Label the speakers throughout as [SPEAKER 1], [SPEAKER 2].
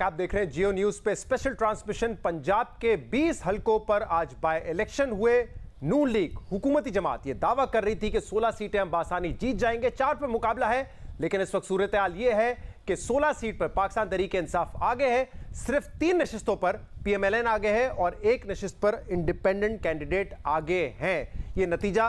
[SPEAKER 1] आप देख रहे हैं जियो न्यूज पे स्पेशल ट्रांसमिशन। पंजाब के 20 हलकों पर आज बाय इलेक्शन हुए। नून लीग हुकूमती जमात ये दावा कर रही थी कि 16 सीटें हम बासानी जीत जाएंगे, 4 पे मुकाबला है। लेकिन इस वक्त सूरत हाल ये है कि 16 सीट पर पाकिस्तान तहरीक इंसाफ आगे है, सिर्फ 3 नशिस्तों पर PMLN आगे है और 1 नशिस्त पर इंडिपेंडेंट कैंडिडेट आगे हैं। ये नतीजा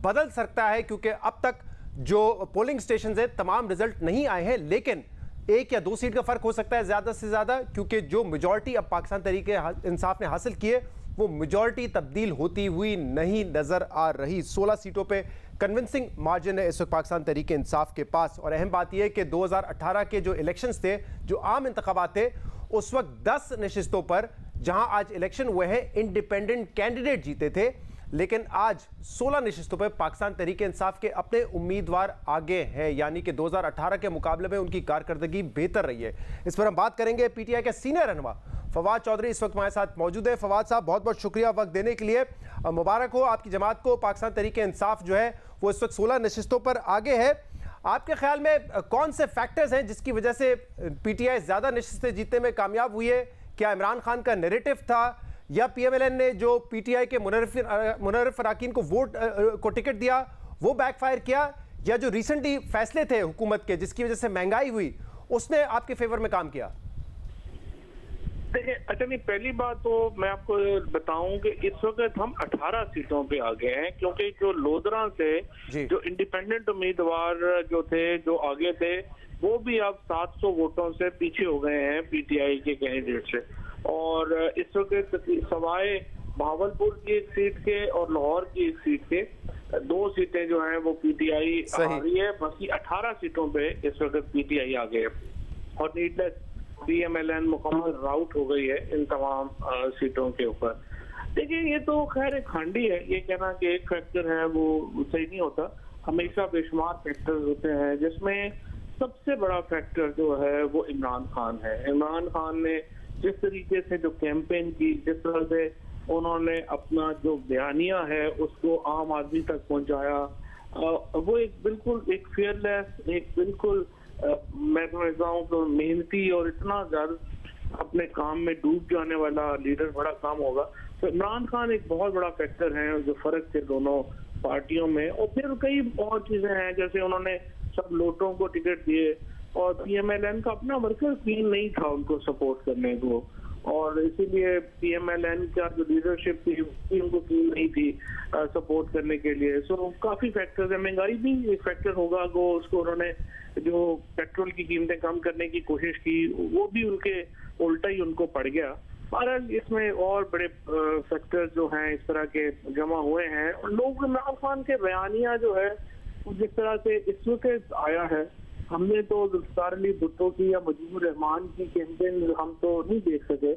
[SPEAKER 1] बदल सकता है क्योंकि अब तक जो पोलिंग स्टेशन है तमाम रिजल्ट नहीं आए हैं, लेकिन 1 या 2 सीट का फर्क हो सकता है ज्यादा से ज्यादा, क्योंकि जो मेजॉरिटी अब पाकिस्तान तहरीक इंसाफ ने हासिल की है वो मेजॉरिटी तब्दील होती हुई नहीं नजर आ रही। 16 सीटों पे कन्विंसिंग मार्जिन है इस वक्त पाकिस्तान तहरीक इंसाफ के पास। और अहम बात यह है कि 2018 के जो इलेक्शंस थे, जो आम इंतखाबात थे, उस वक्त 10 नशिस्तों पर जहां आज इलेक्शन हुए हैं इंडिपेंडेंट कैंडिडेट जीते थे, लेकिन आज 16 नशिस्तों पर पाकिस्तान तहरीक इंसाफ के अपने उम्मीदवार आगे हैं, यानी कि 2018 के मुकाबले में उनकी कारकर्दगी बेहतर रही है। इस पर हम बात करेंगे। PTI के सीनियर रहनुमा फवाद चौधरी इस वक्त हमारे साथ मौजूद है। फवाद साहब, बहुत बहुत शुक्रिया वक्त देने के लिए। मुबारक हो आपकी जमात को। पाकिस्तान तहरीक इंसाफ जो है वो इस वक्त 16 नशिस्तों पर आगे है। आपके ख्याल में कौन से फैक्टर्स हैं जिसकी वजह से PTI ज्यादा नशिस्तें जीतने में कामयाब हुई है? क्या इमरान खान का नैरेटिव था, या PMLN ने जो PTI के मुनर्रिफ अराकीन को टिकट दिया वो बैकफायर किया, या जो रिसेंटली फैसले थे हुकूमत के जिसकी वजह से महंगाई हुई उसने आपके फेवर में काम किया?
[SPEAKER 2] देखिए, अच्छा नहीं, पहली बात तो मैं आपको बताऊं कि इस वक्त हम 18 सीटों पे आ गए हैं, क्योंकि जो लोधरा से जो इंडिपेंडेंट उम्मीदवार जो थे, जो आगे थे, वो भी अब 700 वोटों से पीछे हो गए हैं PTI के कैंडिडेट से। और इस वक्त सवाए भावलपुर की 1 सीट के और लाहौर की 1 सीट के 2 सीटें जो हैं वो PTI आ रही है। बाकी 18 सीटों पे इस वक्त PTI आ गए और नीडलेस PMLN मुकम्मल राउट हो गई है इन तमाम सीटों के ऊपर। देखिए, ये तो खैर एक हांडी है, ये कहना कि एक फैक्टर है वो सही नहीं होता। हमेशा बेशुमार फैक्टर्स होते हैं, जिसमें सबसे बड़ा फैक्टर जो है वो इमरान खान है। इमरान खान ने जिस तरीके से जो कैंपेन की, जिस तरह से उन्होंने अपना जो बयानिया है उसको आम आदमी तक पहुंचाया, वो एक बिल्कुल एक फेयरलेस, एक बिल्कुल मैं समझता हूँ तो मेहनती और इतना ज्यादा अपने काम में डूब जाने वाला लीडर बड़ा कम होगा। तो इमरान खान एक बहुत बड़ा फैक्टर है जो फर्क थे दोनों पार्टियों में। और फिर कई और चीजें हैं, जैसे उन्होंने सब लोटों को टिकट दिए और PMLN का अपना वर्कर टीम नहीं था उनको सपोर्ट करने को, और इसीलिए PMLN का जो लीडरशिप थी उनको टीम नहीं थी सपोर्ट करने के लिए। सो काफी फैक्टर्स है। महंगाई भी एक फैक्टर होगा, उसको उन्होंने जो पेट्रोल की कीमतें कम करने की कोशिश की वो भी उनके उल्टा ही उनको पड़ गया। बहरहाल इसमें और बड़े फैक्टर्स जो हैं इस तरह के जमा हुए हैं। और लोग इमरान खान के बयानिया जो है जिस तरह से इस वक्त आया है, हमने तो जुल्फ़िकार अली भुट्टो की या मुजीबुर रहमान की कैंपेन हम तो नहीं देख सके,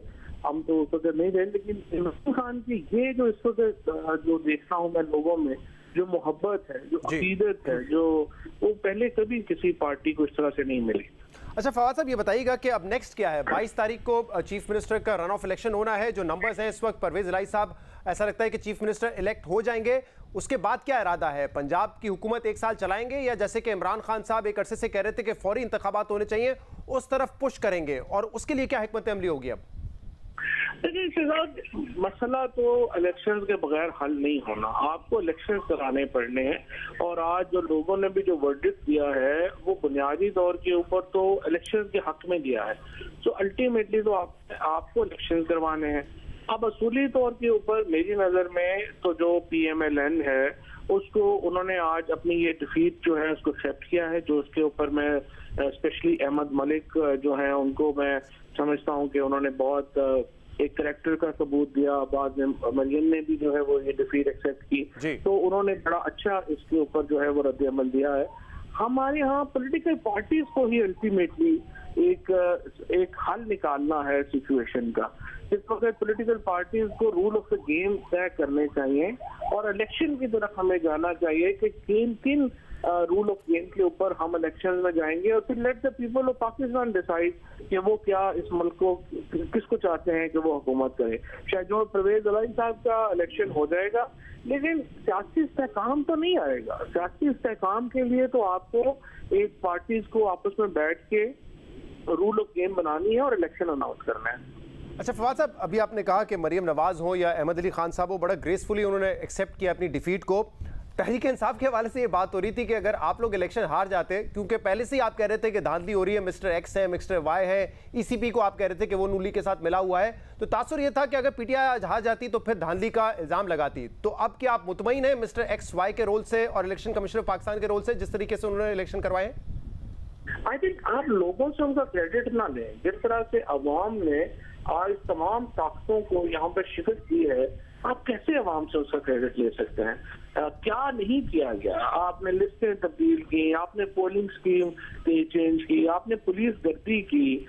[SPEAKER 2] हम तो उस वक्त नहीं रहे, लेकिन इमरान खान की ये जो इस वक्त जो देखता हूँ मैं लोगों में जो मोहब्बत है, जो अकीदत है, जो वो पहले कभी किसी पार्टी को इस तरह से नहीं मिली।
[SPEAKER 1] अच्छा फवाद साहब, ये बताइएगा कि अब नेक्स्ट क्या है? 22 तारीख को चीफ मिनिस्टर का रन ऑफ इलेक्शन होना है। जो नंबर्स हैं इस वक्त, परवेज इलाही साहब ऐसा लगता है कि चीफ मिनिस्टर इलेक्ट हो जाएंगे। उसके बाद क्या इरादा है? पंजाब की हुकूमत 1 साल चलाएंगे, या जैसे कि इमरान खान साहब एक अरसे से कह रहे थे कि फौरी इंतखाबात होने चाहिए, उस तरफ पुश करेंगे? और उसके लिए क्या हिकमत अमली होगी? अब
[SPEAKER 2] देखिए शहजाद, मसला तो इलेक्शंस के बगैर हल नहीं होना, आपको इलेक्शंस कराने पड़ने हैं। और आज जो लोगों ने भी जो वर्डिक्ट दिया है वो बुनियादी तौर के ऊपर तो इलेक्शंस के हक में दिया है। सो अल्टीमेटली तो आपको इलेक्शंस करवाने हैं। अब असूली तौर के ऊपर मेरी नज़र में तो जो PMLN है उसको उन्होंने आज अपनी ये डिफीट जो है उसको एक्सेप्ट किया है, जो उसके ऊपर मैं स्पेशली अहमद मलिक जो है उनको मैं समझता हूँ कि उन्होंने बहुत एक करेक्टर का सबूत दिया। बाद में मरियम ने भी जो है वो ये डिफीट एक्सेप्ट की, तो उन्होंने बड़ा अच्छा इसके ऊपर जो है वो रद्द अमल दिया है। हमारे यहाँ पॉलिटिकल पार्टीज को ही अल्टीमेटली एक हल निकालना है सिचुएशन का। इस वक्त पॉलिटिकल पार्टीज को रूल ऑफ द गेम तय करने चाहिए और इलेक्शन की तरफ हमें जाना चाहिए कि किन रूल ऑफ गेम के ऊपर हम इलेक्शन में जाएंगे, और फिर let the people of Pakistan decide कि वो क्या इस मुल्क को किसको चाहते हैं कि वो हुकूमत करे। शायद जो परवेज इलाही साहब का इलेक्शन हो जाएगा, लेकिन सियासी इस्तेहकाम तो नहीं आएगा। सियासी इस्तेहकाम के लिए तो आपको एक पार्टीज को आपस में बैठ के रूल ऑफ गेम बनानी है और इलेक्शन अनाउंस करना है।
[SPEAKER 1] अच्छा फवाद साहब, अभी आपने कहा कि मरियम नवाज हो या अहमद अली खान साहब, वो बड़ा ग्रेसफुली उन्होंने एक्सेप्ट किया अपनी डिफीट को। तहरीक इंसाफ के हवाले से ये बात हो रही थी कि अगर आप लोग इलेक्शन हार जाते, क्योंकि पहले से ही आप कह रहे थे कि धांधली हो रही है, मिस्टर एक्स है, मिस्टर वाई है, ईसीपी को आप कह रहे थे कि वो नून लीग के साथ मिला हुआ है, तो तासुर ये था कि अगर पीटीआई आज हार जाती तो फिर धांधली का इल्जाम लगाती। तो अब क्या आप मुतमईन हैं मिस्टर एक्स वाई के रोल से और इलेक्शन कमिश्नर पाकिस्तान के रोल से, जिस तरीके से उन्होंने इलेक्शन करवाए?
[SPEAKER 2] आई थिंक आप लोगों से उनका क्रेडिट ना लें। जिस तरह से अवाम ने आज तमाम ताकतों को यहाँ पर शिकस्त दी है, आप कैसे अवाम से उसका क्रेडिट ले सकते हैं? क्या नहीं किया गया? आपने लिस्टें तब्दील की, आपने पोलिंग स्कीम चेंज की, आपने पुलिस गर्दी की,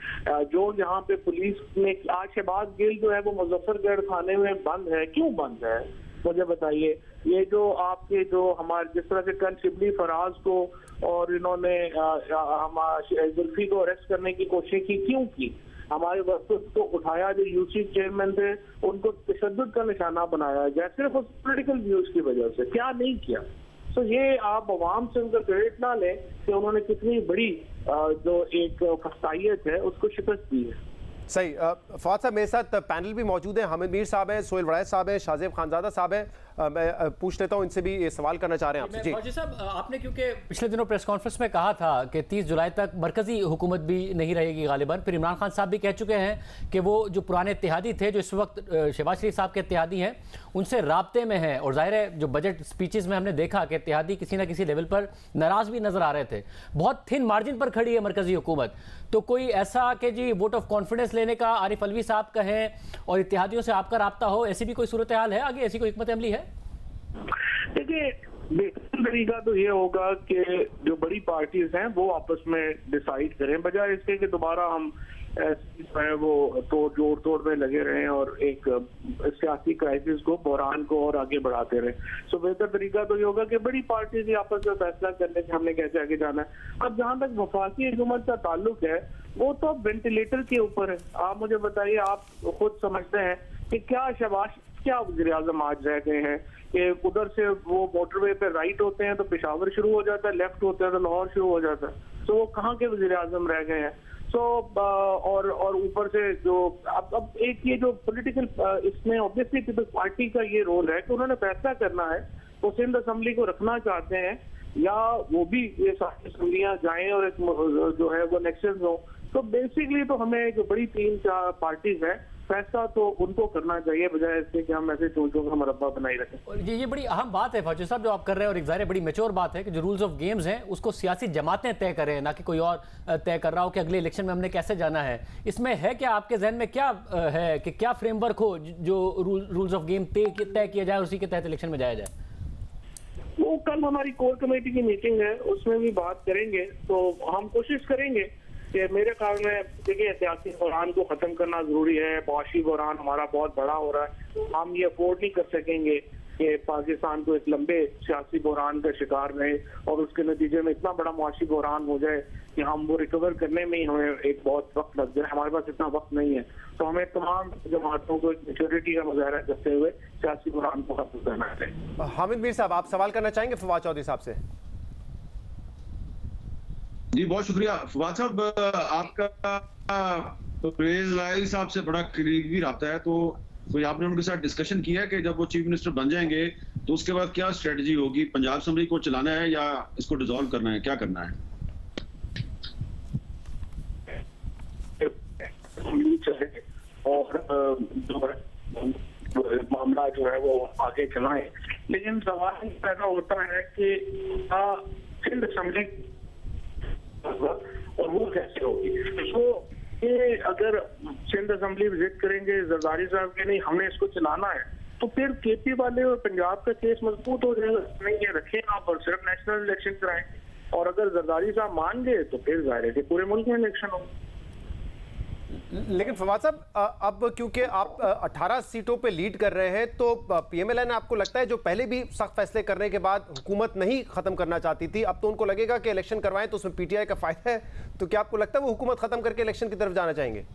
[SPEAKER 2] जो यहाँ पे पुलिस ने आज शहबाज गिल जो है वो मुजफ्फरगढ़ थाने में बंद है, क्यों बंद है मुझे बताइए। ये जो आपके जो हमारे जिस तरह से कल शिबली फराज को और इन्होंने जुल्फी को अरेस्ट करने की कोशिश की, क्यों की? हमारे वक्त को उठाया, जो यूसी चेयरमैन थे उनको तशद्दुद का निशाना बनाया गया सिर्फ उस पॉलिटिकल व्यूज की वजह से। क्या नहीं किया? तो ये आप अवाम से उनका क्रेडिट ना लें कि उन्होंने कितनी बड़ी जो एक फसाइयत है उसको शिकस्त दी है।
[SPEAKER 1] सही। फवाद साहब, मेरे साथ पैनल भी मौजूद हैं, हामिद मीर साहब हैं, सोहेल वड़ैच साहब हैं, शाहजेब खानजादा साहब हैं। मैं पूछ लेता हूं इनसे भी ये सवाल करना चाह रहे हैं आपसे। जी
[SPEAKER 3] फौजी साहब, आपने क्योंकि पिछले दिनों प्रेस कॉन्फ्रेंस में कहा था कि 30 जुलाई तक मरकजी हुकूमत भी नहीं रहेगी गालिबन, फिर इमरान खान साहब भी कह चुके हैं कि वो जो पुराने इत्तेहादी थे, जो इस वक्त शहबाज शरीफ साहब के इत्तेहादी हैं, उनसे राब्ते में हैं। और जाहिर है जो बजट स्पीचेस में हमने देखा कि इत्तेहादी किसी ना किसी लेवल पर नाराज भी नजर आ रहे थे। बहुत थिन मार्जिन पर खड़ी है मरकजी हुकूमत। तो कोई ऐसा कि जी वोट ऑफ कॉन्फिडेंस लेने का आरिफ अलवी साहब कहें और इत्तेहादियों से आपका राब्ता हो, ऐसी भी कोई सूरत हाल है आगे? ऐसी कोई हिकमत अमली है?
[SPEAKER 2] देखिए, बेहतर तरीका तो ये होगा कि जो बड़ी पार्टीज हैं वो आपस में डिसाइड करें, बजाय इसके कि दोबारा हम वो जोड़ तोड़ में लगे रहें और एक सियासी क्राइसिस को, बहरान को और आगे बढ़ाते रहें। सो बेहतर तरीका तो ये होगा कि बड़ी पार्टीज ही आपस में फैसला कर लें कि हमने कैसे आगे जाना है। अब जहां तक वफाकी हुकूमत का ताल्लुक है, वो तो वेंटिलेटर के ऊपर है। आप मुझे बताइए, आप खुद समझते हैं कि क्या वज़ीर आज़म आज रह गए हैं कि उधर से वो मोटरवे पे राइट होते हैं तो पेशावर शुरू हो जाता है, लेफ्ट होते हैं तो लाहौर शुरू हो जाता है। तो वो कहाँ के वज़ीर आज़म रह गए हैं? सो और ऊपर से जो अब एक ये जो पॉलिटिकल इसमें ऑब्वियसली पीपल्स पार्टी का ये रोल है कि उन्होंने फैसला करना है वो सिंध असेंबली को रखना चाहते हैं या वो भी ये सारी असेंबलियां जाएं और एक जो है वो इलेक्शन हो। तो बेसिकली तो हमें जो बड़ी 3-4 पार्टीज है, फैसला तो उनको करना चाहिए, बजाय इससे कि हम ऐसे चोचों का मुरब्बा बनाई रखें।
[SPEAKER 3] और ये बड़ी अहम बात है फौजी साहब जो आप कर रहे हैं, और एक ज़ाहिर बड़ी मैच्योर बात है कि जो रूल्स ऑफ गेम्स हैं उसको सियासी जमातें तय करें, ना कि कोई और तय कर रहा हो कि अगले इलेक्शन में हमने कैसे जाना है। इसमें है क्या आपके जहन में, क्या है कि क्या फ्रेमवर्क हो जो रूल्स ऑफ गेम तय किया जाए, उसी के तहत इलेक्शन में जाया जाए?
[SPEAKER 2] वो कल हमारी कोर कमेटी की मीटिंग है, उसमें भी बात करेंगे। तो हम कोशिश करेंगे कि मेरे ख्याल में देखिए सियासी बहरान को खत्म करना जरूरी है। मुआशी बहरान हमारा बहुत बड़ा हो रहा है, हम ये अफोर्ड नहीं कर सकेंगे कि पाकिस्तान को एक लंबे सियासी बहरान का शिकार रहे और उसके नतीजे में इतना बड़ा मुआशी बहरान हो जाए कि हम वो रिकवर करने में ही हमें एक बहुत वक्त लग जाए। हमारे पास इतना वक्त नहीं है। तो हमें तमाम जमातों को मेच्योरिटी का मुजाहरा करते हुए सियासी बहरान को खत्म करना चाहिए।
[SPEAKER 1] हामिद मीर साहब, आप सवाल करना चाहेंगे फवाद चौधरी साहब से?
[SPEAKER 4] जी बहुत शुक्रिया फवाद साहब, आपका तो परवेज इलाही साहब से बड़ा करीबी रहा है। तो कोई आपने उनके साथ डिस्कशन किया कि जब वो चीफ मिनिस्टर बन जाएंगे तो उसके बाद क्या स्ट्रेटजी होगी? पंजाब असेंबली को चलाना है या इसको डिसॉल्व करना है, क्या करना है?
[SPEAKER 2] और मामला जो है वो आगे चलाएं, लेकिन सवाल पैदा होता है कि सिंध असेंबली और वो कैसे होगी। तो ये अगर सिंध असेंबली विजिट करेंगे जरदारी साहब के नहीं हमने इसको चलाना है, तो फिर केपी वाले और पंजाब का केस मजबूत हो जाएगा। नहीं ये रखें आप और सिर्फ नेशनल इलेक्शन कराएं, और अगर जरदारी साहब मान गए तो फिर जाहिर है कि पूरे मुल्क में इलेक्शन हो।
[SPEAKER 1] लेकिन फवाद साहब, अब क्योंकि आप 18 सीटों पे लीड कर रहे हैं, तो पीएमएलएन आपको लगता है जो पहले भी सख्त फैसले करने के बाद हुकूमत नहीं खत्म करना चाहती थी, अब तो उनको लगेगा कि इलेक्शन करवाएं तो उसमें पीटीआई का फायदा है, तो क्या आपको लगता है वो हुकूमत खत्म करके इलेक्शन की तरफ जाना चाहेंगे?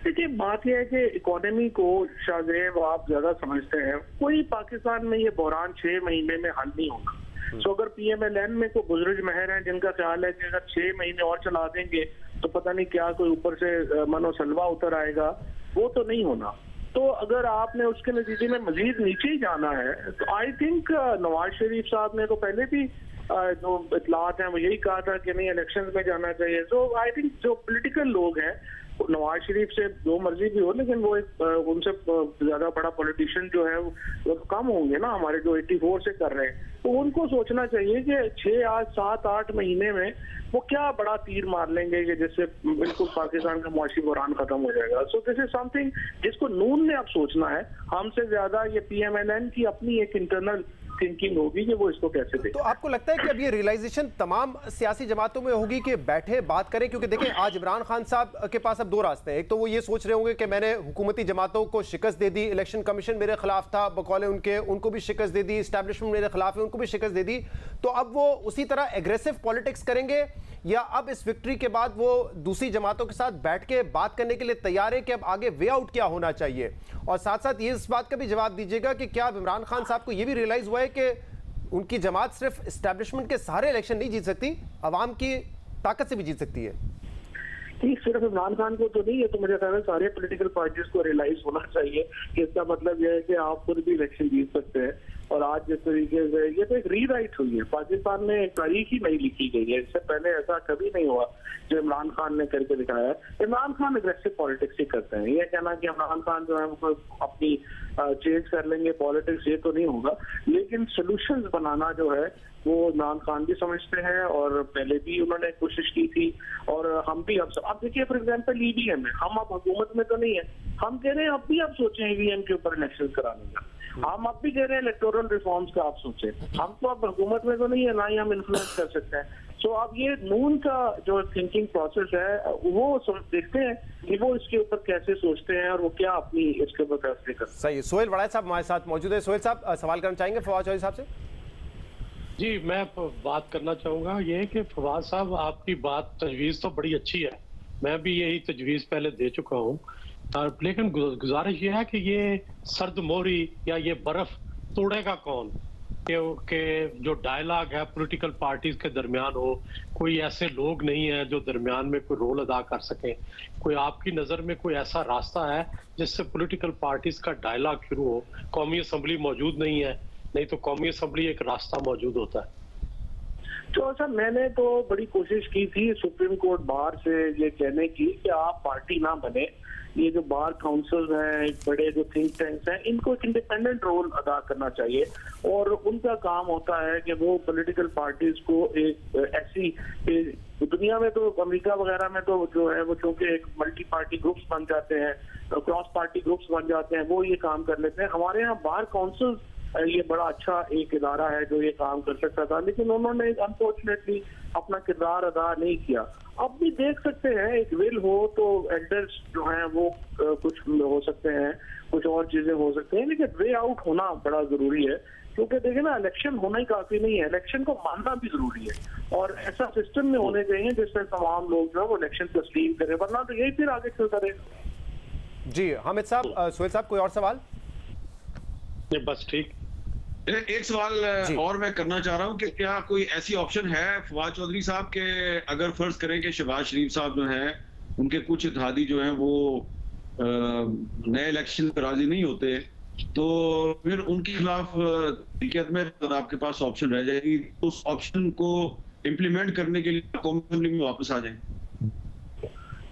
[SPEAKER 2] देखिए बात यह है कि इकोनॉमी को शाहजेब आप ज्यादा समझते हैं, कोई पाकिस्तान में ये बहरान 6 महीने में हल नहीं होगा। सो अगर पीएमएलएन में कोई बुजुर्ग महर हैं जिनका ख्याल है कि अगर 6 महीने और चला देंगे तो पता नहीं क्या कोई ऊपर से मनो सलवा उतर आएगा, वो तो नहीं होना। तो अगर आपने उसके नतीजे में मजीद नीचे ही जाना है तो आई थिंक नवाज शरीफ साहब ने तो पहले भी जो इतलात हैं वो यही कहा था कि नहीं इलेक्शंस में जाना चाहिए। तो आई थिंक जो पॉलिटिकल लोग हैं नवाज शरीफ से जो मर्जी भी हो, लेकिन वो एक उनसे ज्यादा बड़ा पॉलिटिशियन जो है वो तो कम होंगे ना, हमारे जो 84 से कर रहे हैं। तो उनको सोचना चाहिए कि 6 आज 7-8 महीने में वो क्या बड़ा तीर मार लेंगे कि जिससे बिल्कुल पाकिस्तान का मुआशी बुरान खत्म हो जाएगा। सो दिस इज समथिंग जिसको नून ने अब सोचना है, हमसे ज्यादा ये PMLN की अपनी एक इंटरनल थिंकिंग होगी कि वो इसको कैसे दे।
[SPEAKER 1] तो आपको लगता है कि अब ये रियलाइजेशन तमाम सियासी जमातों में होगी कि बैठे बात करें? क्योंकि देखें आज इमरान खान साहब के पास अब 2 रास्ते हैं। एक तो वो ये सोच रहे होंगे कि मैंने हुकूमती जमातों को शिकस्त दे दी, इलेक्शन कमीशन मेरे खिलाफ था बकौले उनके, उनको भी शिकस्त दे दी, एस्टैब्लिशमेंट मेरे खिलाफ है उनको भी शिकस्त दे दी। तो अब वो उसी तरह एग्रेसिव पॉलिटिक्स करेंगे या अब इस विक्ट्री के बाद वो दूसरी जमातों के साथ बैठ के बात करने के लिए तैयार है कि अब आगे वे आउट क्या होना चाहिए? और साथ साथ ये इस बात का भी जवाब दीजिएगा कि क्या अब इमरान खान साहब को ये भी रियलाइज हुआ है कि उनकी जमात सिर्फ एस्टैब्लिशमेंट के सहारे इलेक्शन नहीं जीत सकती, अवाम की ताकत से भी जीत सकती है?
[SPEAKER 2] सिर्फ इमरान खान को तो नहीं है, तो मुझे ख्याल है सारे पॉलिटिकल पार्टीज को रियलाइज होना चाहिए कि इसका मतलब यह है कि आप खुद भी इलेक्शन जीत सकते हैं। और आज जिस तरीके से ये तो एक रीराइट हुई है, पाकिस्तान में एक तारीख ही नहीं लिखी गई है। इससे पहले ऐसा कभी नहीं हुआ जो इमरान खान ने करके दिखाया है। इमरान खान अग्रेसिव पॉलिटिक्स ही करते हैं। ये कहना कि इमरान खान जो है वो अपनी चेंज कर लेंगे पॉलिटिक्स, ये तो नहीं होगा। लेकिन सोल्यूशंस बनाना जो है वो इमरान खान भी समझते हैं और पहले भी उन्होंने कोशिश की थी और हम भी अब देखिए फॉर एग्जाम्पल EVM है, हम अब हुकूमत में तो नहीं है, हम कह रहे हैं अब भी आप सोचें EVM के ऊपर इलेक्शन कराने का। हम अब भी कह रहे हैं इलेक्टोरल रिफॉर्म्स का आप सोचें। हम तो अब हुकूमत में तो नहीं है, ना ही हम इन्फ्लुएंस कर सकते हैं। सो अब ये नून का जो थिंकिंग प्रोसेस है वो देखते हैं कि वो इसके ऊपर कैसे सोचते हैं और वो क्या अपनी इसके ऊपर फैसले करते हैं।
[SPEAKER 1] सही है। सोहेल वड़ाई साहब हमारे साथ मौजूद है। सोहेल साहब सवाल करना चाहेंगे फवाद चौधरी साहब से?
[SPEAKER 5] जी मैं बात करना चाहूँगा ये कि फवाद साहब आपकी बात तजवीज़ तो बड़ी अच्छी है, मैं भी यही तजवीज़ पहले दे चुका हूँ, लेकिन गुजारिश ये है कि ये सर्द मोहरी या ये बर्फ तोड़ेगा कौन? कि जो डायलॉग है पॉलिटिकल पार्टीज के दरमियान हो, कोई ऐसे लोग नहीं है जो दरमियान में कोई रोल अदा कर सके। कोई आपकी नज़र में कोई ऐसा रास्ता है जिससे पॉलिटिकल पार्टीज का डायलॉग शुरू हो? कौमी असम्बली मौजूद नहीं है, नहीं तो कौमी असम्बली एक रास्ता मौजूद होता है।
[SPEAKER 2] तो सर मैंने तो बड़ी कोशिश की थी सुप्रीम कोर्ट बार से ये कहने की कि आप पार्टी ना बने, ये जो बार काउंसिल हैं, बड़े जो थिंक टैंक्स हैं, इनको एक इंडिपेंडेंट रोल अदा करना चाहिए और उनका काम होता है कि वो पॉलिटिकल पार्टीज को एक ऐसी दुनिया में तो अमेरिका वगैरह में तो जो है वो चूंकि एक मल्टी पार्टी ग्रुप्स बन जाते हैं, क्रॉस पार्टी ग्रुप्स बन जाते हैं, वो ये काम कर लेते हैं। हमारे यहाँ बार काउंसिल ये बड़ा अच्छा एक इदारा है जो ये काम कर सकता था, लेकिन उन्होंने अनफॉर्चुनेटली अपना किरदार अदा नहीं किया। अब भी देख सकते हैं एक विल हो तो एल्डर्स जो हैं वो कुछ हो सकते हैं, कुछ और चीजें हो सकते हैं, लेकिन वे आउट होना बड़ा जरूरी है। क्योंकि देखिए ना इलेक्शन होना ही काफी नहीं है, इलेक्शन को मानना भी जरूरी है और ऐसा सिस्टम में होने चाहिए जिससे तमाम लोग जो है वो इलेक्शन तस्लीम करें, वरना तो यही फिर आगे चलता रहेगा।
[SPEAKER 1] जी हामिद साहब, सोहेल साहब कोई और सवाल?
[SPEAKER 5] बस ठीक।
[SPEAKER 4] एक सवाल और मैं करना चाह रहा हूं कि क्या कोई ऐसी ऑप्शन है फवाद चौधरी साहब के, अगर फर्ज करें कि शहबाज शरीफ साहब जो हैं उनके कुछ इत्तेहादी जो हैं वो नए इलेक्शन पर राजी नहीं होते, तो फिर उनके खिलाफ हकीकत में आपके पास ऑप्शन रह जाएगी, उस ऑप्शन को इम्प्लीमेंट करने के लिए कौमी असेंबली में वापस आ जाएं?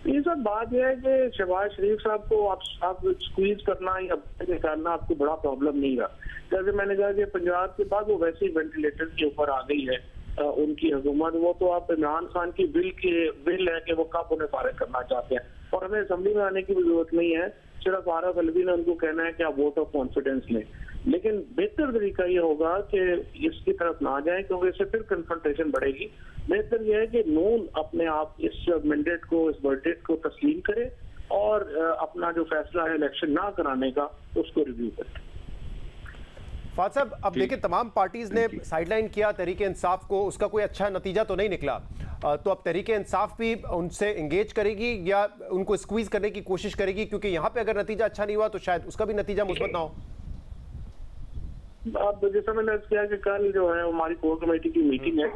[SPEAKER 2] ये सब बात यह है कि शहबाज शरीफ साहब को आप स्क्वीज करना या निकालना आपको बड़ा प्रॉब्लम नहीं रहा। जैसे मैंने कहा कि पंजाब के बाद वो वैसे ही वेंटिलेटर के ऊपर आ गई है उनकी हुकूमत, वो तो आप इमरान खान की विल है कि वो कब उन्हें फारिग करना चाहते हैं और हमें असेंबली में आने की भी जरूरत नहीं है। सिर्फ आरफ अलवी ने उनको कहना है कि आप वोट ऑफ कॉन्फिडेंस लें, लेकिन बेहतर तरीका ये होगा कि इसकी तरफ ना जाए क्योंकि इससे फिर कन्फ्रंटेशन बढ़ेगी। बेहतर यह है कि नून अपने आप इस मैंडेट को, इस वर्डिक्ट को तस्लीम करे और अपना जो फैसला है इलेक्शन ना कराने का उसको रिव्यू करे।
[SPEAKER 1] फवाद साहब, अब देखिए तमाम पार्टीज ने साइडलाइन किया तहरीके इंसाफ को, उसका कोई अच्छा नतीजा तो नहीं निकला, तो अब तहरीके इंसाफ भी उनसे एंगेज करेगी या उनको स्क्वीज करने की कोशिश करेगी? क्योंकि यहाँ पे अगर नतीजा अच्छा नहीं हुआ तो शायद उसका भी नतीजा मुस्बत ना हो।
[SPEAKER 2] अब जैसा मैंने किया कि कल जो है हमारी कोर कमेटी की मीटिंग है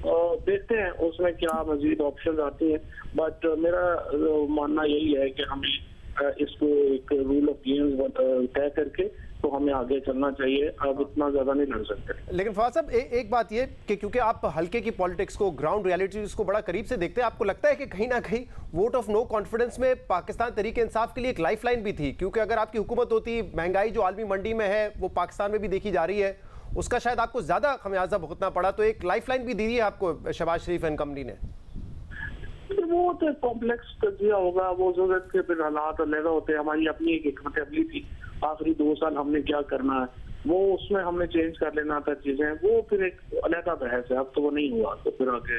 [SPEAKER 2] देखते हैं उसमें क्या मजीद ऑप्शन आती हैं, बट मेरा मानना यही है कि हमें इसको एक रूल ऑफ गेम्स तय करके तो हमें आगे चलना चाहिए। अब इतना ज्यादा नहीं लड़ सकते।
[SPEAKER 1] लेकिन फवाद साहब एक बात ये कि क्योंकि आप हल्के की पॉलिटिक्स को, ग्राउंड रियलिटीज को बड़ा करीब से देखते हैं, आपको लगता है कि कहीं ना कहीं वोट ऑफ नो कॉन्फिडेंस में पाकिस्तान तहरीक इंसाफ के लिए एक लाइफलाइन भी थी? क्योंकि अगर आपकी हुकूमत होती, महंगाई जो आलमी मंडी में है वो पाकिस्तान में भी देखी जा रही है, उसका शायद आपको ज्यादा खमियाजा भुगतना पड़ा, तो एक लाइफलाइन भी दी है आपको शहबाज शरीफ एंड कंपनी ने।
[SPEAKER 2] वो तो कॉम्प्लेक्स तजिया होगा, वो जरूरत के फिर हालात अलग होते हैं। हमारी अपनी एक हिकमत अमली थी, आखिरी 2 साल हमने क्या करना है वो उसमें हमने चेंज कर लेना था चीजें, वो फिर एक अलग बहस है। अब तो वो नहीं हुआ, तो फिर आगे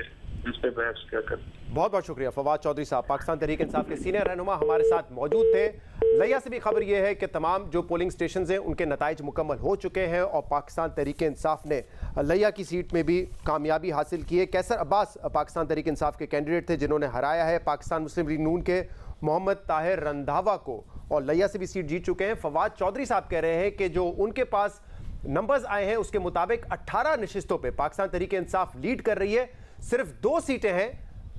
[SPEAKER 2] इस पे बहस क्या कर।
[SPEAKER 1] बहुत बहुत शुक्रिया फवाद चौधरी साहब, पाकिस्तान तहरीक इंसाफ के सीनियर रहनुमा हमारे साथ मौजूद थे। लिया से भी खबर यह है कि तमाम जो पोलिंग स्टेशन हैं उनके नताइज मुकम्मल हो चुके हैं और पाकिस्तान तहरीक इंसाफ ने लिया की सीट में भी कामयाबी हासिल की है। कैसर अब्बास पाकिस्तान तहरीक इंसाफ के कैंडिडेट थे जिन्होंने हराया है पाकिस्तान मुस्लिम लीग नून के मोहम्मद ताहिर रंधावा को, और लिया से भी सीट जीत चुके हैं। फवाद चौधरी साहब कह रहे हैं कि जो उनके पास नंबर्स आए हैं उसके मुताबिक 18 नशिस्तों पे पाकिस्तान तहरीक इंसाफ लीड कर रही है। सिर्फ 2 सीटें हैं,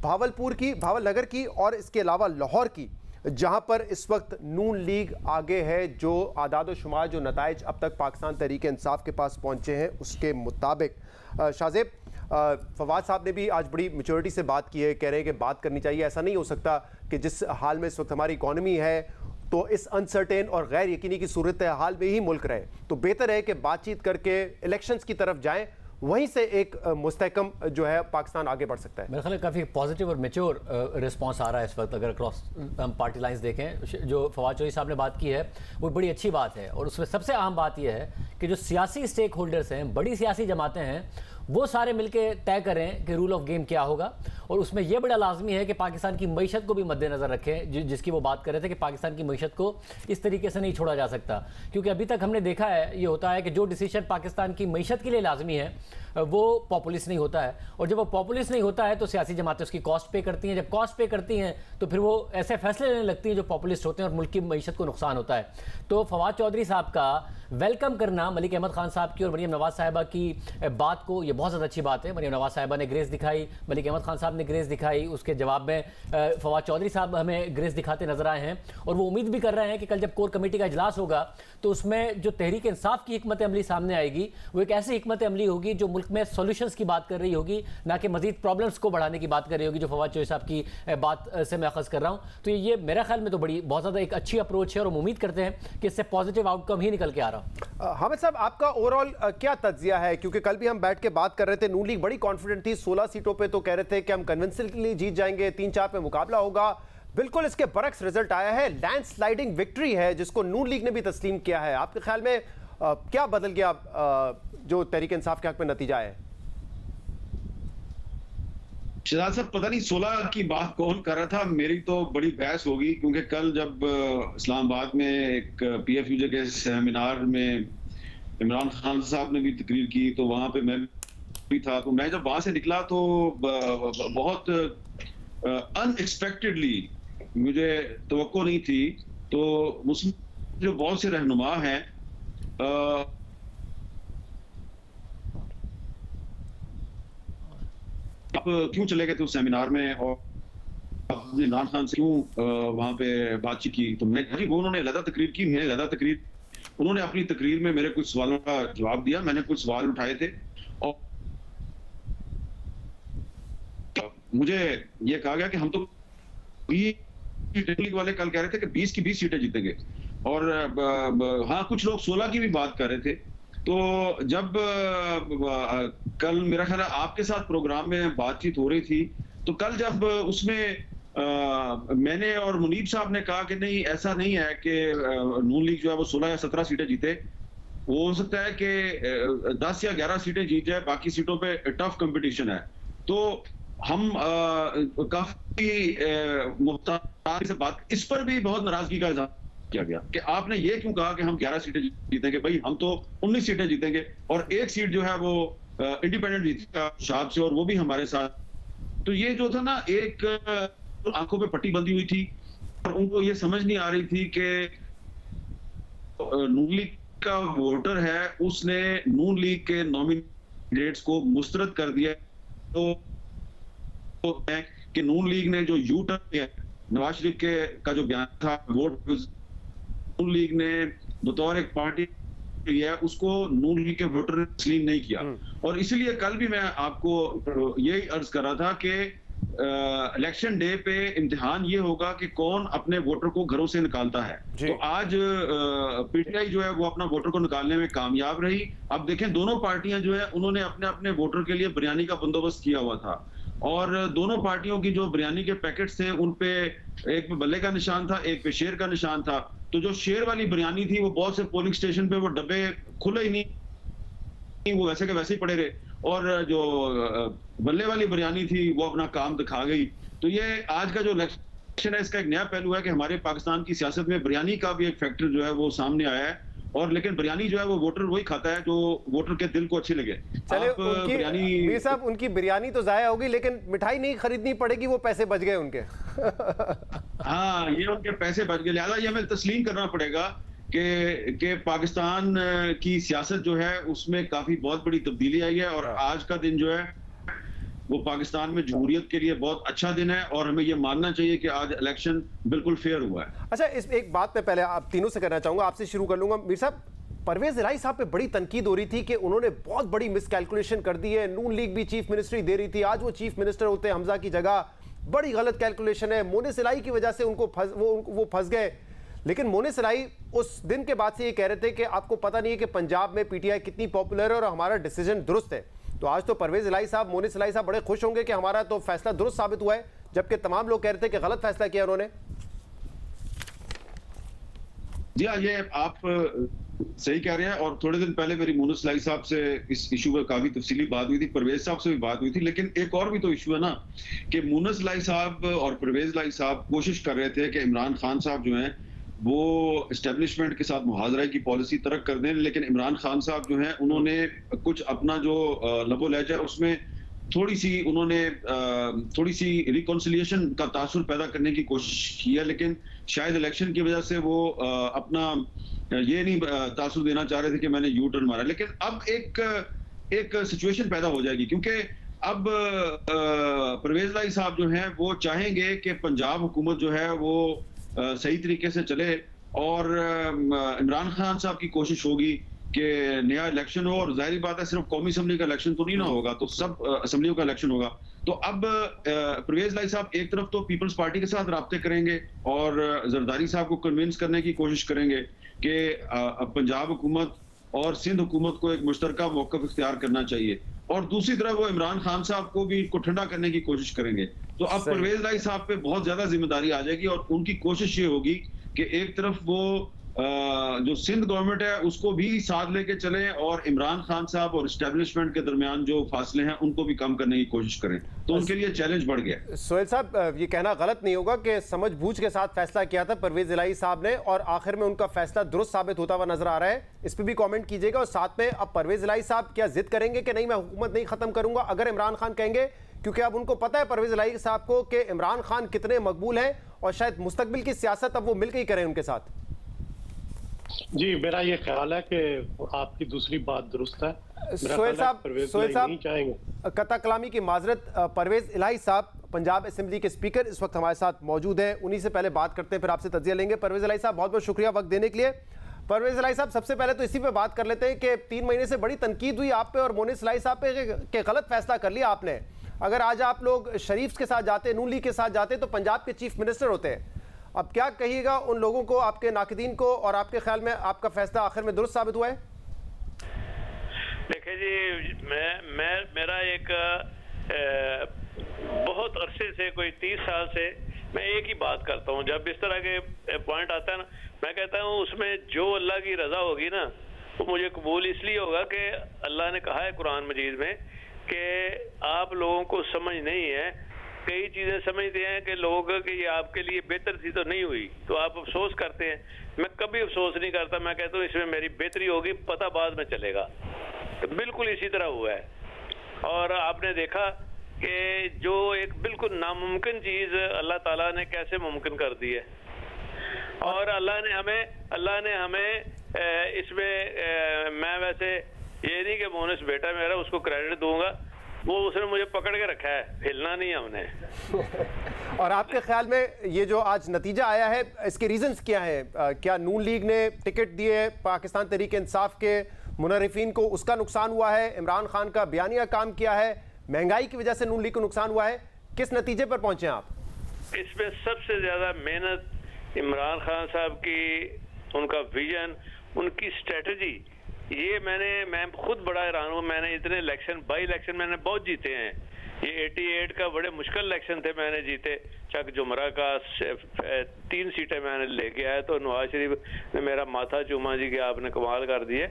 [SPEAKER 1] भावलपुर की, भावलनगर की, और इसके अलावा लाहौर की, जहां पर इस वक्त नून लीग आगे है। जो आदाद शुमार, जो नताइज अब तक पाकिस्तान तहरीक इंसाफ के पास पहुंचे हैं उसके मुताबिक। शाहजेब, फवाद साहब ने भी आज बड़ी मैच्योरिटी से बात की है, कह रहे हैं कि बात करनी चाहिए। ऐसा नहीं हो सकता कि जिस हाल में इस वक्त हमारी इकॉनमी है तो इस अनसर्टेन और गैर यकीनी की सूरत हाल में ही मुल्क रहे, तो बेहतर है कि बातचीत करके इलेक्शंस की तरफ जाएं, वहीं से एक मुस्तहकम जो है पाकिस्तान आगे बढ़ सकता है।
[SPEAKER 3] मेरे ख्याल में काफ़ी पॉजिटिव और मेच्योर रिस्पांस आ रहा है इस वक्त। अगर क्रॉस हम पार्टी लाइंस देखें, जो फवाद चौधरी साहब ने बात की है वो बड़ी अच्छी बात है, और उसमें सबसे अहम बात यह है कि जो सियासी स्टेक होल्डर्स हैं, बड़ी सियासी जमातें हैं, वो सारे मिलकर तय करें कि रूल ऑफ गेम क्या होगा। और उसमें यह बड़ा लाजमी है कि पाकिस्तान की मईशत को भी मद्देनजर रखें, जिसकी वो बात कर रहे थे कि पाकिस्तान की मईशत को इस तरीके से नहीं छोड़ा जा सकता। क्योंकि अभी तक हमने देखा है ये होता है कि जो डिसीजन पाकिस्तान की मईशत के लिए लाजमी है वो पॉपुलिस्ट नहीं होता है, और जब वो पॉपुलिस्ट नहीं होता है तो सियासी जमातें उसकी कॉस्ट पे करती हैं। जब कॉस्ट पे करती हैं तो फिर वो ऐसे फैसले लेने लगती हैं जो पॉपुलिस्ट होते हैं और मुल्क की मईशत को नुकसान होता है। तो फवाद चौधरी साहब का वेलकम करना मलिक अहमद खान साहब की और मरियम नवाज साहिबा की बात को, ये बहुत ज़्यादा अच्छी बात है। मरियम नवाज साहिबा ने ग्रेस दिखाई, मलिक अहमद खान साहब ने ग्रेस दिखाई, उसके जवाब में फवाद चौधरी साहब हमें ग्रेस दिखाते नजर आए हैं। और वो उम्मीद भी कर रहे हैं कि कल जब कोर कमेटी का इजलास होगा तो उसमें जो तहरीक इंसाफ की हिकमत अमली सामने आएगी वो एक ऐसी हिकमत अमली होगी जो मुल्क में सोल्यूशंस की बात कर रही होगी, ना कि मजीद प्रॉब्लम्स को बढ़ाने की बात कर रही होगी, जो फवाद चौधरी साहब की बात से मैं अखज़ कर रहा हूँ। तो ये मेरे ख्याल में तो बहुत ज़्यादा एक अच्छी अप्रोच है और हम उम्मीद करते हैं कि इससे पॉजिटिव आउटकम ही निकल के आ रहा।
[SPEAKER 1] हामिद साहब, आपका ओवरऑल क्या तज्जिया है? क्योंकि कल भी हम बैठ के बात कर रहे थे, नून लीग बड़ी कॉन्फिडेंट थी 16 सीटों पे, तो कह रहे थे कि हम कन्विंसिंगली जीत जाएंगे, 3-4 पे मुकाबला होगा। बिल्कुल इसके बरक्स रिजल्ट आया है, लैंडस्लाइडिंग विक्ट्री है जिसको नून लीग ने भी तस्लीम किया है। आपके ख्याल में क्या बदल गया जो तहरीक इंसाफ के हक में नतीजा है?
[SPEAKER 4] शहजाद साहब, पता नहीं 16 की बात कौन कर रहा था, मेरी तो बड़ी बहस होगी। क्योंकि कल जब इस्लामाबाद में एक PFUJ के सेमिनार में इमरान खान साहब ने भी तकरीर की तो वहां पे मैं भी था। तो मैं जब वहां से निकला तो बहुत अनएक्सपेक्टेडली, मुझे तवक्को नहीं थी, तो मुस्लिम जो बहुत से रहनुमा हैं आप क्यों चले गए थे उस सेमिनार में और इमरान खान से क्यों वहां पे बातचीत की? तो मैं जी, वो उन्होंने अलग तकरीर की, मैंने अलग तकरीर, उन्होंने अपनी तकरीर में मेरे कुछ सवालों का जवाब दिया, मैंने कुछ सवाल उठाए थे और मुझे ये कहा गया कि हम तो वाले कल कह रहे थे कि 20 की 20 सीटें जीतेंगे, और हाँ कुछ लोग 16 की भी बात कर रहे थे। तो जब कल मेरा ख्याल है आपके साथ प्रोग्राम में बातचीत हो रही थी, तो कल जब उसमें मैंने और मुनीब साहब ने कहा कि नहीं, ऐसा नहीं है कि नून लीग जो है वो 16 या 17 सीटें जीते, वो हो सकता है कि 10 या 11 सीटें जीत जाए, बाकी सीटों पे टफ कंपटीशन है। तो हम काफी मुख्तार से बात, इस पर भी बहुत नाराजगी का इज़हार किया गया कि आपने ये क्यों कहा कि हम 11 सीटें जीतेंगे। भाई हम तो 19 सीटें जीतेंगे, और एक सीट जो है वो इंडिपेंडेंट जीतेगा शाब से, और वो भी हमारे साथ। तो ये जो था ना, एक आंखों पे पट्टी बंधी हुई थी और उनको ये समझ नहीं आ रही थी कि नून लीग का वोटर है, उसने नून लीग के नॉमिनेट्स को मुस्तरद कर दिया कि नून लीग ने जो यू टर्न किया, नवाज शरीफ के का जो बयान था, वोट नून लीग ने बतौर एक पार्टी है उसको नून लीग के वोटर ने तस्लीम नहीं किया। और इसीलिए कल भी मैं आपको यही अर्ज कर रहा था कि इलेक्शन डे पे इम्तिहान ये होगा कि कौन अपने वोटर को घरों से निकालता है। तो आज पीटीआई जो है वो अपना वोटर को निकालने में कामयाब रही। अब देखें दोनों पार्टियां जो है उन्होंने अपने अपने वोटर के लिए बिरयानी का बंदोबस्त किया हुआ था, और दोनों पार्टियों की जो बिरयानी के पैकेट्स थे उन पे एक पे बल्ले का निशान था, एक पे शेर का निशान था। तो जो शेर वाली बिरयानी थी वो बहुत से पोलिंग स्टेशन पे वो डब्बे खुले ही नहीं, वो वैसे के वैसे ही पड़े रहे, और जो बल्ले वाली बिरयानी थी वो अपना काम दिखा गई। तो ये आज का जो इलेक्शन है इसका एक नया पहलू है कि हमारे पाकिस्तान की सियासत में बिरयानी का भी एक फैक्टर जो है वो सामने आया है, और लेकिन बिरयानी जो है वो वोटर वही खाता है जो वोटर के दिल को अच्छी लगे।
[SPEAKER 1] चले मीर साहब उनकी बिरयानी तो जाया होगी, लेकिन मिठाई नहीं खरीदनी पड़ेगी, वो पैसे बच गए उनके।
[SPEAKER 4] हाँ, ये उनके पैसे बच गए, लिहाजा ये हमें तस्लीम करना पड़ेगा कि पाकिस्तान की सियासत जो है उसमें काफी बहुत बड़ी तब्दीली आई है, और आज का दिन जो है वो पाकिस्तान में जमहूरियत के लिए बहुत अच्छा दिन है, और हमें ये मानना चाहिए कि आज इलेक्शन बिल्कुल फेयर हुआ है।
[SPEAKER 1] अच्छा, इस एक बात मैं पहले आप तीनों से करना चाहूंगा, आपसे शुरू कर लूंगा। मीर साहब, परवेज इलाही साहब पे बड़ी तनकीद हो रही थी कि उन्होंने बहुत बड़ी मिसकैलकुलेशन कर दी है, नून लीग भी चीफ मिनिस्ट्री दे रही थी, आज वो चीफ मिनिस्टर होते हैं हमजा की जगह, बड़ी गलत कैलकुलेशन है, मोनिस इलाही की वजह से वो फंस गए। लेकिन मोनिस इलाही उस दिन के बाद से ये कह रहे थे कि आपको पता नहीं है कि पंजाब में पीटीआई कितनी पॉपुलर है और हमारा डिसीजन दुरुस्त है। तो आज तो परवेज इलाही साहब, मोनिस इलाही साहब बड़े खुश होंगे कि हमारा तो फैसला दुरुस्त साबित हुआ है, जबकि तमाम लोग कह रहे थे कि गलत फैसला किया उन्होंने।
[SPEAKER 4] जी हाँ, ये आप सही कह रहे हैं, और थोड़े दिन पहले मेरी मोनिस इलाही साहब से इस इशू पर काफी तफसीली बात हुई थी, परवेज साहब से भी बात हुई थी। लेकिन एक और भी तो इशू है ना कि मोनिस इलाही साहब और परवेज इलाही साहब कोशिश कर रहे थे कि इमरान खान साहब जो हैं वो एस्टेब्लिशमेंट के साथ मुहाजरा की पॉलिसी तरक कर दें, लेकिन इमरान खान साहब जो हैं उन्होंने कुछ अपना जो लबो लहजा है उसमें थोड़ी सी रिकॉन्सिलिएशन का तासुर पैदा करने की कोशिश की है, लेकिन शायद इलेक्शन की वजह से वो अपना ये नहीं तासुर देना चाह रहे थे कि मैंने यू टर्न मारा। लेकिन अब एक सिचुएशन पैदा हो जाएगी, क्योंकि अब परवेज इलाही साहब जो हैं वो चाहेंगे कि पंजाब हुकूमत जो है वो सही तरीके से चले, और इमरान खान साहब की कोशिश होगी कि नया इलेक्शन हो, और जाहिर बात है सिर्फ कौमी असम्बली का इलेक्शन तो नहीं ना होगा, तो सब असम्बलियों का इलेक्शन होगा। तो अब परवेज इलाही साहब एक तरफ तो पीपल्स पार्टी के साथ राब्ते करेंगे और जरदारी साहब को कन्विंस करने की कोशिश करेंगे कि पंजाब हुकूमत और सिंध हुकूमत को एक मुश्तरका मौक़िफ़ इख्तियार करना चाहिए, और दूसरी तरफ वो इमरान खान साहब को भी ठंडा करने की कोशिश करेंगे। तो अब परवेज इलाही साहब पे बहुत ज्यादा जिम्मेदारी आ जाएगी, और उनकी कोशिश ये होगी कि एक तरफ वो जो सिंध गवर्नमेंट है उसको भी साथ लेके चलें, और इमरान खान साहब और एस्टेब्लिशमेंट के दरमियान जो फासले हैं उनको भी कम करने की कोशिश करें। तो उनके लिए चैलेंज बढ़ गया।
[SPEAKER 1] सोहेल साहब, ये कहना गलत नहीं होगा कि समझबूझ के साथ फैसला किया था परवेज इलाही साहब ने, और आखिर में उनका फैसला दुरुस्त साबित होता हुआ नजर आ रहा है। इस पर भी कॉमेंट कीजिएगा, और साथ में अब परवेज इलाही साहब क्या जिद करेंगे कि नहीं मैं हुकूमत नहीं खत्म करूंगा अगर इमरान खान कहेंगे, क्योंकि अब उनको पता है परवेज इलाही साहब को कि इमरान खान कितने मकबूल हैं, और शायद मुस्तकबिल की सियासत अब वो मिलकर ही करें उनके साथ।
[SPEAKER 5] जी, मेरा ये ख्याल है कि आपकी दूसरी बात दुरुस्त है।
[SPEAKER 1] सोहेल साहब कता कलामी की माजरत, परवेज इलाही साहब पंजाब असेंबली के स्पीकर इस वक्त हमारे साथ मौजूद हैं, उन्हीं से पहले बात करते हैं, फिर आपसे तज्जिया लेंगे। परवेज इलाही साहब, बहुत बहुत शुक्रिया वक्त देने के लिए। परवेज इलाही साहब, सबसे पहले तो इसी पे बात कर लेते हैं कि 3 महीने से बड़ी तनकीद हुई आप पे और मोनिस इलाही साहब पे कि गलत फैसला कर लिया आपने। अगर आज आप लोग शरीफ के साथ जाते, नून लीग के साथ जाते, तो पंजाब के चीफ मिनिस्टर होते हैं। अब क्या कहिएगा उन लोगों को, आपके नाक़िदीन को, और आपके ख्याल में आपका फैसला आखिर में दुरुस्त साबित हुआ है?
[SPEAKER 6] देखिए जी, मेरा एक बहुत अरसे से, कोई 30 साल से मैं एक ही बात करता हूँ। जब इस तरह के पॉइंट आता है ना, मैं कहता हूँ उसमें जो अल्लाह की रजा होगी ना, वो मुझे कबूल इसलिए होगा कि अल्लाह ने कहा है कुरान मजीद में कि आप लोगों को समझ नहीं है, कई चीजें समझते हैं कि लोग कि ये आपके लिए बेहतर थी तो नहीं हुई, तो आप अफसोस करते हैं। मैं कभी अफसोस नहीं करता, मैं कहता हूँ इसमें मेरी बेहतरी होगी, पता बाद में चलेगा। तो बिल्कुल इसी तरह हुआ है, और आपने देखा कि जो एक बिल्कुल नामुमकिन चीज अल्लाह ताला ने कैसे मुमकिन कर दी है, और अल्लाह ने हमें इसमें मैं वैसे ये नहीं कि मोनिस बेटा मेरा उसको क्रेडिट दूंगा, वो उसने मुझे पकड़ के रखा है, हिलना नहीं हमने।
[SPEAKER 1] और आपके ख्याल में ये जो आज नतीजा आया है, इसके रीजंस क्या हैं? क्या नून लीग ने टिकट दिए पाकिस्तान तहरीक इंसाफ के मुनर्रिफीन को, उसका नुकसान हुआ है? इमरान खान का बयानिया काम किया है? महंगाई की वजह से नून लीग को नुकसान हुआ है? किस नतीजे पर पहुंचे आप?
[SPEAKER 6] इसमें सबसे ज्यादा मेहनत इमरान खान साहब की, उनका विजन, उनकी स्ट्रेटजी, ये मैं खुद बड़ा हैरान हूँ। मैंने इतने इलेक्शन, बाई इलेक्शन मैंने बहुत जीते हैं। ये 88 का बड़े मुश्किल इलेक्शन थे, मैंने जीते। चक जुमरा का 3 सीटें मैंने लेके आया, तो नवाज शरीफ ने मेरा माथा चूमा जी के आपने कमाल कर दिए।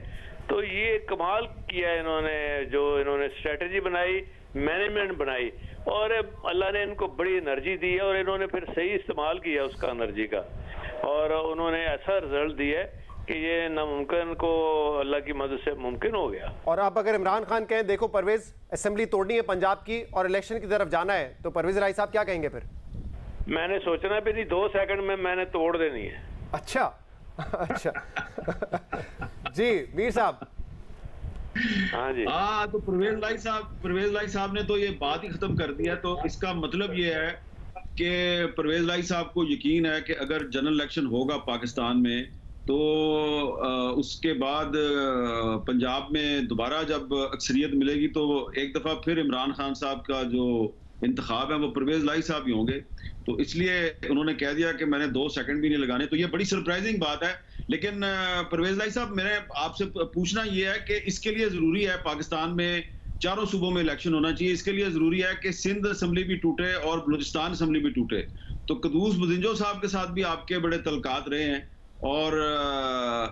[SPEAKER 6] तो ये कमाल किया इन्होंने, जो इन्होंने स्ट्रेटजी बनाई, मैनेजमेंट बनाई, और अल्लाह ने इनको बड़ी एनर्जी दी है और इन्होंने फिर सही इस्तेमाल किया उसका एनर्जी का, और उन्होंने ऐसा रिजल्ट दिया कि ये नामुमकिन को अल्लाह की मदद से मुमकिन हो गया।
[SPEAKER 1] और अब अगर इमरान खान कहें देखो परवेज असेंबली तोड़नी है पंजाब की और इलेक्शन की तरफ जाना है, तो परवेज राय साहब क्या कहेंगे फिर?
[SPEAKER 6] मैंने सोचना भी नहीं, 2 सेकंड में मैंने तोड़ देनी है।
[SPEAKER 1] अच्छा अच्छा जी मीर साहब।
[SPEAKER 6] हाँ जी,
[SPEAKER 4] हाँ, तो परवेज लाई साहब ने तो ये बात ही खत्म कर दिया। तो इसका मतलब ये है कि परवेज लाई साहब को यकीन है कि अगर जनरल इलेक्शन होगा पाकिस्तान में, तो उसके बाद पंजाब में दोबारा जब अक्सरियत मिलेगी, तो एक दफा फिर इमरान खान साहब का जो इंतखाब है वो परवेज लाई साहब ही होंगे। तो इसलिए उन्होंने कह दिया कि मैंने 2 सेकंड भी नहीं लगाने। तो ये बड़ी सरप्राइजिंग बात है। लेकिन परवेज लाई साहब, मैंने आपसे पूछना ये है कि इसके लिए जरूरी है पाकिस्तान में 4 सूबों में इलेक्शन होना चाहिए। इसके लिए जरूरी है कि सिंध असम्बली भी टूटे और बलूचिस्तान असम्बली भी टूटे। तो कदूस बुजिंजो साहब के साथ भी आपके बड़े तलकात रहे हैं, और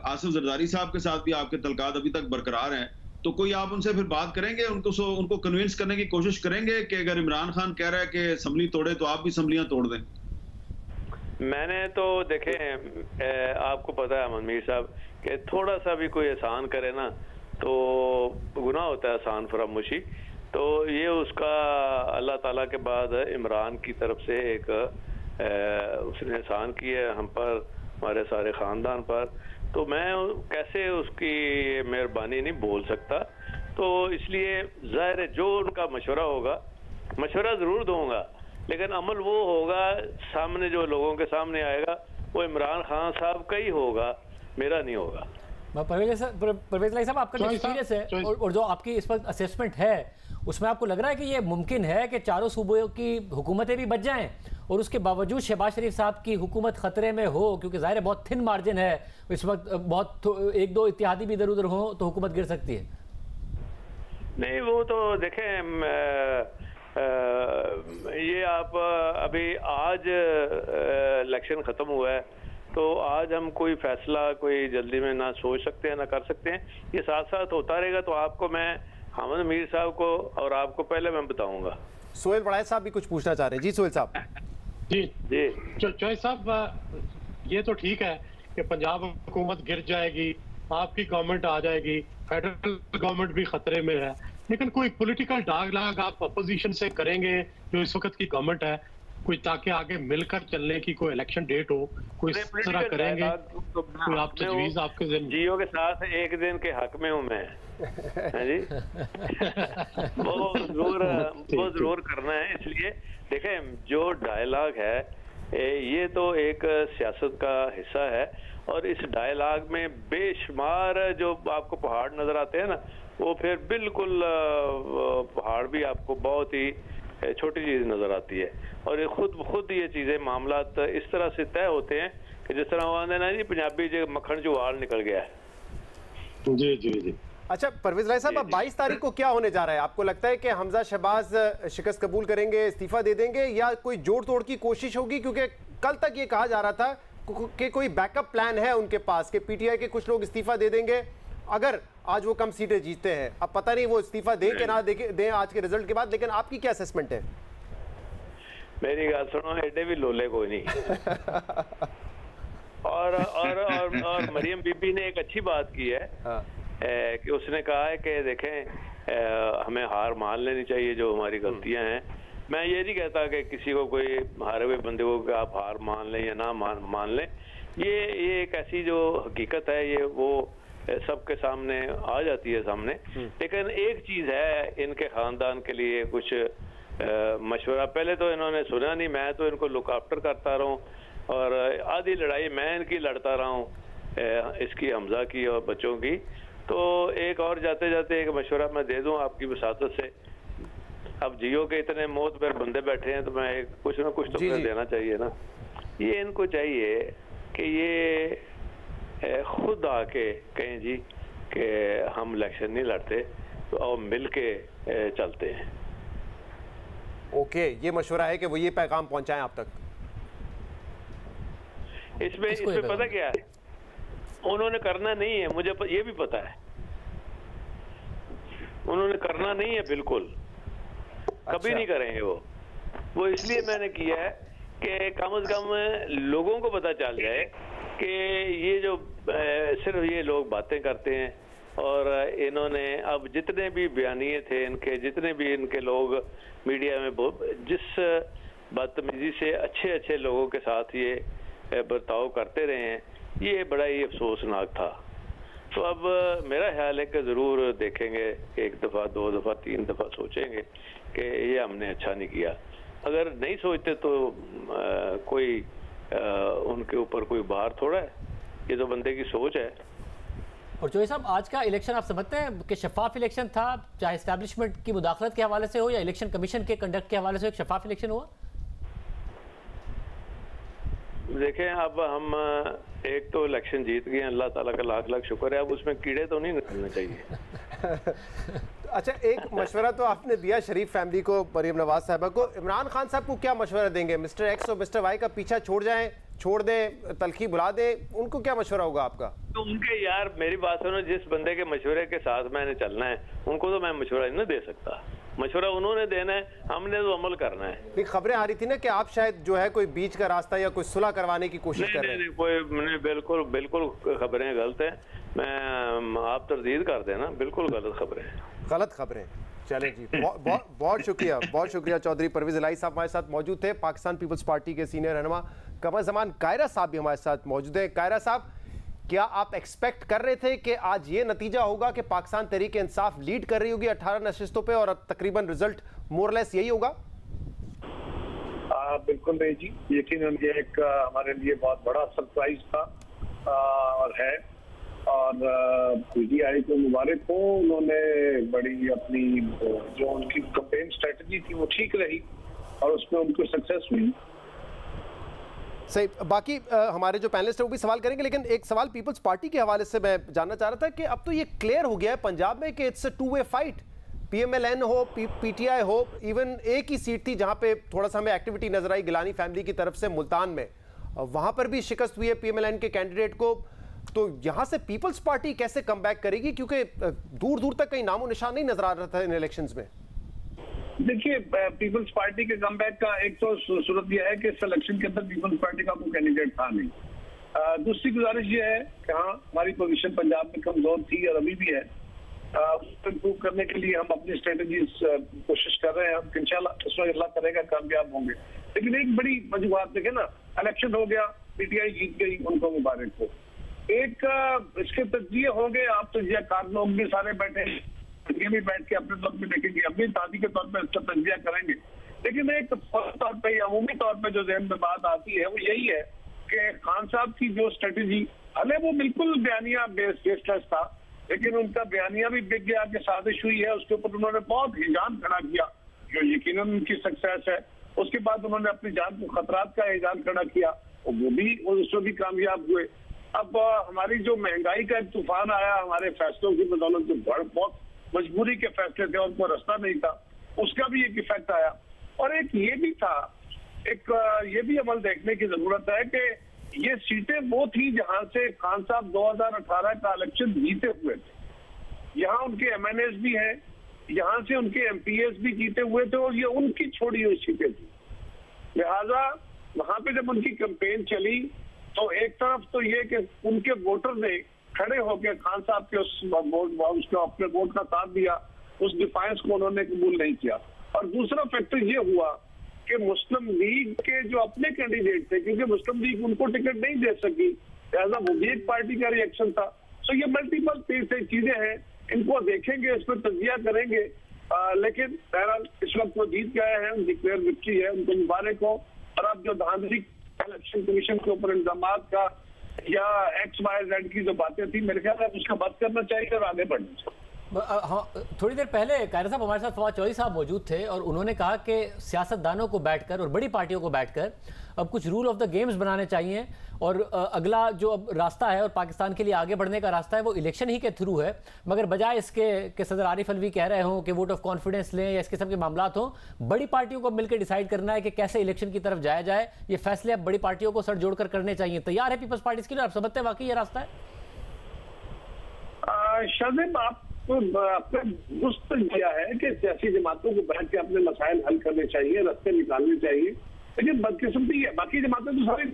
[SPEAKER 4] आसिफ जरदारी साहब के साथ भी आपके तलकात अभी तक बरकरार हैं। तो कोई आप उनसे फिर बात करेंगे, उनको कन्विंस करने की कोशिश करेंगे कि अगर इमरान खान कह रहा है कि असम्बली तोड़े तो आप भी असम्बलियां तोड़ दें?
[SPEAKER 6] मैंने तो देखे, आपको पता है मीर साहब कि थोड़ा सा भी कोई एहसान करे ना तो गुनाह होता है, एहसान फरामोशी। तो ये उसका अल्लाह ताला के बाद इमरान की तरफ से एक उसने एहसान किया हम पर, हमारे सारे खानदान पर। तो मैं कैसे उसकी मेहरबानी नहीं बोल सकता। तो इसलिए जाहिर है जो उनका मशवरा होगा, मशवरा जरूर दूंगा, लेकिन अमल वो होगा सामने, जो लोगों के सामने आएगा वो इमरान खान साहब का ही होगा, मेरा नहीं होगा।
[SPEAKER 3] परवेज लाई साहब, आपका जो एक्सपीरियंस है और जो आपकी इस वक्त असेसमेंट है, उसमें आपको लग रहा है कि ये मुमकिन है कि चारों सूबों की हुकूमतें भी बच जाएं और उसके बावजूद शहबाज शरीफ साहब की हुकूमत खतरे में हो? क्योंकि जाहिर है बहुत थिन मार्जिन है इस वक्त, बहुत 1-2 इत्तेहादी भी इधर उधर हो तो हुकूमत गिर सकती है।
[SPEAKER 6] नहीं, वो तो देखें, ये आप अभी आज इलेक्शन खत्म हुआ है, तो आज हम कोई फैसला कोई जल्दी में ना सोच सकते हैं ना कर सकते हैं। ये साथ साथ होता रहेगा। तो आपको मैं, हामिद मीर साहब को और आपको पहले मैं बताऊंगा।
[SPEAKER 1] सोहेल बड़ाई साहब भी कुछ पूछना चाह रहे हैं। जी सोहेल साहब।
[SPEAKER 5] जी चौधरी साहब, ये तो ठीक है कि पंजाब हुकूमत गिर जाएगी, आपकी गवर्नमेंट आ जाएगी, फेडरल गवर्नमेंट भी खतरे में है, लेकिन कोई पॉलिटिकल डायलॉग आप अपोजिशन से करेंगे जो इस वक्त की गवर्नमेंट है, कोई ताकि आगे मिलकर चलने की कोई इलेक्शन डेट हो, कोई इस तरह करेंगे? कोई आप तजवीज़ आपके जियो
[SPEAKER 6] के साथ एक दिन के हक में हूँ मैं, है जी। वो जरूर करना है। इसलिए देखें, जो डायलॉग है ये तो एक सियासत का हिस्सा है, और इस डायलॉग में बेशुमार जो आपको पहाड़ नजर आते हैं ना, वो फिर बिल्कुल पहाड़ भी आपको बहुत ही छोटी चीज नजर आती है। और ये खुद ये चीजें मामलात इस तरह से तय होते हैं कि जिस तरह वो ना जी पंजाबी जो मक्खन जो वाल निकल गया है।
[SPEAKER 5] जी जी जी।
[SPEAKER 1] अच्छा परवेज राय साहब, अब 22 तारीख को क्या होने जा रहा है? आपको लगता है कि हमजा शहबाज शिकस्त कबूल करेंगे, इस्तीफा दे देंगे, या कोई जोड़ तोड़ की कोशिश होगी? क्योंकि कल तक ये कहा जा रहा था कि कोई बैकअप प्लान है उनके पास कि पीटीआई के कुछ लोग इस्तीफा दे देंगे अगर आज वो कम सीटें जीतते हैं। अब पता नहीं वो इस्तीफा दें कि ना दें आज के रिजल्ट के बाद, लेकिन आपकी क्या असेसमेंट है?
[SPEAKER 6] मेरी बात सुनो, एडे भी लोले कोई नहीं। और मरियम बीबी ने एक अच्छी बात की है। हाँ। कि उसने कहा है कि देखें हमें हार मान लेनी चाहिए जो हमारी गलतियां हैं। मैं ये नहीं कहता कि किसी को कोई हारे हुए बंदे को आप हार मान लें या ना मान लें। ये एक ऐसी जो हकीकत है, ये वो सबके सामने आ जाती है सामने। लेकिन एक चीज है, इनके खानदान के लिए कुछ मशवरा, पहले तो इन्होंने सुना नहीं, मैं तो इनको लुक आफ्टर करता रहा हूँ और आधी लड़ाई मैं इनकी लड़ता रहा हूँ, इसकी हमजा की और बच्चों की। तो एक और जाते जाते एक मशवरा मैं दे दूं आपकी वसातत से, अब जियो के इतने मौत पर बंदे बैठे हैं तो मैं कुछ ना कुछ तो देना चाहिए ना। ये इनको चाहिए कि ये खुद आके कहें जी कि हम इलेक्शन नहीं लड़ते और मिल के चलते हैं।
[SPEAKER 1] ओके, ये मशवरा है कि वो ये पैगाम पहुंचाएं आप तक।
[SPEAKER 6] इसमें पता क्या है, उन्होंने करना नहीं है, मुझे ये भी पता है उन्होंने करना नहीं है, बिल्कुल कभी नहीं करेंगे वो इसलिए मैंने किया है कि कम से कम लोगों को पता चल जाए कि ये जो सिर्फ ये लोग बातें करते हैं और इन्होंने अब जितने भी बयानिए थे इनके, जितने भी इनके लोग मीडिया में जिस बदतमीजी से अच्छे अच्छे लोगों के साथ ये बर्ताव करते रहे हैं, ये बड़ा ही अफसोसनाक था। तो अब मेरा ख्याल है कि ज़रूर देखेंगे, एक दफ़ा, दो दफ़ा, तीन दफ़ा सोचेंगे कि ये हमने अच्छा नहीं किया। अगर नहीं सोचते तो कोई उनके ऊपर कोई भार थोड़ा है, ये तो बंदे की सोच है।
[SPEAKER 3] और जोई साहब, आज का इलेक्शन आप समझते हैं कि शफाफ इलेक्शन था, चाहे एस्टैब्लिशमेंट की मुदाखलत के हवाले से हो या इलेक्शन कमीशन के कंडक्ट के हवाले से एक शफाफ इलेक्शन हुआ?
[SPEAKER 6] देखें, अब हम एक तो इलेक्शन जीत गए, अल्लाह ताला का लाख लाख शुक्र है, अब उसमें कीड़े तो नहीं निकलने चाहिए।
[SPEAKER 1] अच्छा, एक मशवरा तो आपने दिया शरीफ फैमिली को, मरीम नवाज साहबा को, इमरान खान साहब को क्या मशवरा देंगे? मिस्टर एक्स और मिस्टर वाई का पीछा छोड़ दें, तलखी बुला दें, उनको क्या मशवरा होगा आपका?
[SPEAKER 6] तो उनके यार मेरी बात सुनो, जिस बंदे के मशवरे के साथ मैंने चलना है उनको तो मैं मशवरा नहीं दे सकता। मशवरा उन्होंने देना है, हमने तो अमल करना है।
[SPEAKER 1] नहीं, खबरें आ रही थी ना कि आप शायद जो है कोई बीच का रास्ता या कोई सुलह करवाने की कोशिश कर रहे हैं।
[SPEAKER 6] नहीं, बिल्कुल खबरें गलत हैं। मैं आप तरदीद कर देना, बिल्कुल गलत खबरें।
[SPEAKER 1] चलें जी, बहुत शुक्रिया चौधरी परवेज इलाही साहब हमारे साथ मौजूद थे। पाकिस्तान पीपल्स पार्टी के सीनियर रहनुमा कमर ज़मान कायरा साहब भी हमारे साथ मौजूद है। कायरा साहब, क्या आप एक्सपेक्ट कर रहे थे कि आज ये नतीजा होगा कि पाकिस्तान तहरीक इंसाफ लीड कर रही होगी 18 नशिस्तों पे और तकरीबन रिजल्ट मोरलेस यही होगा?
[SPEAKER 7] बिल्कुल नहीं जी, यकीनन ये एक हमारे लिए बहुत बड़ा सरप्राइज था और है, और पीटीआई को मुबारक हो, उन्होंने बड़ी अपनी जो उनकी कैंपेन स्ट्रेटजी थी वो ठीक रही और उसमें उनको सक्सेस हुई।
[SPEAKER 1] सही, बाकी हमारे जो पैनलिस्ट है वो भी सवाल करेंगे, लेकिन एक सवाल पीपल्स पार्टी के हवाले से मैं जानना चाह रहा था कि अब तो ये क्लियर हो गया है पंजाब में कि it's a two way fight. PMLN हो, पीटीआई हो, इवन एक ही सीट थी जहां पे थोड़ा सा हमें एक्टिविटी नजर आई गिलानी फैमिली की तरफ से मुल्तान में, वहां पर भी शिकस्त हुई है पीएमएलएन के कैंडिडेट को। तो यहां से पीपल्स पार्टी कैसे कम बैक करेगी, क्योंकि दूर दूर तक कहीं नामो निशान नहीं नजर आ रहा था इन इलेक्शंस में?
[SPEAKER 7] देखिए, पीपल्स पार्टी के कमबैक का एक तो सूरत यह है कि सिलेक्शन के अंदर पीपल्स पार्टी का कोई कैंडिडेट था नहीं। दूसरी गुजारिश ये है कि हाँ, हमारी पोजीशन पंजाब में कमजोर थी और अभी भी है, उसको इम्प्रूव करने के लिए हम अपनी स्ट्रेटेजीज कोशिश कर रहे हैं। इंशाल्लाह इसमें अल्लाह करेगा कामयाब होंगे। लेकिन एक बड़ी वजूहत देखे ना, इलेक्शन हो गया, पीटीआई जीत गई, उनको मुबारक हो। एक इसके तजिए होंगे, आप तजियाकार लोग भी सारे बैठे, ये भी बैठ के अपने तौर पर देखेंगे, अपनी दादी के तौर पर इसका तजिया करेंगे। लेकिन एक तौर पर, अमूमी तौर पर जो ज़हन में बात आती है वो यही है कि खान साहब की जो स्ट्रेटेजी, भले वो बिल्कुल बयानिया बेसलेस था, लेकिन उनका बयानिया भी बिक गया कि साजिश हुई है, उसके ऊपर उन्होंने बहुत हिजान खड़ा किया, जो यकीनन उनकी सक्सेस है। उसके बाद उन्होंने अपनी जान को खतरात का हिजान खड़ा किया, वो भी उसमें भी कामयाब हुए। अब हमारी जो महंगाई का एक तूफान आया हमारे फैसलों की बदौलत, जो बहुत मजबूरी के फैसले थे, उनको रास्ता नहीं था, उसका भी एक इफेक्ट आया। और एक ये भी था, एक ये भी अमल देखने की जरूरत है कि ये सीटें वो थी जहां से खान साहब 2018 का इलेक्शन जीते हुए थे। यहाँ उनके एमएनएस भी हैं, यहाँ से उनके एमपीएस भी जीते हुए थे और ये उनकी छोड़ी हुई सीटें थी। लिहाजा वहां पे जब उनकी कैंपेन चली तो एक तरफ तो ये कि उनके वोटर ने खड़े होकर खान साहब के उसको अपने वोट का साथ दिया, उस डिफाइंस को उन्होंने कबूल नहीं किया। और दूसरा फैक्टर ये हुआ कि मुस्लिम लीग के जो अपने कैंडिडेट थे, क्योंकि मुस्लिम लीग उनको टिकट नहीं दे सकी, लिहाजा वो भी एक पार्टी का रिएक्शन था। तो ये मल्टीपल चीजें हैं, इनको देखेंगे, इस पर तजिया करेंगे। लेकिन बहरहाल इस वक्त वो जीत गए हैं, डिक्लेयर विक्ट्री है, उनको मुबारक हो। और अब जो धांधली इलेक्शन कमीशन के ऊपर इल्जाम का या XYZ की जो बातें थी, मेरे ख्याल में उसका बंद करना चाहिए और आगे बढ़ना चाहिए।
[SPEAKER 3] हाँ, थोड़ी देर पहले कायरा साहब हमारे साथ फवाद चौधरी साहब मौजूद थे और उन्होंने कहा कि सियासतदानों को बैठकर और बड़ी पार्टियों को बैठकर अब कुछ रूल ऑफ द गेम्स बनाने चाहिए और अगला जो अब रास्ता है और पाकिस्तान के लिए आगे बढ़ने का रास्ता है वो इलेक्शन ही के थ्रू है, मगर बजाय इसके कि सदर आरिफ अलवी कह रहे हों कि वोट ऑफ कॉन्फिडेंस लें या इस किस्म के मामलात हों, बड़ी पार्टियों को मिलकर डिसाइड करना है कि कैसे इलेक्शन की तरफ जाया जाए। ये फैसले अब बड़ी पार्टियों को सर जोड़कर करने चाहिए। तैयार है पीपल्स पार्टी इसके लिए? आप समझते हैं वाकई ये रास्ता है?
[SPEAKER 7] शाजिब, आपने दुरुस्त किया है कि सियासी जमातों को बैठ के अपने मसाइल हल करने चाहिए, रास्ते निकालने चाहिए। लेकिन बदकिस्मती है, बाकी जमातें तो सारी,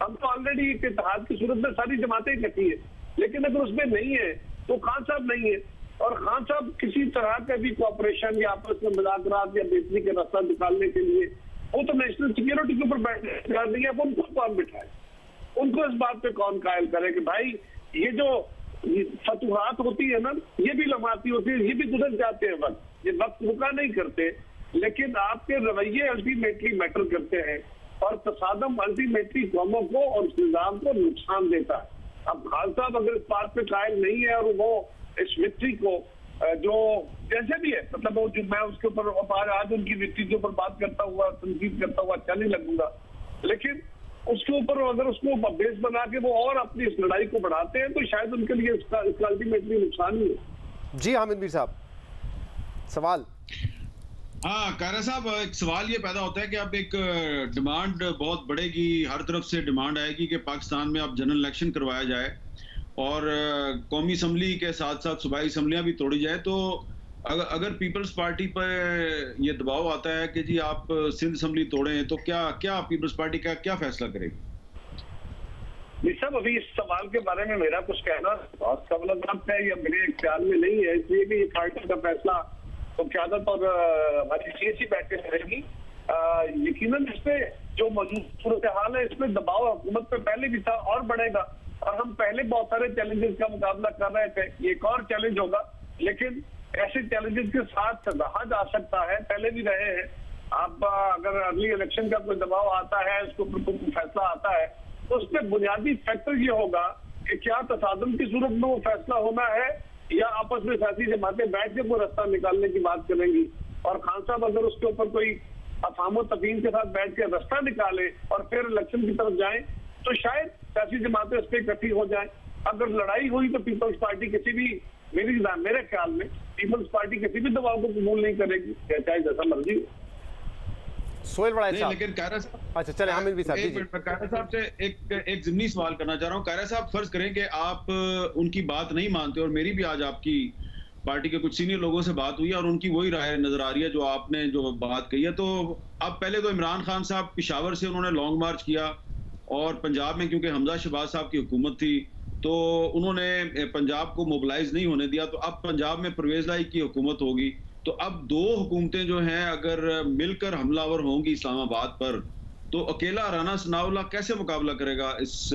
[SPEAKER 7] हम तो ऑलरेडी एक इत्तेहाद की सूरत में सारी जमातें इकट्ठी है, लेकिन अगर उसमें नहीं है तो खान साहब नहीं है, और खान साहब किसी तरह का भी कोऑपरेशन या आपस में मुज़ाकरात या बेहतरी का रास्ता निकालने के लिए, वो तो नेशनल सिक्योरिटी के ऊपर बैठने तैयार नहीं है। उनको कौन बिठाए, उनको इस बात पे कौन कायल करे कि भाई ये जो फतूहात होती है ना, ये भी लम्हाती होती है, ये भी गुजर जाते हैं वक्त, ये वक्त रुका नहीं करते, लेकिन आपके रवैये अल्टीमेटली मैटर करते हैं और तसादम अल्टीमेटली कौमों को और निजाम को नुकसान देता है। अब खान साहब अगर इस बात पे कायल नहीं है और वो इस विक्ट्री को जो जैसे भी है, मतलब वो जो मैं उसके ऊपर आज उनकी विक्ट्री के ऊपर बात करता हुआ, तनकीद करता हुआ अच्छा नहीं लगूंगा, लेकिन उसके ऊपर अगर उसको बेस बना के वो और अपनी इस लड़ाई को बढ़ाते हैं तो शायद उनके लिए इसका अल्टीमेटली नुकसान ही है।
[SPEAKER 1] जी हामिद मीर साहब, सवाल।
[SPEAKER 4] हाँ कायरा साहब, एक सवाल ये पैदा होता है कि अब एक डिमांड बहुत बढ़ेगी, हर तरफ से डिमांड आएगी कि पाकिस्तान में अब जनरल इलेक्शन करवाया जाए और कौमी असम्बली के साथ साथ सूबाई असम्बलियाँ भी तोड़ी जाए। तो अगर पीपल्स पार्टी पर ये दबाव आता है कि जी आप सिंध असम्बली तोड़ें, तो क्या पीपल्स पार्टी का क्या फैसला करेगी?
[SPEAKER 7] जी साहब, अभी इस सवाल के बारे में मेरा कुछ कहना बहुत कबलत है या मेरे ख्याल में नहीं है, इसलिए कि ये पार्टी का फैसला तो क़यादत और हमारी सीएसी बैठ के करेगी। यकीनन इसमें जो मौजूद सूरत हाल है, इसमें दबाव हुकूमत पे पहले भी था और बढ़ेगा, और हम पहले बहुत सारे चैलेंजेस का मुकाबला कर रहे थे, ये एक और चैलेंज होगा, लेकिन ऐसे चैलेंजेस के साथ रहा जा सकता है, पहले भी रहे हैं। अब अगर अगली इलेक्शन का कोई दबाव आता है, उसके ऊपर कोई फैसला आता है, तो उसमें बुनियादी फैक्टर ये होगा कि क्या तसादम की सूरत में वो फैसला होना है या आपस में सियासी जमातें बैठ के वो रास्ता निकालने की बात करेंगी। और खान साहब अगर उसके ऊपर कोई अफाम तफहीम के साथ बैठ के रास्ता निकाले और फिर इलेक्शन की तरफ जाएं, तो शायद सियासी जमातें उस पर इकट्ठी हो जाएं। अगर लड़ाई हुई तो पीपल्स पार्टी किसी भी, मेरे ख्याल में पीपल्स पार्टी किसी भी दबाव को कबूल नहीं करेगी, चाहे जैसा मर्जी हो।
[SPEAKER 1] सोहेल बड़ा साहब,
[SPEAKER 4] लेकिन कायरा साहब,
[SPEAKER 1] अच्छा चले हामिद भी साहब,
[SPEAKER 4] कायरा साहब से एक ज़िमनी सवाल करना चाह रहा हूँ। कायरा साहब, फर्ज करें कि आप उनकी बात नहीं मानते और मेरी भी आज आपकी पार्टी के कुछ सीनियर लोगों से बात हुई है और उनकी वही राय नजर आ रही है जो आपने जो बात कही है। तो अब पहले तो इमरान खान साहब पिशावर से उन्होंने लॉन्ग मार्च किया और पंजाब में क्योंकि हमजा शहबाज साहब की हुकूमत थी तो उन्होंने पंजाब को मोबिलाइज नहीं होने दिया। तो अब पंजाब में परवेज लाई की हुकूमत होगी, तो अब दो हुकूमतें जो हैं अगर मिलकर हमलावर होंगी इस्लामाबाद पर, तो अकेला राना सनाउल्ला कैसे मुकाबला करेगा इस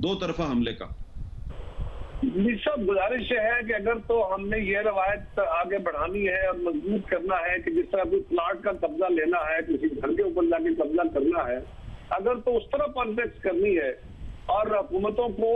[SPEAKER 4] दो तरफा हमले का?
[SPEAKER 7] सब गुजारिश है कि अगर तो हमने ये रवायत आगे बढ़ानी है और मजबूत करना है कि जिस तरह कोई प्लाट का कब्जा लेना है, किसी घर के ऊपर जाके कब्जा करना है, अगर तो उस तरह कॉन्टेक्स्ट करनी है और हुकूमतों को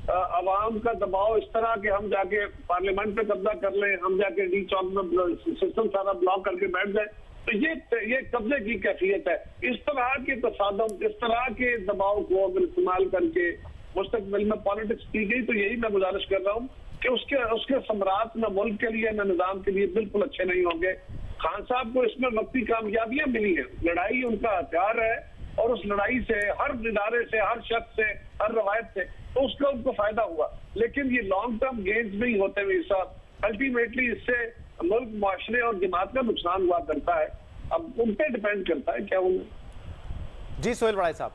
[SPEAKER 7] अवाम का दबाव इस तरह के हम जाके पार्लियामेंट पे कब्जा कर लें, हम जाके डी चौक में सिस्टम सारा ब्लॉक करके बैठ जाए, तो ये कब्जे की कैफियत है। इस तरह के तसादम, इस तरह के दबाव को अगर इस्तेमाल करके मुस्तकबिल में पॉलिटिक्स की गई तो यही मैं गुजारिश कर रहा हूँ कि उसके सम्राट न मुल्क के लिए न निजाम के लिए बिल्कुल अच्छे नहीं होंगे। खान साहब को इसमें वक्ती कामयाबियां मिली है, लड़ाई उनका हथियार है और उस लड़ाई से हर इदारे से, हर शख्स से, हर रवायत से तो उसका उनको फायदा हुआ, लेकिन ये लॉन्ग टर्म गेन्स नहीं होते हुए साहब, अल्टीमेटली इससे मुल्क, माशरे और जमात का नुकसान हुआ करता है। अब उन पे डिपेंड करता है क्या उन्हें।
[SPEAKER 1] जी सोहेल बड़ाई साहब।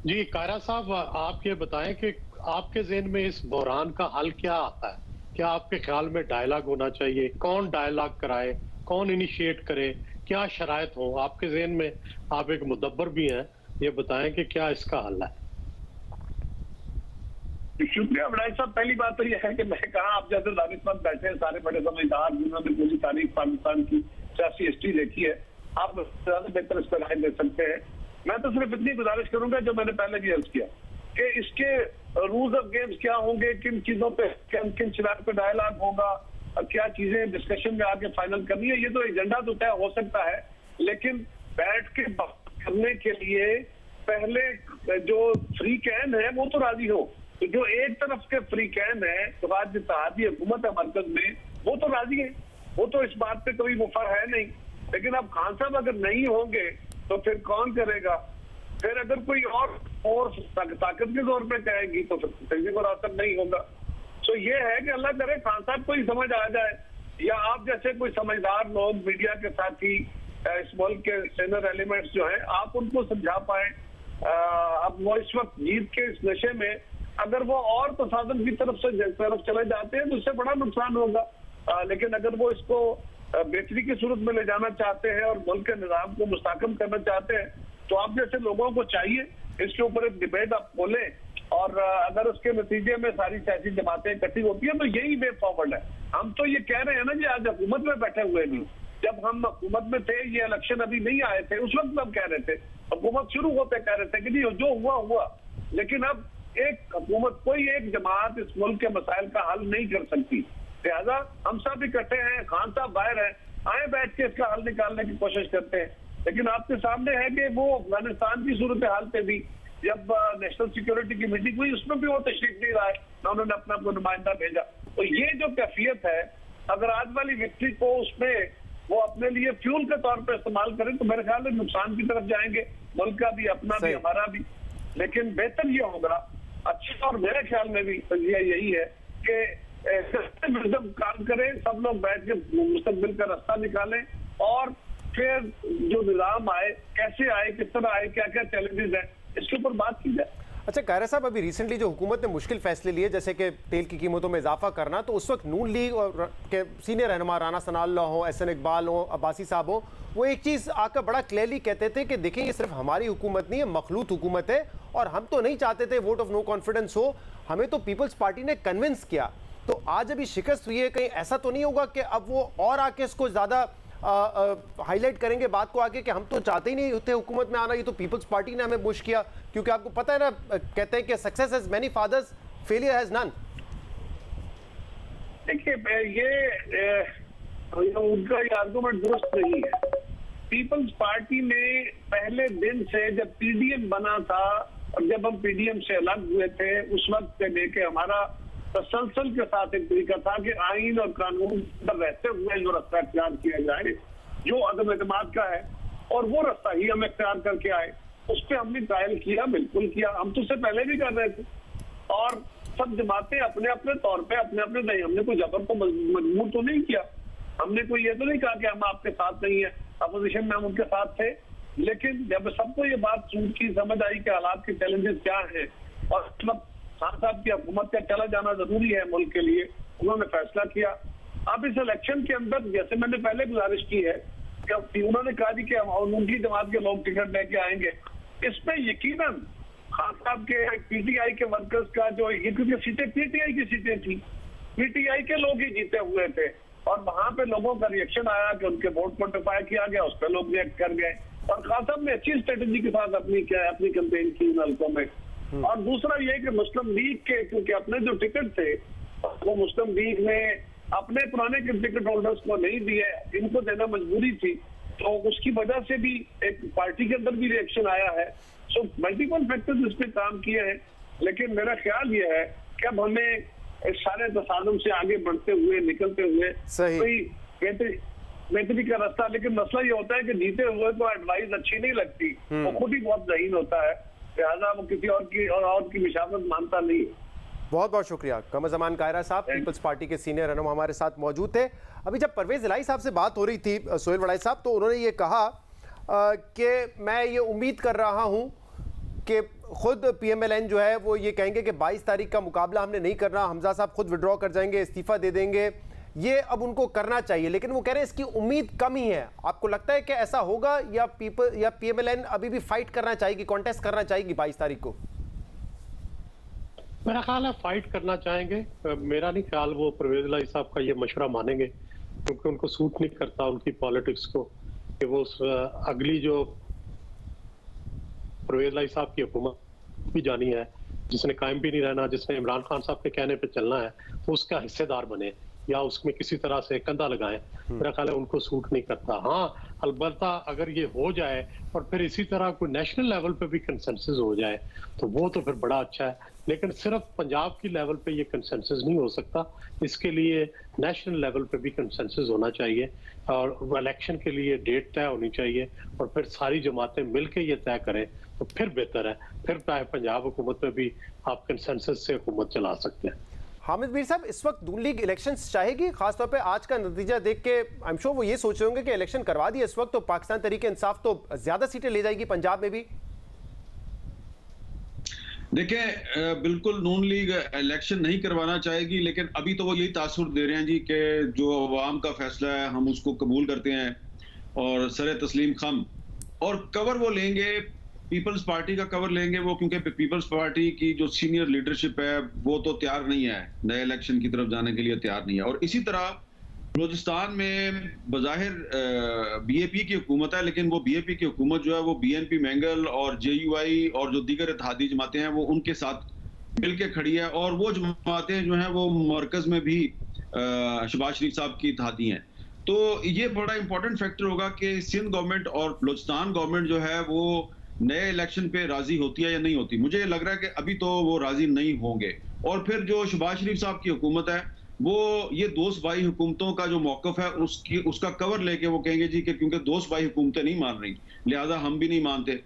[SPEAKER 5] जी कायरा साहब, आप ये बताएं कि आपके ज़हन में इस बहरान का हल क्या आता है? क्या आपके ख्याल में डायलॉग होना चाहिए? कौन डायलॉग कराए, कौन इनिशिएट करे, क्या शराइत हो आपके ज़हन में? आप एक मुदब्बर भी हैं, ये बताएं कि क्या इसका हल है?
[SPEAKER 7] शुक्रिया विनायक साहब। पहली बात तो यह है कि मैं कहा आप जैसे दानिशमंद बैठे हैं सारे बड़े समझदार जिन्होंने पूरी तारीख पाकिस्तान की सियासी हिस्ट्री देखी है, आप ज्यादा बेहतर इस पर राय दे सकते हैं। मैं तो सिर्फ इतनी गुजारिश करूंगा जो मैंने पहले भी अर्ज किया कि इसके रूल्स ऑफ गेम्स क्या होंगे, किन चीजों पे किन शराब पे डायलॉग होगा, क्या चीजें डिस्कशन में आके फाइनल करनी है, ये तो एजेंडा तो तय हो सकता है, लेकिन बैठ के बात करने के लिए पहले जो फ्री कैन है वो तो राजी हो। तो जो एक तरफ के फ्री कैन है तो आज इत्तेहादी हुकूमत है मरकज में, वो तो राजी है, वो तो इस बात पे कोई मुफर है नहीं। लेकिन अब खान साहब अगर नहीं होंगे तो फिर कौन करेगा? फिर अगर कोई और ताकत के तौर पे कहेगी तो फिर किसी को रास्ता नहीं होगा। तो ये है कि अल्लाह करे खान साहब को ही समझ आ जाए, या आप जैसे कोई समझदार लोग मीडिया के साथी इस मुल्क के सीनियर एलिमेंट्स जो हैं, आप उनको समझा पाए। अब वो इस वक्त जीत के इस नशे में अगर वो और तसादम की तरफ चले जाते हैं तो उससे बड़ा नुकसान होगा। लेकिन अगर वो इसको बेहतरी की सूरत में ले जाना चाहते हैं और मुल्क के निज़ाम को मुस्तहकम करना चाहते हैं तो आप जैसे लोगों को चाहिए इसके ऊपर एक डिबेट आप खोलें, और अगर उसके नतीजे में सारी सियासी जमातें इकट्ठी होती हैं तो यही वे फॉरवर्ड है। हम तो ये कह रहे हैं ना जी, आज हुकूमत में बैठे हुए नहीं, जब हम हुकूमत में थे, ये इलेक्शन अभी नहीं आए थे, उस वक्त हम कह रहे थे, हुकूमत शुरू होते कह रहे थे कि जी जो हुआ हुआ। लेकिन अब एक हुकूमत, कोई एक जमात इस मुल्क के मसाइल का हल नहीं कर सकती, लिहाजा हम सब इकट्ठे हैं, खान साहब बाहर हैं, आए बैठ के इसका हल निकालने की कोशिश करते हैं। लेकिन आपके सामने है कि वो अफगानिस्तान की सूरत हाल पे भी जब नेशनल सिक्योरिटी की मीटिंग हुई उसमें भी वो तशरीफ नहीं रहा है, ना उन्होंने अपना कोई नुमाइंदा भेजा। तो ये जो कैफियत है, अगर आज वाली विक्ट्री को उसमें वो अपने लिए फ्यूल के तौर पर इस्तेमाल करें तो मेरे ख्याल में नुकसान की तरफ जाएंगे, मुल्क का भी, अपना भी, हमारा भी। लेकिन बेहतर ये होगा, अच्छा, और मेरे ख्याल में भी यही है कि काम करें, सब लोग बैठ के मुस्तकबिल का रास्ता निकालें, और फिर जो निजाम आए, कैसे आए, किस तरह आए, क्या क्या चैलेंजेस हैं, इसके ऊपर बात की जाए।
[SPEAKER 1] अच्छा कायरा साहब, अभी रिसेंटली जो हुकूमत ने मुश्किल फैसले लिए जैसे कि तेल की कीमतों में इजाफा करना, तो उस वक्त नून लीग और के सीनियर रहनुमा राना सनाउल्लाह हो, एहसन इकबाल हो, अब्बासी साहब हो, वो एक चीज़ आकर बड़ा क्लियरली कहते थे कि देखिए ये सिर्फ हमारी हुकूमत नहीं है, मखलूत हुकूमत है, और हम तो नहीं चाहते थे वोट ऑफ नो कॉन्फिडेंस हो, हमें तो पीपल्स पार्टी ने कन्विंस किया। तो आज अभी शिकस्त हुई है, कहीं ऐसा तो नहीं होगा कि अब वो और आके इसको ज़्यादा हाईलाइट करेंगे बात को आगे कि हम तो चाहते ही नहीं थे हुकूमत में आना, ये तो पीपल्स पार्टी ने हमें पुश किया? क्योंकि आपको पता है ना, कहते हैं कि success has many fathers, failure has none.
[SPEAKER 7] देखिए ये उनका ये आर्गुमेंट दुरुस्त नहीं है। पीपल्स पार्टी ने पहले दिन से जब पीडीएम बना था और जब हम पीडीएम से अलग हुए थे, उस वक्त से लेके हमारा तसलसल के साथ एक तरीका था कि आइन और कानून पर रहते हुए जो रास्ता इख्तियार किया जाए, जो अदम एतमाद का है, और वो रास्ता ही हम इख्तियार करके आए, उस पर हमने ट्रायल किया, बिल्कुल किया, हम तो उससे पहले भी कर रहे थे। और सब जमातें अपने अपने तौर पे अपने अपने नहीं, हमने कोई जबर को मजबूर तो नहीं किया, हमने कोई ये तो नहीं कहा कि हम आपके साथ नहीं है, अपोजिशन में हम उनके साथ थे। लेकिन जब सबको ये बात सुन की समझ आई कि हालात के चैलेंजेस क्या है और मतलब खान साहब की हुकूमत का चला जाना जरूरी है मुल्क के लिए, उन्होंने फैसला किया। अब इस इलेक्शन के अंदर जैसे मैंने पहले गुजारिश की है कि उन्होंने कहा कि उनकी जमात के लोग टिकट लेके आएंगे, इसमें यकीनन खान साहब के पीटीआई के वर्कर्स का जो, क्योंकि सीटें पीटीआई की सीटें थी, पीटीआई के लोग ही जीते हुए थे, और वहां पे लोगों का रिएक्शन आया कि उनके वोट को डिफाई किया गया, उस पर लोग रिएक्ट कर गए, और खान साहब ने अच्छी स्ट्रेटेजी के साथ अपनी कैंपेन की इन हल्कों में। और दूसरा ये कि मुस्लिम लीग के, क्योंकि अपने जो टिकट थे वो मुस्लिम लीग ने अपने पुराने टिकट होल्डर्स को नहीं दिए, इनको देना मजबूरी थी, तो उसकी वजह से भी एक पार्टी के अंदर भी रिएक्शन आया है। सो मल्टीपल फैक्टर्स इस पे काम किए हैं, लेकिन मेरा ख्याल ये है कि अब हमें इस सारे तसादुम से आगे बढ़ते हुए, निकलते हुए कोई बेहतरी का रास्ता, लेकिन मसला ये होता है कि जीते हुए तो एडवाइस अच्छी नहीं लगती, वो खुद ही बहुत ज़हीन होता है, लिहाजा वो किसी और की विशावत मानता नहीं है।
[SPEAKER 1] बहुत बहुत शुक्रिया। कमर-ज़मान कायरा साहब पीपल्स पार्टी के सीनियर रहनुमा हमारे साथ मौजूद थे। अभी जब परवेज़ इलाही साहब से बात हो रही थी, सोहेल वड़ाई साहब, तो उन्होंने ये कहा कि मैं ये उम्मीद कर रहा हूँ कि खुद PMLN जो है वो ये कहेंगे कि 22 तारीख का मुकाबला हमने नहीं करना, हमजा साहब खुद विड्रॉ कर जाएंगे, इस्तीफ़ा दे देंगे, ये अब उनको करना चाहिए, लेकिन वो कह रहे हैं इसकी उम्मीद कम ही है। आपको लगता है कि ऐसा होगा या PMLN अभी भी फाइट करना चाहेगी, कॉन्टेस्ट करना चाहेगी 22 तारीख को?
[SPEAKER 5] मेरा ख्याल है फाइट करना चाहेंगे। मेरा नहीं ख्याल वो परवेज इलाही साहब का ये मशवरा मानेंगे, क्योंकि उनको सूट नहीं करता उनकी पॉलिटिक्स को कि वो अगली जो परवेज इलाही साहब की हुकूमत भी जानी है, जिसने कायम भी नहीं रहना, जिसने इमरान खान साहब के कहने पे चलना है, तो उसका हिस्सेदार बने या उसमें किसी तरह से कंधा लगाएं। मेरा ख्याल है उनको सूट नहीं करता। हाँ, अलबत्ता अगर ये हो जाए और फिर इसी तरह कोई नेशनल लेवल पे भी कंसेंसस हो जाए तो वो तो फिर बड़ा अच्छा है, लेकिन सिर्फ पंजाब की लेवल पे ये कंसेंसस नहीं हो सकता। इसके लिए नेशनल लेवल पे भी कंसेंसस होना चाहिए और इलेक्शन के लिए डेट तय होनी चाहिए और फिर सारी जमातें मिलकर ये तय करें तो फिर बेहतर है। फिर पंजाब हुकूमत में भी आप कंसेंसस से हुकूमत चला सकते हैं।
[SPEAKER 1] हामिद मीर साहब, इस वक्त नून लीग इलेक्शंस चाहेगी, खासतौर पे आज का नतीजा देख के आई एम श्योर वो ये सोच रहे होंगे कि इलेक्शन करवा दिए इस वक्त तो पाकिस्तान तहरीक इंसाफ तो ज्यादा सीटें ले जाएगी पंजाब में भी।
[SPEAKER 4] देखिए, बिल्कुल नून लीग इलेक्शन नहीं करवाना चाहेगी, लेकिन अभी तो वो यही तासुर दे रहे हैं जी कि जो अवाम का फैसला है हम उसको कबूल करते हैं और सरे तस्लीम खम, और कवर वो लेंगे, पीपल्स पार्टी का कवर लेंगे वो, क्योंकि पीपल्स पार्टी की जो सीनियर लीडरशिप है वो तो तैयार नहीं है, नए इलेक्शन की तरफ जाने के लिए तैयार नहीं है। और इसी तरह बलूचिस्तान में बज़ाहिर बीएपी की हुकूमत है, लेकिन वो बीएपी की हुकूमत जो है वो बीएनपी मैंगल और जेयूआई और जो दीगर इत्तेहादी जमातें हैं वो उनके साथ मिल के खड़ी है, और वो जमातें जो हैं वो मरकज में भी शहबाज शरीफ साहब की इत्तेहादी हैं। तो ये बड़ा इंपॉर्टेंट फैक्टर होगा कि सिंध गवर्नमेंट और बलूचिस्तान गवर्नमेंट जो है वो नए इलेक्शन पे राजी होती है या नहीं होती। मुझे लग रहा है कि अभी तो वो राजी नहीं होंगे, और फिर जो शहबाज शरीफ साहब की हुकूमत है वो ये दोस्त भाई हुकूमतों का जो मौकफ है उसका कवर लेके वो कहेंगे जी कि क्योंकि दोस्त भाई हुकूमतें नहीं मान रही लिहाजा हम भी नहीं मानते।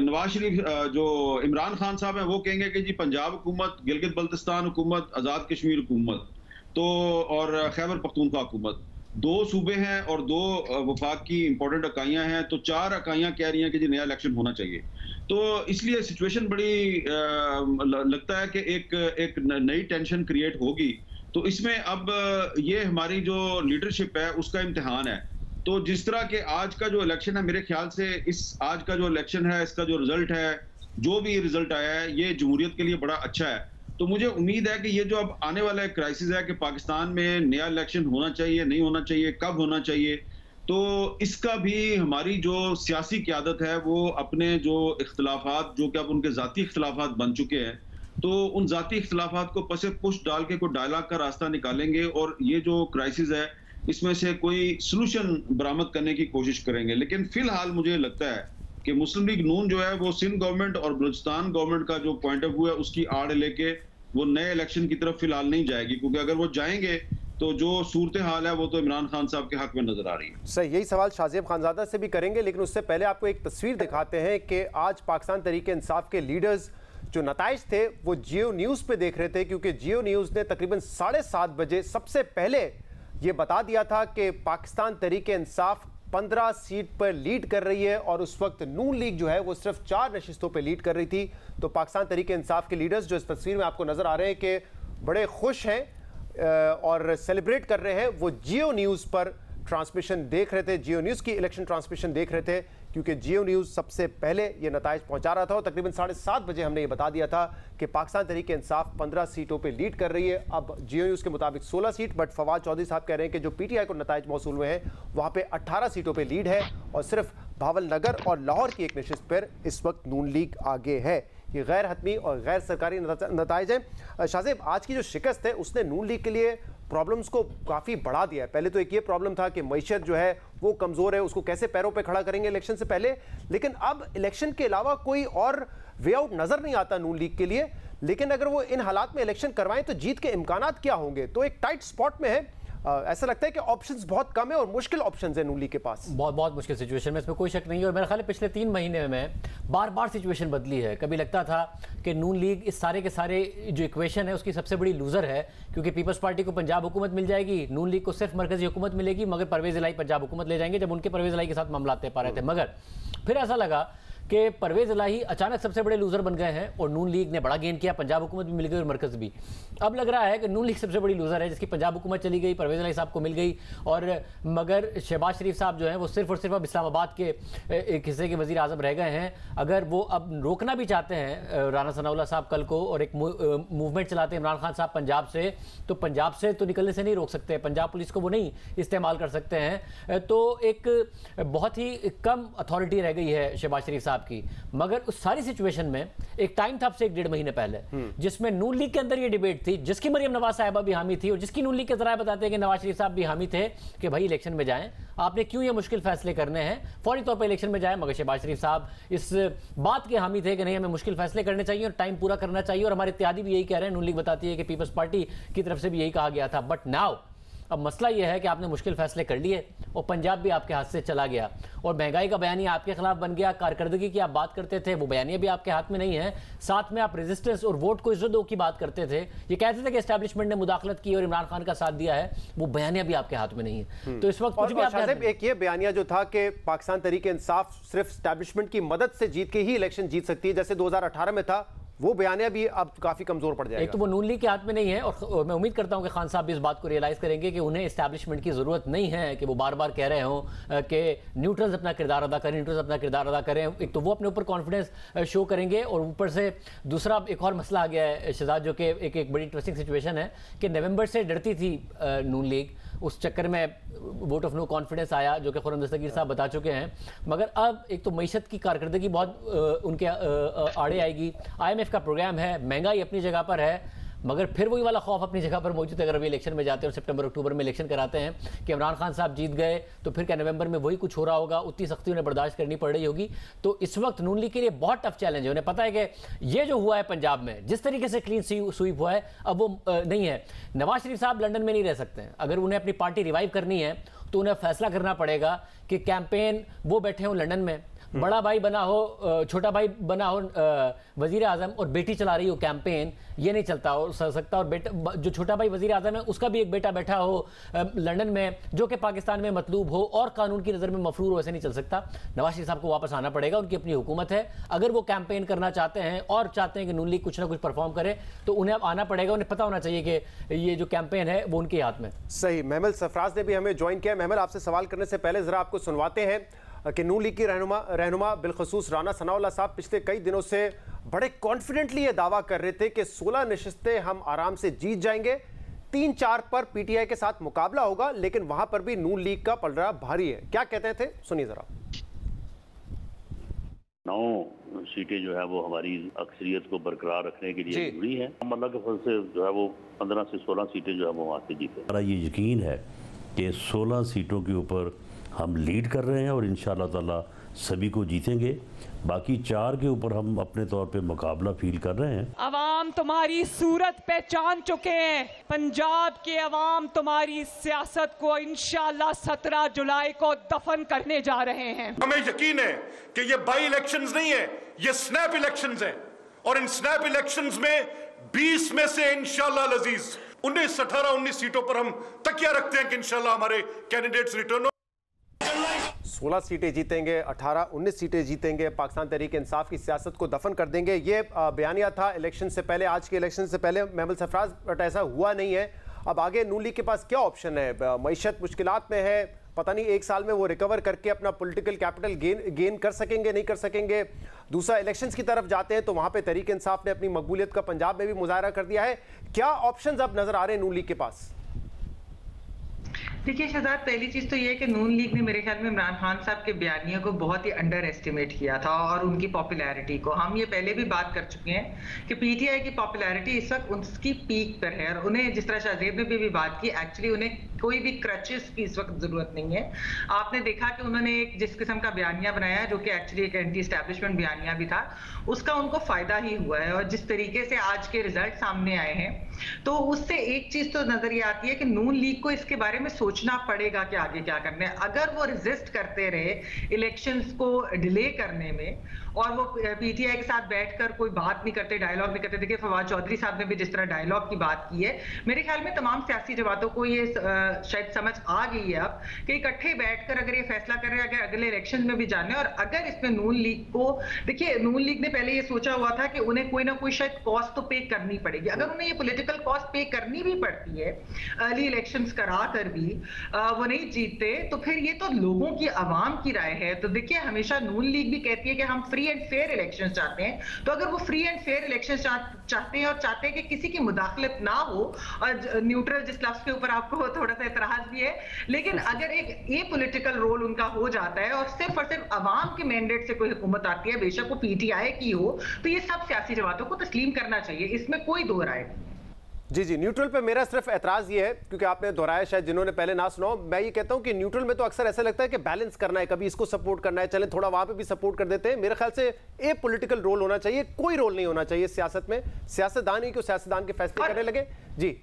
[SPEAKER 4] नवाज शरीफ जो इमरान खान साहब है वो कहेंगे कि जी पंजाब हुकूमत, गिलगित बल्तिस्तान हुकूमत, आज़ाद कश्मीर हुकूमत तो और खैबर पख्तूनख्वा हुकूमत, दो सूबे हैं और दो वफाक की इंपॉर्टेंट इकाइयां हैं, तो 4 इकाइयां कह रही हैं कि जी नया इलेक्शन होना चाहिए। तो इसलिए सिचुएशन बड़ी लगता है कि एक नई टेंशन क्रिएट होगी। तो इसमें अब ये हमारी जो लीडरशिप है उसका इम्तिहान है। तो जिस तरह के आज का जो इलेक्शन है, मेरे ख्याल से इस आज का जो इलेक्शन है इसका जो रिजल्ट है, जो भी रिजल्ट आया है, ये जमहूरियत के लिए बड़ा अच्छा है। तो मुझे उम्मीद है कि ये जो अब आने वाला एक क्राइसिस है कि पाकिस्तान में नया इलेक्शन होना चाहिए, नहीं होना चाहिए, कब होना चाहिए, तो इसका भी हमारी जो सियासी क़यादत है वो अपने जो इख्तलाफात जो कि अब उनके ज़ाती इख्तलाफात बन चुके हैं, तो उन ज़ाती इख्तलाफात को पसे पुश डाल के कोई डायलॉग का रास्ता निकालेंगे और ये जो क्राइसिस है इसमें से कोई सलूशन बरामद करने की कोशिश करेंगे। लेकिन फिलहाल मुझे लगता है कि मुस्लिम लीग नून जो है वो सिंध गवर्नमेंट और बलूचिस्तान गवर्नमेंट का जो पॉइंट ऑफ व्यू है उसकी आड़ लेके वो नए इलेक्शन की तरफ फिलहाल नहीं जाएगी, क्योंकि अगर वो जाएंगे तो जो सूरत हाल है वो तो इमरान खान साहब के हक में नजर आ रही है।
[SPEAKER 1] सर, यही सवाल शाहजेब खानजादा से भी करेंगे, लेकिन उससे पहले आपको एक तस्वीर दिखाते हैं कि आज पाकिस्तान तहरीक इंसाफ के लीडर्स जो नताइज थे वो जियो न्यूज़ पे देख रहे थे, क्योंकि जियो न्यूज़ ने तकरीबन 7:30 बजे सबसे पहले ये बता दिया था कि पाकिस्तान तहरीक इंसाफ 15 सीट पर लीड कर रही है और उस वक्त नून लीग जो है वो सिर्फ 4 नशिस्तों पर लीड कर रही थी। तो पाकिस्तान तहरीक इंसाफ के लीडर्स जो इस तस्वीर में आपको नजर आ रहे हैं कि बड़े खुश हैं और सेलिब्रेट कर रहे हैं, वो जियो न्यूज़ पर ट्रांसमिशन देख रहे थे, जियो न्यूज़ की इलेक्शन ट्रांसमिशन देख रहे थे, क्योंकि जियो न्यूज़ सबसे पहले ये नताइज पहुंचा रहा था और तकरीबन 7:30 बजे हमने ये बता दिया था कि पाकिस्तान तहरीक इंसाफ 15 सीटों पे लीड कर रही है। अब जियो न्यूज़ के मुताबिक 16 सीट, बट फवाद चौधरी साहब कह रहे हैं कि जो पीटीआई को नताइज मौसूल हुए हैं वहाँ पे 18 सीटों पर लीड है और सिर्फ भावल नगर और लाहौर की एक नशिस्त पर इस वक्त नून लीग आगे है। ये गैर हतमी और गैर सरकारी नताइज हैं। शाहजेब, आज की जो शिकस्त है उसने नून लीग के लिए प्रॉब्लम्स को काफ़ी बढ़ा दिया है। पहले तो एक ये प्रॉब्लम था कि मईशत जो है वो कमज़ोर है, उसको कैसे पैरों पे खड़ा करेंगे इलेक्शन से पहले, लेकिन अब इलेक्शन के अलावा कोई और वे आउट नज़र नहीं आता नून लीग के लिए। लेकिन अगर वो इन हालात में इलेक्शन करवाएं तो जीत के इम्कानात क्या होंगे? तो एक टाइट स्पॉट में है। ऐसा लगता है कि ऑप्शंस बहुत कम है और मुश्किल ऑप्शंस है नून लीग के पास। बहुत मुश्किल सिचुएशन में, इसमें कोई शक नहीं है। और मेरा ख्याल है पिछले 3 महीने में बार बार सिचुएशन बदली है। कभी लगता था कि नून लीग इस सारे के सारे जो इक्वेशन है उसकी सबसे बड़ी लूजर है, क्योंकि पीपल्स पार्टी को पंजाब हुकूमत मिल जाएगी, नून लीग को सिर्फ मरकजी हुकूमत मिलेगी, मगर परवेज इलाही पंजाब हुकूमत ले जाएंगे, जब उनके परवेज इलाही के साथ मामला तय पा रहे थे। मगर फिर ऐसा लगा
[SPEAKER 3] कि परवेज इलाही अचानक सबसे बड़े लूजर बन गए हैं और नून लीग ने बड़ा गेन किया, पंजाब हुकूमत भी मिल गई और मरकज भी। अब लग रहा है कि नून लीग सबसे बड़ी लूजर है, जिसकी पंजाब हुकूमत चली गई, परवेज इलाही साहब को मिल गई, और मगर शहबाज शरीफ साहब जो हैं वो सिर्फ और सिर्फ अब इस्लामाबाद के एक हिस्से के वजीर आजम रह गए हैं। अगर वो अब रोकना भी चाहते हैं राना सनाउल्लाह साहब कल को और एक मूवमेंट चलाते हैं इमरान खान साहब पंजाब से, तो पंजाब से तो निकलने से नहीं रोक सकते, पंजाब पुलिस को वो नहीं इस्तेमाल कर सकते हैं। तो एक बहुत ही कम अथॉरिटी रह गई है शहबाज शरीफ साहब की। मगर उस सारी सिचुएशन में एक टाइम था से 1.5 महीने पहले जिसमें नून लीग के अंदर ये डिबेट थी, जिसकी मरियम नवाज साहिबा भी हामी थी और जिसकी नून लीग के जराए बताते हैं कि नवाज शरीफ साहब भी हामी थे कि भाई इलेक्शन में जाएं, आपने क्यों ये मुश्किल फैसले करने हैं, फौरी तौर पर इलेक्शन में जाएं। मगर शहबाज शरीफ साहब इस बात के हामी थे कि नहीं, हमें मुश्किल फैसले करने चाहिए और टाइम पूरा करना चाहिए, और हमारे इत्तेहादी भी यही कह रहे हैं, नून लीग बताती है कि पीपल्स पार्टी की तरफ से भी यही कहा गया था। बट नाउ अब मसला यह है कि आपने मुश्किल फैसले कर लिए और पंजाब भी आपके हाथ से चला गया और महंगाई का बयानिया आपके खिलाफ बन गया, कारकर्दगी की आप बात करते थे वो बयानिया भी आपके हाथ में नहीं है, साथ में आप रेजिस्टेंस और वोट को इज्जत दो की बात करते थे, ये कहते थे कि एस्टैब्लिशमेंट ने मुदाखलत की और इमरान खान का साथ दिया है, वो बयानिया भी आपके हाथ में नहीं है। तो इस वक्त कुछ भी
[SPEAKER 1] एक ये बयानिया जो था कि पाकिस्तान तहरीक इंसाफ सिर्फ एस्टैब्लिशमेंट की मदद से जीत के ही इलेक्शन जीत सकती है, जैसे 2018 में था, वो बयानिया भी अब काफी कमजोर पड़ जाएगा।
[SPEAKER 3] एक तो वो नून लीग के हाथ में नहीं है और मैं उम्मीद करता हूं कि खान साहब भी इस बात को रियलाइज करेंगे कि उन्हें एस्टैब्लिशमेंट की जरूरत नहीं है कि वो बार बार कह रहे हों कि न्यूट्रल्स अपना किरदार अदा करें, न्यूट्रल्स अपना किरदार अदा करें। एक तो वो अपने ऊपर कॉन्फिडेंस शो करेंगे और ऊपर से दूसरा एक और मसला आ गया है शहजाद, जो कि एक बड़ी इंटरेस्टिंग सिचुएशन है कि नवंबर से डरती थी नून लीग, उस चक्कर में वोट ऑफ नो कॉन्फिडेंस आया जो कि खुर्रम दस्तगीर साहब बता चुके हैं। मगर अब एक तो मईशत की कारकर्दगी बहुत उनके आड़े आएगी, IMF का प्रोग्राम है, महंगाई अपनी जगह पर है, मगर फिर वही वाला खौफ अपनी जगह पर मौजूद है। अगर अभी इलेक्शन में जाते हैं और सितंबर अक्टूबर में इलेक्शन कराते हैं कि इमरान खान साहब जीत गए तो फिर क्या नवंबर में वही कुछ हो रहा होगा, उतनी सख्ती उन्हें बर्दाश्त करनी पड़ रही होगी। तो इस वक्त नून लीग के लिए बहुत टफ चैलेंज है। उन्हें पता है कि ये जो हुआ है पंजाब में, जिस तरीके से क्लीन स्वीप हुआ है, अब वो नहीं है। नवाज शरीफ साहब लंदन में नहीं रह सकते हैं, अगर उन्हें अपनी पार्टी रिवाइव करनी है तो उन्हें फैसला करना पड़ेगा कि कैंपेन वो बैठे हों लंदन में, बड़ा भाई बना हो, छोटा भाई बना हो वजीर आजम और बेटी चला रही हो कैंपेन, ये नहीं चलता हो सकता। और बेटा जो छोटा भाई वजीर आजम है उसका भी एक बेटा बैठा हो लंदन में जो कि पाकिस्तान में मतलूब हो और कानून की नज़र में मफरूर हो, ऐसे नहीं चल सकता। नवाज शरीफ साहब को वापस आना पड़ेगा, उनकी अपनी हुकूमत है, अगर वो कैंपेन करना चाहते हैं और चाहते हैं कि नून लीग कुछ ना कुछ परफॉर्म करे तो उन्हें अब आना पड़ेगा। उन्हें पता होना चाहिए कि ये जो कैंपेन है वो उनके हाथ में।
[SPEAKER 1] सही। महमल सरफराज ने भी हमें ज्वाइन किया। महमल, आपसे सवाल करने से पहले जरा आपको सुनवाते हैं कि नून लीग की रहनुमा बिलखसूस राना सनाउल्लाह साहब पिछले कई दिनों से बड़े कॉन्फिडेंटली ये दावा कर रहे थे कि 16 नशिस्तें हम आराम से जीत जाएंगे, 3-4 पर PTI के साथ मुकाबला होगा, लेकिन वहां पर भी नून लीग का पलड़ा भारी है। क्या कहते थे, सुनिए जरा।
[SPEAKER 8] 9 सीटें जो है वो हमारी अक्सरियत को बरकरार रखने के लिए जरूरी है। हम अल्लाह के फजल से जो है वो 15 से 16 सीटें जो है वो वहाँ से जीते।
[SPEAKER 9] हमारा ये यकीन है कि 16 सीटों के ऊपर हम लीड कर रहे हैं और इंशाअल्लाह ताला सभी को जीतेंगे। बाकी 4 के ऊपर हम अपने तौर पे मुकाबला फील कर रहे हैं।
[SPEAKER 10] अवाम तुम्हारी सूरत पहचान चुके हैं, पंजाब के अवाम तुम्हारी सियासत को इंशाअल्लाह 17 जुलाई को दफन करने जा रहे हैं।
[SPEAKER 11] हमें यकीन है कि ये बाई इलेक्शंस नहीं है, ये स्नैप इलेक्शंस हैं और इन स्नैप इलेक्शंस में 20 में से इंशाअल्लाह लजीज 18 सीटों पर हम तकिया रखते हैं कि इंशाअल्लाह हमारे कैंडिडेट्स रिटर्न
[SPEAKER 1] 16 सीटें जीतेंगे, 18-19 सीटें जीतेंगे, पाकिस्तान तहरीक इंसाफ की सियासत को दफन कर देंगे। ये बयानिया था इलेक्शन से पहले, आज के इलेक्शन से पहले। महमल सरफराज, बट ऐसा हुआ नहीं है। अब आगे नून लीग के पास क्या ऑप्शन है? मईशत मुश्किलात में है, पता नहीं 1 साल में वो रिकवर करके अपना पॉलिटिकल कैपिटल गेन कर सकेंगे, नहीं कर सकेंगे। दूसरा, इलेक्शंस की तरफ जाते हैं तो वहां पे तहरीक इंसाफ ने अपनी मकबूलियत का पंजाब में भी मुजाहरा कर दिया है। क्या ऑप्शंस अब नजर आ रहे हैं नून लीग के पास?
[SPEAKER 12] देखिए शहजाद, पहली चीज तो ये है कि नून लीग ने मेरे ख्याल में इमरान खान साहब के बयानियों को बहुत ही अंडर एस्टिमेट किया था और उनकी पॉपुलैरिटी को। हम ये पहले भी बात कर चुके हैं कि PTI की पॉपुलैरिटी इस वक्त उसकी पीक पर है और उन्हें, जिस तरह शाहजेब ने भी बात की, एक्चुअली उन्हें कोई भी क्रचेस की इस वक्त जरूरत नहीं है। आपने देखा कि उन्होंने एक जिस किस्म का बयानिया बनाया जो कि एक्चुअली एक एंटी एस्टैब्लिशमेंट बयानिया भी था, उसका उनको फायदा ही हुआ है। और जिस तरीके से आज के रिजल्ट सामने आए हैं तो उससे एक चीज तो नजर ये आती है कि नून लीग को इसके बारे में सोचना पड़ेगा कि आगे क्या करना है। अगर वो रेजिस्ट करते रहे इलेक्शंस को डिले करने में और वो PTI के साथ बैठकर कोई बात नहीं करते, डायलॉग नहीं करते। देखिए फवाद चौधरी साहब ने भी जिस तरह डायलॉग की बात की है, मेरे ख्याल में तमाम सियासी जमातों को ये शायद समझ आ गई है अब कि इकट्ठे बैठकर अगर ये फैसला कर रहे हैं अगर अगले इलेक्शन में भी जाने, और अगर इसमें नून लीग को, देखिए नून लीग ने पहले ये सोचा हुआ था कि उन्हें कोई ना कोई शायद कॉस्ट तो पे करनी पड़ेगी। अगर उन्हें ये पॉलिटिकल कॉस्ट पे करनी भी पड़ती है, अर्ली इलेक्शंस करा कर भी वो नहीं जीतते, तो फिर ये तो लोगों की, आवाम की राय है। तो देखिए हमेशा नून लीग भी कहती है कि हम फ्री एंड फेयर इलेक्शन चाहते हैं, तो अगर वो फ्री एंड फेयर इलेक्शन चाहते हैं और चाहते हैं कि किसी की मुदाखलत ना हो, और न्यूट्रल जिस लफ्ज के ऊपर आपको थोड़ा सा एतराज भी है, लेकिन अगर एक ए पॉलिटिकल रोल उनका हो जाता है और सिर्फ अवाम के मैंडेट से कोई हुकूमत आती है, बेशक वो पीटीआई की हो, तो ये सब सियासी जमातों को तस्लीम करना चाहिए, इसमें कोई दो राय नहीं।
[SPEAKER 1] जी जी, न्यूट्रल पे मेरा सिर्फ एतराज ये है, क्योंकि आपने दोहराया, शायद जिन्होंने पहले ना सुना, मैं ये कहता हूं कि न्यूट्रल में तो अक्सर ऐसा लगता है कि बैलेंस करना है, कभी इसको सपोर्ट करना है, चलें थोड़ा वहां पे भी सपोर्ट कर देते हैं। मेरे ख्याल से ए पॉलिटिकल रोल होना चाहिए, कोई रोल नहीं होना चाहिए सियासत में, सियासतदान ही क्यों सियासतदान के फैसले करने लगे। जी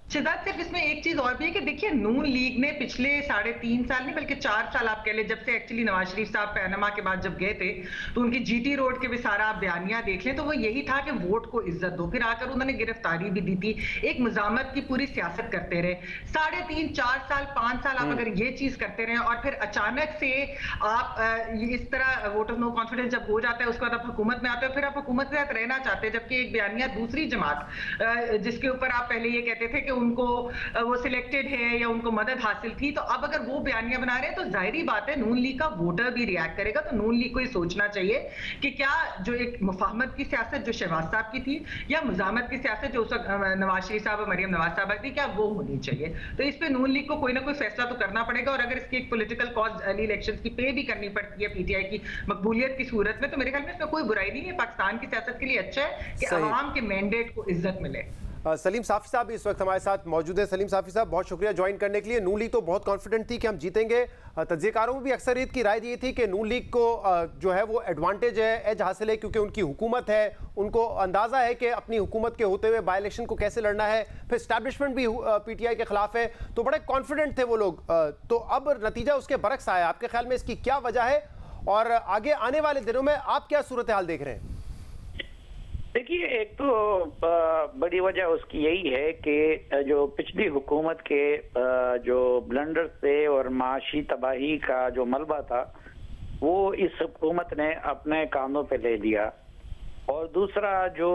[SPEAKER 12] सिद्धार्थ, सिर्फ इसमें एक चीज और भी है कि देखिए नून लीग ने पिछले 3.5 साल नहीं बल्कि 4 साल आप कह ले, जब से एक्चुअली नवाज शरीफ साहब पैनामा के बाद जब गए थे, तो उनकी जीटी रोड के भी सारा आप बयानिया देख लें तो वो यही था कि वोट को इज्जत दो। फिर आकर उन्होंने गिरफ्तारी भी दी थी, एक मजामत की पूरी सियासत करते रहे। 3.5 4 साल 5 साल आप अगर ये चीज करते रहे और फिर अचानक से आप इस तरह वोट ऑफ नो कॉन्फिडेंस जब हो जाता है, उसके बाद आप हुकूमत में आते हो, फिर आप हुकूमत के साथ रहना चाहते हैं, जबकि एक बयानिया दूसरी जमात जिसके ऊपर आप पहले ये कहते थे कि उनको वो सिलेक्टेड है या उनको मदद हासिल थी, तो अब अगर वो बयानियां बना रहे हैं तो जाहिर बात है नून लीग का वोटर भी रिएक्ट करेगा। तो नून लीग को ये सोचना चाहिए कि क्या जो एक मुफाहमत की सियासत जो शहबाज साहब की थी, या मुजामत की सियासत जो उस वक्त नवाज शरीफ साहब और मरियम नवाज साहब की, क्या वो होनी चाहिए। तो इस पे नून लीग को कोई ना कोई फैसला तो करना पड़ेगा, और अगर इसकी एक पॉलिटिकल कॉज अर्ली इलेक्शंस की पे भी करनी पड़ती है पीटीआई की मकबूलियत की सूरत में, तो मेरे ख्याल में इसमें कोई बुराई नहीं है। पाकिस्तान की सियासत के लिए अच्छा है कि अवाम के मैंडेट को इज्जत मिले।
[SPEAKER 1] सलीम साफी साहब इस वक्त हमारे साथ मौजूद है। सलीम साफी साहब, बहुत शुक्रिया ज्वाइन करने के लिए। नून लीग तो बहुत कॉन्फिडेंट थी कि हम जीतेंगे, तज्ज़ियेकारों में भी अक्सरियत की राय दी थी कि नून लीग को जो है वो एडवांटेज है, एज हासिल है, क्योंकि उनकी हुकूमत है, उनको अंदाज़ा है कि अपनी हुकूमत के होते हुए बाई इलेक्शन को कैसे लड़ना है, फिर एस्टैब्लिशमेंट भी पीटीआई के खिलाफ है, तो बड़े कॉन्फिडेंट थे वो लोग। तो अब नतीजा उसके बरक्स आया, आपके ख्याल में इसकी क्या वजह है, और आगे आने वाले दिनों में आप क्या सूरत हाल देख रहे हैं?
[SPEAKER 13] देखिए, एक तो बड़ी वजह उसकी यही है कि जो पिछली हुकूमत के जो ब्लंडर से और माशी तबाही का जो मलबा था वो इस हुकूमत ने अपने कानों पे ले लिया। और दूसरा जो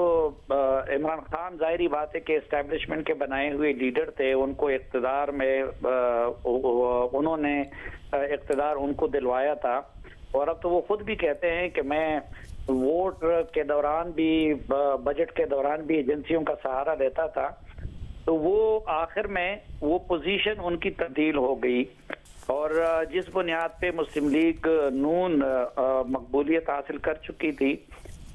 [SPEAKER 13] इमरान खान, जाहिर बात है कि एस्टैब्लिशमेंट के बनाए हुए लीडर थे, उनको इक़्तिदार में उन्होंने इक़्तिदार उनको दिलवाया था, और अब तो वो खुद भी कहते हैं कि मैं वोट के दौरान भी, बजट के दौरान भी एजेंसियों का सहारा लेता था। तो वो आखिर में वो पोजीशन उनकी तब्दील हो गई, और जिस बुनियाद पे मुस्लिम लीग नून मकबूलियत हासिल कर चुकी थी,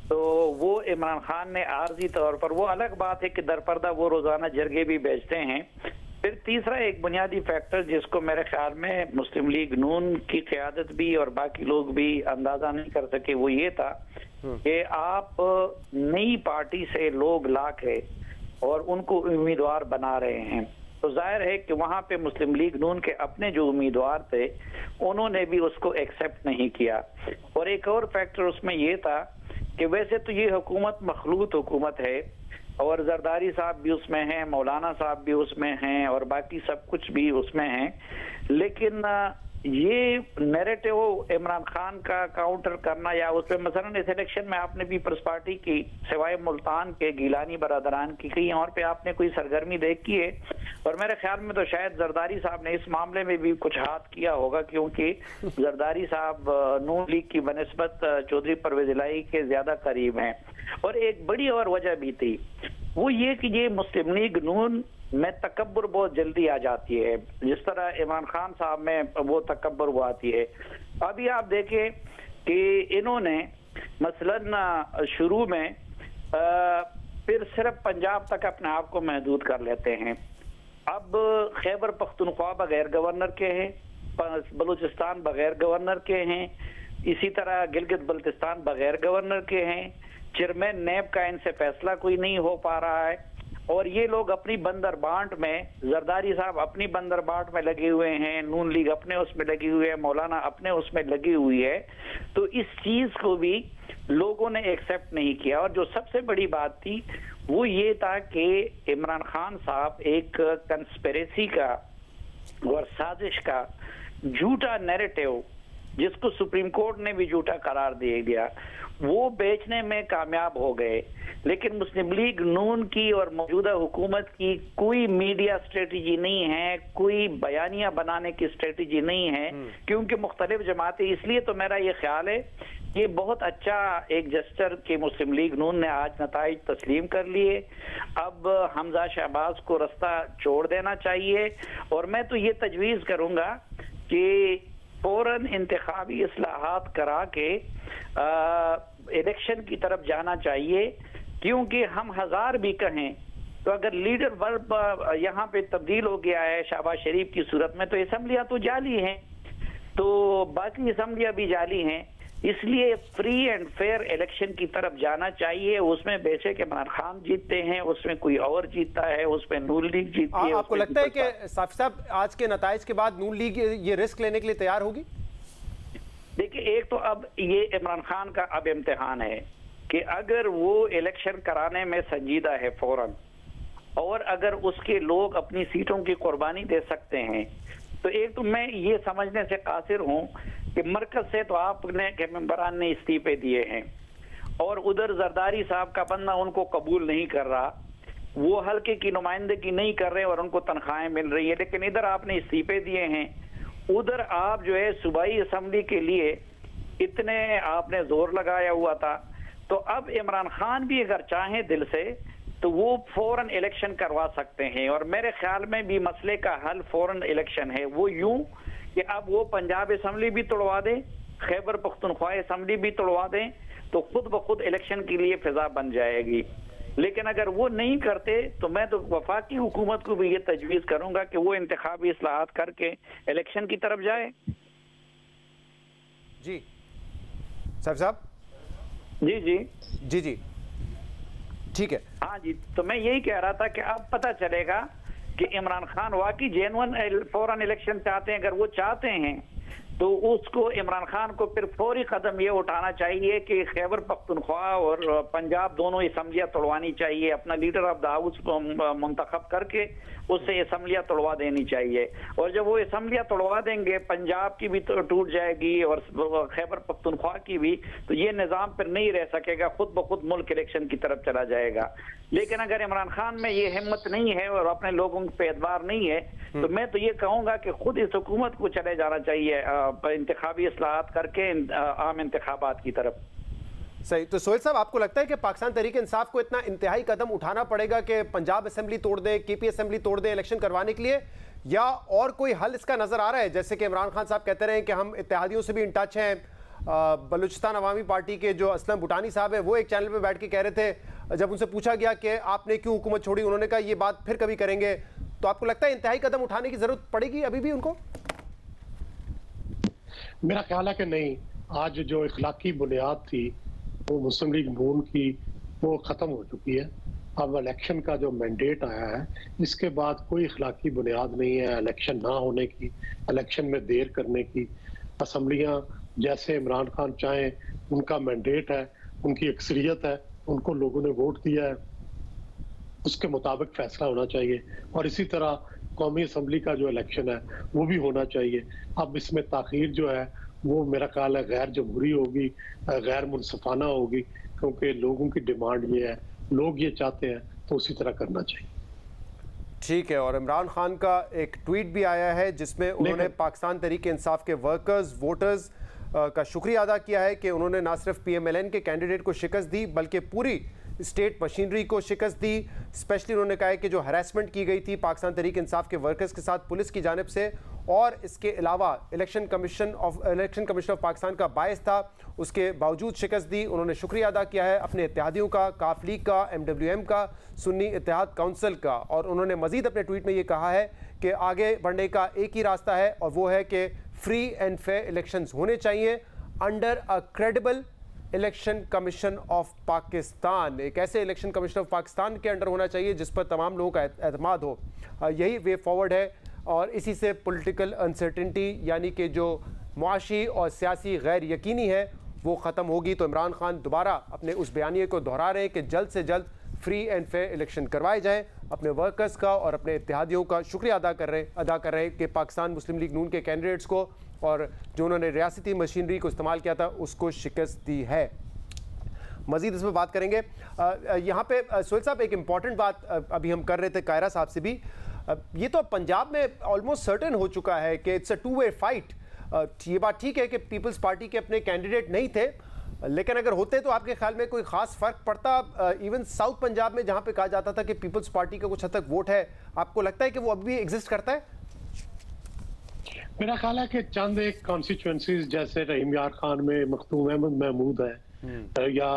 [SPEAKER 13] तो वो इमरान खान ने आर्जी तौर पर, वो अलग बात है कि दरपर्दा वो रोजाना जरगे भी बेचते हैं। फिर तीसरा एक बुनियादी फैक्टर जिसको मेरे ख्याल में मुस्लिम लीग नून की क़यादत भी और बाकी लोग भी अंदाजा नहीं कर सके, वो ये था कि आप नई पार्टी से लोग ला के और उनको उम्मीदवार बना रहे हैं, तो जाहिर है कि वहां पे मुस्लिम लीग नून के अपने जो उम्मीदवार थे उन्होंने भी उसको एक्सेप्ट नहीं किया। और एक और फैक्टर उसमें ये था कि वैसे तो ये हुकूमत मखलूत हुकूमत है, और जरदारी साहब भी उसमें हैं, मौलाना साहब भी उसमें हैं, और बाकी सब कुछ भी उसमें हैं, लेकिन ये नैरेटिव इमरान खान का काउंटर करना, या उस पर मसलन इस इलेक्शन में आपने पीपल्स पार्टी की सिवाय मुल्तान के गिलानी बरादरान की कहीं और पे आपने कोई सरगर्मी देखी है? और मेरे ख्याल में तो शायद जरदारी साहब ने इस मामले में भी कुछ हाथ किया होगा, क्योंकि जरदारी साहब नून लीग की बनिस्बत चौधरी परवेज इलाही के ज्यादा करीब हैं। और एक बड़ी और वजह भी थी, वो ये कि ये मुस्लिम लीग नून में तकब्बुर बहुत जल्दी आ जाती है, जिस तरह इमरान खान साहब में वो तकब्बुर वो आती है। अभी आप देखें कि इन्होंने मसलन शुरू में फिर सिर्फ पंजाब तक अपने आप को महदूद कर लेते हैं, अब खैबर पख्तूनख्वा बगैर गवर्नर के हैं, बलूचिस्तान बगैर गवर्नर के हैं, इसी तरह गिलगित बल्तिस्तान बगैर गवर्नर के हैं, चेयरमैन नैब का इनसे फैसला कोई नहीं हो पा रहा है। और ये लोग अपनी बंदर बांट में, जरदारी साहब अपनी बंदर बांट में लगे हुए हैं, नून लीग अपने उसमें लगी हुई है, मौलाना अपने उसमें लगी हुई है। तो इस चीज को भी लोगों ने एक्सेप्ट नहीं किया। और जो सबसे बड़ी बात थी वो ये था कि इमरान खान साहब एक कंस्पिरेसी का और साजिश का झूठा नैरेटिव, जिसको सुप्रीम कोर्ट ने भी झूठा करार दे दिया, वो बेचने में कामयाब हो गए। लेकिन मुस्लिम लीग नून की और मौजूदा हुकूमत की कोई मीडिया स्ट्रेटजी नहीं है, कोई बयानिया बनाने की स्ट्रेटजी नहीं है, क्योंकि मुख्तलिफ जमातें। इसलिए तो मेरा ये ख्याल है ये बहुत अच्छा एक जस्टर के मुस्लिम लीग नून ने आज नताइज तस्लीम कर लिए। अब हमजा शहबाज को रास्ता छोड़ देना चाहिए। और मैं तो ये तजवीज़ करूंगा कि फौरन इंतखाबी इस्लाहात करा के इलेक्शन की तरफ जाना चाहिए, क्योंकि हम हजार भी कहें तो अगर लीडर वर्ब यहाँ पे तब्दील हो गया है शहबाज शरीफ की सूरत में, तो असम्बलियां तो जाली हैं, तो बाकी असम्बलियां भी जाली हैं। इसलिए फ्री एंड फेयर इलेक्शन की तरफ जाना चाहिए। उसमें बेशक इमरान खान जीतते हैं, उसमें कोई और जीतता है, उसमें नून लीग जीतती है।
[SPEAKER 1] आपको लगता है कि साफ़ी साहब आज के नताइज के बाद नून लीग ये रिस्क लेने के लिए तैयार होगी?
[SPEAKER 13] देखिए, एक तो अब ये इमरान खान का अब इम्तिहान है कि अगर वो इलेक्शन कराने में संजीदा है फौरन, और अगर उसके लोग अपनी सीटों की कुर्बानी दे सकते हैं, तो एक तो मैं ये समझने से कासिर हूं कि मरकज से तो आपने के मेंबरान ने इस्तीफे दिए हैं, और उधर जरदारी साहब का बंदा उनको कबूल नहीं कर रहा, वो हल्के की नुमाइंदगी नहीं कर रहे और उनको तनख्वाहें मिल रही है। लेकिन इधर आपने इस्तीफे दिए हैं, उधर आप जो है सूबाई असम्बली के लिए इतने आपने जोर लगाया हुआ था। तो अब इमरान खान भी अगर चाहें दिल से तो वो फौरन इलेक्शन करवा सकते हैं। और मेरे ख्याल में भी मसले का हल फौरन इलेक्शन है। वो यूं कि अब वो पंजाब असम्बली भी तोड़वा दें, खैबर पख्तूनख्वा असम्बली भी तोड़वा दें, तो खुद ब खुद इलेक्शन के लिए फिजा बन जाएगी। लेकिन अगर वो नहीं करते तो मैं तो वफाकी हुकूमत को भी ये तजवीज़ करूंगा कि वो इंतखाबी इस्लाहात करके इलेक्शन की तरफ जाए।
[SPEAKER 1] जी साहब।
[SPEAKER 13] जी जी
[SPEAKER 1] जी जी ठीक है।
[SPEAKER 13] हाँ जी, तो मैं यही कह रहा था कि अब पता चलेगा कि इमरान खान वाकई जेन्युइन फौरन इलेक्शन चाहते हैं। अगर वो चाहते हैं तो उसको इमरान खान को फिर फौरी कदम ये उठाना चाहिए कि खैबर पख्तूनख्वा और पंजाब दोनों असम्बलियां तोड़वानी चाहिए, अपना लीडर ऑफ द हाउस को मुंतखब करके उससे असम्बलियां तोड़वा देनी चाहिए। और जब वो असम्बलियां तोड़वा देंगे, पंजाब की भी तो टूट जाएगी और खैबर पख्तूनख्वा की भी, तो ये निज़ाम फिर नहीं रह सकेगा, खुद ब खुद मुल्क इलेक्शन की तरफ चला जाएगा। लेकिन अगर इमरान खान में ये हिम्मत नहीं है और अपने लोगों पे एतबार नहीं है, तो मैं तो ये कहूंगा कि खुद इस हुकूमत को चले जाना चाहिए इंतखाबी इस्लाहात करके आम इंतखाबात की तरफ।
[SPEAKER 1] सही। तो सोहेल साहब, आपको लगता है कि पाकिस्तान तहरीक इंसाफ को इतना इंतहाई कदम उठाना पड़ेगा कि पंजाब असेंबली तोड़ दे, केपी असेंबली तोड़ दे इलेक्शन करवाने के लिए, या और कोई हल इसका नजर आ रहा है? जैसे कि इमरान खान साहब कहते रहे कि हम इत्तेहादियों से भी इन टच हैं। बलूचिस्तान अवामी पार्टी के जो असलम भूटानी साहब है, वो एक चैनल पे बैठ के कह रहे थे, जब उनसे पूछा गया कि आपने क्यों हुकूमत छोड़ी, उन्होंने कहा ये बात फिर कभी करेंगे। तो आपको लगता है इंतहाई कदम उठाने की जरूरत पड़ेगी अभी भी उनको?
[SPEAKER 5] मेरा ख्याल है कि नहीं। आज जो इखलाकी बुनियाद थी वो मुस्लिम लीग नून की, वो खत्म हो चुकी है। अब इलेक्शन का जो मैंडेट आया है, इसके बाद कोई इखलाकी बुनियाद नहीं है इलेक्शन ना होने की, इलेक्शन में देर करने की। असम्बलियां जैसे इमरान खान चाहें, उनका मैंडेट है, उनकी अक्सरियत है, उनको लोगों ने वोट दिया है, उसके मुताबिक फैसला होना चाहिए। और इसी तरह कौमी असम्बली का जो इलेक्शन है वो भी होना चाहिए। अब इसमें ताखीर जो है वो मेरा ख्याल है गैर जमहूरी होगी, गैर मुनसफाना होगी, क्योंकि लोगों की डिमांड ये है, लोग ये चाहते हैं, तो उसी तरह करना चाहिए।
[SPEAKER 1] ठीक है। और इमरान खान का एक ट्वीट भी आया है जिसमें उन्होंने पाकिस्तान तहरीक इंसाफ के वर्कर्स, वोटर्स का शुक्रिया अदा किया है कि उन्होंने ना सिर्फ PMLN के कैंडिडेट को शिकस्त दी बल्कि पूरी स्टेट मशीनरी को शिकस्त दी। स्पेशली उन्होंने कहा है कि जो हरासमेंट की गई थी पाकिस्तान तहरीक इंसाफ के वर्कर्स के साथ पुलिस की जानिब से, और इसके अलावा इलेक्शन कमीशन ऑफ पाकिस्तान का बायस था, उसके बावजूद शिकस्त दी। उन्होंने शुक्रिया अदा किया है अपने इत्तेहादियों का, काफ लीग का, MWM का, सुन्नी इत्तेहाद काउंसिल का। और उन्होंने मजीद अपने ट्वीट में ये कहा है कि आगे बढ़ने का एक ही रास्ता है और वो है कि फ्री एंड फेयर इलेक्शंस होने चाहिए under a credible election commission of Pakistan, एक ऐसे इलेक्शन कमीशन ऑफ पाकिस्तान के अंडर होना चाहिए जिस पर तमाम लोगों का एतमाद हो। यही वे फॉरवर्ड है और इसी से पॉलिटिकल अनसर्टेनिटी यानी कि जो मुआशी और सियासी गैर यकीनी है वो ख़त्म होगी। तो इमरान खान दोबारा अपने उस बयानिए को दोहरा रहे हैं कि जल्द से जल्द फ्री एंड फेयर इलेक्शन करवाए जाएं। अपने वर्कर्स का और अपने इत्तेहादियों का शुक्रिया अदा कर रहे हैं कि पाकिस्तान मुस्लिम लीग नून के कैंडिडेट्स को और जो उन्होंने रियासती मशीनरी को इस्तेमाल किया था उसको शिकस्त दी है। मज़ीद इसमें बात करेंगे। यहाँ पे सोहेल साहब एक इम्पॉर्टेंट बात अभी हम कर रहे थे कायरा साहब से भी, ये तो पंजाब में ऑलमोस्ट सर्टेन हो चुका है कि it's a two way fight. ये बात ठीक है कि पीपल्स पार्टी के अपने कैंडिडेट नहीं थे, लेकिन अगर होते तो आपके ख्याल में कोई खास फर्क पड़ता? इवन साउथ पंजाब में जहां पे कहा जाता था कि पीपल्स पार्टी का कुछ हद तक वोट है, आपको लगता है कि वो अभी भी एग्जिस्ट करता है?
[SPEAKER 5] मेरा ख्याल है कि चंद एक कॉन्स्टिट्यूएंसीज जैसे रहीम यार खान में मखदूम अहमद महमूद है या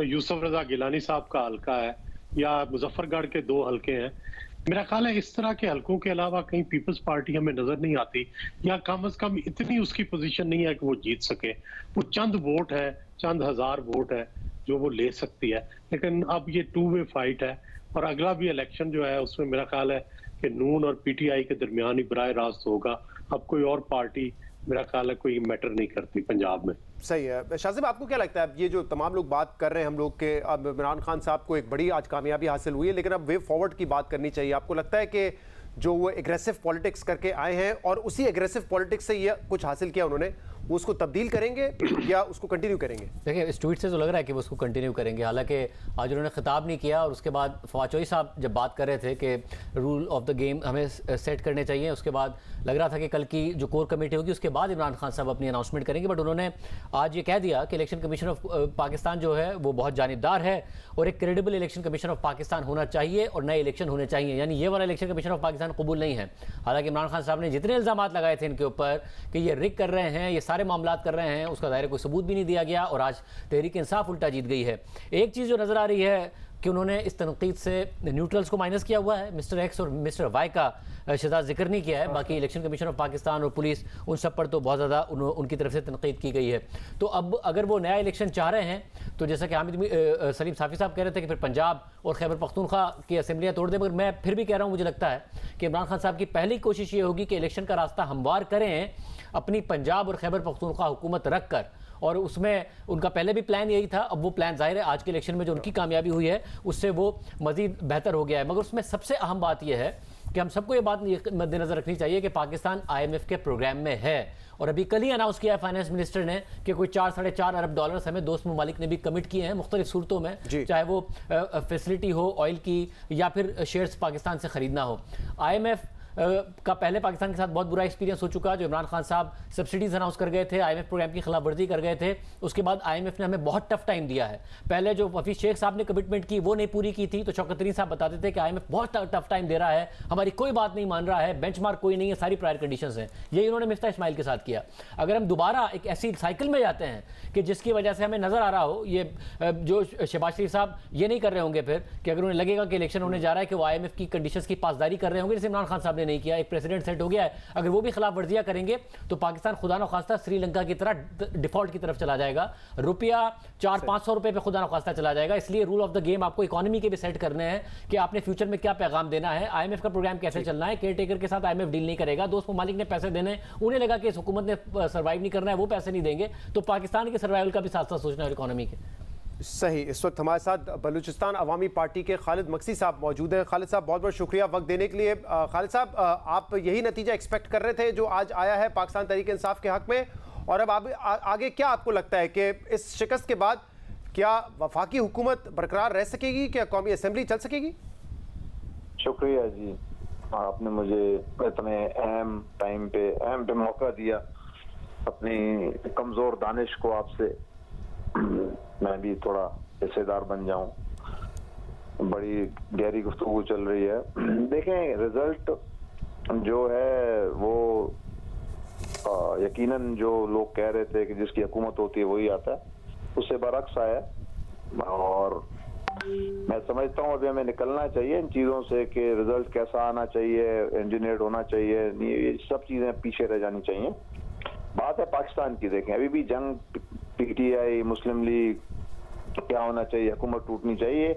[SPEAKER 5] यूसुफ रजा गिलानी साहब का हल्का है या मुजफ्फरगढ़ के 2 हल्के हैं, मेरा ख्याल है इस तरह के हलकों के अलावा कहीं पीपल्स पार्टी हमें नजर नहीं आती या कम से कम इतनी उसकी पोजीशन नहीं है कि वो जीत सके। वो चंद वोट है, चंद हजार वोट है जो वो ले सकती है, लेकिन अब ये टू वे फाइट है और अगला भी इलेक्शन जो है उसमें मेरा ख्याल है कि नून और पीटीआई के दरमियान ही बराह रास्त होगा। अब कोई और पार्टी मेरा ख्याल है कोई मैटर नहीं करती पंजाब में।
[SPEAKER 1] सही है। शाहज़ेब, आपको क्या लगता है ये जो तमाम लोग बात कर रहे हैं हम लोग के, अब इमरान खान साहब को एक बड़ी आज कामयाबी हासिल हुई है, लेकिन अब वे फॉरवर्ड की बात करनी चाहिए। आपको लगता है कि जो वो एग्रेसिव पॉलिटिक्स करके आए हैं और उसी एग्रेसिव पॉलिटिक्स से ये कुछ हासिल किया उन्होंने, वो उसको तब्दील करेंगे या उसको कंटिन्यू करेंगे?
[SPEAKER 3] देखिए, इस ट्वीट से तो लग रहा है कि वो उसको कंटिन्यू करेंगे। हालांकि आज उन्होंने खिताब नहीं किया और उसके बाद फवाद चौधरी साहब जब बात कर रहे थे कि रूल ऑफ द गेम हमें सेट करने चाहिए, उसके बाद लग रहा था कि कल की जो कोर कमेटी होगी उसके बाद इमरान खान साहब अपनी अनाउंसमेंट करेंगे, बट उन्होंने आज ये कह दिया कि इलेक्शन कमीशन ऑफ पाकिस्तान जो है वो बहुत जानिबदार है और एक credible election commission of Pakistan होना चाहिए और नए इलेक्शन होने चाहिए, यानी ये वाला इलेक्शन कमीशन ऑफ पाकिस्तान कबूल नहीं है। हालांकि इमरान खान साहब ने जितने इल्जाम लगाए थे इनके ऊपर कि ये रिग कर रहे हैं, ये सारे मामला कर रहे हैं, उसका दायरे कोई सबूत भी नहीं दिया गया और आज तहरीक इंसाफ उल्टा जीत गई है। एक चीज़ जो नज़र आ रही है कि उन्होंने इस तनकीद से न्यूट्रल्स को माइनस किया हुआ है, मिस्टर एक्स और मिस्टर वाई का शहजाद जिक्र नहीं किया है, बाकी इलेक्शन कमीशन ऑफ पाकिस्तान और पुलिस उन सब पर तो बहुत ज़्यादा उनकी तरफ से तनकीद की गई है। तो अब अगर वो नया इलेक्शन चाह रहे हैं तो जैसा कि हामिद सलीम साफ़ी साहब कह रहे थे कि फिर पंजाब और खैबर पख्तूनख्वा की असम्बलियाँ तोड़ दें, मगर मैं फिर भी कह रहा हूँ, मुझे लगता है कि इमरान खान साहब की पहली कोशिश ये होगी कि इलेक्शन का रास्ता हमवार करें अपनी पंजाब और खैबर पख्तूनख्वा हुकूमत रख कर, और उसमें उनका पहले भी प्लान यही था। अब वो प्लान जाहिर है आज के इलेक्शन में जो उनकी कामयाबी हुई है उससे वो मजीद बेहतर हो गया है, मगर उसमें सबसे अहम बात यह है कि हम सबको ये बात मद्देनजर रखनी चाहिए कि पाकिस्तान IMF के प्रोग्राम में है और अभी कल ही अनाउंस किया है फाइनेंस मिनिस्टर ने कि कोई 4-4.5 अरब डॉलर्स हमें दोस्त ममालिक ने भी कमिट किए हैं मुख्तलिफ सूरतों में, चाहे वो फैसिलिटी हो ऑयल की या फिर शेयर्स पाकिस्तान से खरीदना हो। IMF का पहले पाकिस्तान के साथ बहुत बुरा एक्सपीरियंस हो चुका, जो इमरान खान साहब सब्सिडीज अनाउंस कर गए थे, IMF प्रोग्राम की खिलाफ वर्जी कर गए थे, उसके बाद IMF ने हमें बहुत टफ टाइम दिया है। पहले जो हफीज शेख साहब ने कमिटमेंट की वो नहीं पूरी की थी, तो शौकत तरीन साहब बताते थे कि IMF बहुत टफ टाइम दे रहा है, हमारी कोई बात नहीं मान रहा है, बेंचमार्क कोई नहीं है, सारी प्रायर कंडीशंस हैं। यही उन्होंने मिफ्ताह इस्माइल के साथ किया। अगर हम दोबारा एक ऐसी साइकिल में जाते हैं कि जिसकी वजह से हमें नजर आ रहा हो, ये जो शहबाज शरीफ साहब ये नहीं कर रहे होंगे फिर कि अगर उन्हें लगेगा कि इलेक्शन होने जा रहा है कि वो IMF की कंडीशंस की पासदारी कर रहे होंगे, जैसे इमरान खान साहब ने नहीं किया, एक प्रेसिडेंट सेट हो गया है, अगर वो भी खिलाफ वर्जियां करेंगे तो पाकिस्तान खुदा न खास्ता श्रीलंका की तरह डिफॉल्ट की तरफ चला जाएगा, रुपया 400-500 रुपए पे खुदा न खास्ता चला जाएगा। इसलिए रूल ऑफ द गेम आपको इकोनॉमी के भी सेट करने हैं कि आपने फ्यूचर में क्या पैगाम देना है, IMF का प्रोग्राम कैसे चलना है। केयर टेकर के साथ IMF डील नहीं करेगा, दोस्त ममालिक ने पैसे देने, उन्हें लगा कि इस हुकूमत ने सर्वाइव नहीं करना है, वो पैसे नहीं देंगे, तो पाकिस्तान के सर्वाइवल का भी साथ साथ सोचना है इकोनॉमी के।
[SPEAKER 1] सही। इस वक्त हमारे साथ बलूचिस्तान अवामी पार्टी के खालिद मक्सी साहब मौजूद हैं। खालिद साहब, बहुत बहुत शुक्रिया वक्त देने के लिए। खालिद साहब, आप यही नतीजा एक्सपेक्ट कर रहे थे जो आज आया है पाकिस्तान तहरीक इंसाफ के हक में, और अब आगे क्या आपको लगता है कि इस शिकस्त के बाद क्या वफाकी हुकूमत बरकरार रह सकेगी, क्या कौमी असेंबली चल सकेगी?
[SPEAKER 14] शुक्रिया जी, आपने मुझे इतने अहम टाइम पे मौका दिया अपनी कमजोर दानिश को आपसे मैं भी थोड़ा हिस्सेदार बन जाऊं। बड़ी गहरी गुफ्तगू चल रही है। देखें, रिजल्ट जो है वो यकीनन जो लोग कह रहे थे कि जिसकी हुकूमत होती है वही आता है, उससे बरक्स आया। और मैं समझता हूँ अभी हमें निकलना चाहिए इन चीज़ों से कि रिजल्ट कैसा आना चाहिए, इंजीनियर्ड होना चाहिए, ये सब चीज़ें पीछे रह जानी चाहिए। बात है पाकिस्तान की। देखें, अभी भी जंग PTI, मुस्लिम लीग, क्या होना चाहिए, हुकूमत टूटनी चाहिए,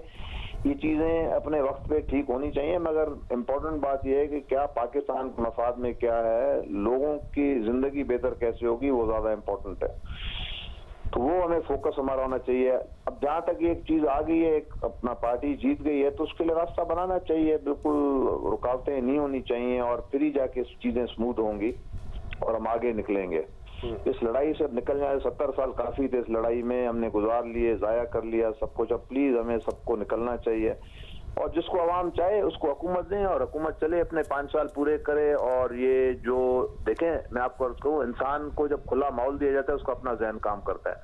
[SPEAKER 14] ये चीजें अपने वक्त पे ठीक होनी चाहिए। मगर इम्पोर्टेंट बात यह है कि क्या पाकिस्तान के मफाद में क्या है, लोगों की जिंदगी बेहतर कैसे होगी, वो ज्यादा इम्पोर्टेंट है। तो वो हमें फोकस हमारा होना चाहिए। अब जहां तक एक चीज आ गई है, एक अपना पार्टी जीत गई है, तो उसके लिए रास्ता बनाना चाहिए, बिल्कुल रुकावटें नहीं होनी चाहिए, और फिर ही जाके चीजें स्मूथ होंगी और हम आगे निकलेंगे। इस लड़ाई से निकल जाए, 70 साल काफी थे इस लड़ाई में, हमने गुजार लिए, जाया कर लिया सब कुछ। अब प्लीज हमें सबको निकलना चाहिए, और जिसको आवाम चाहे उसको हुकूमत दें, और हुकूमत चले, अपने 5 साल पूरे करे। और ये जो देखें, मैं आपको अर्ज कहूँ, इंसान को जब खुला माहौल दिया जाता है उसको अपना जहन काम करता है।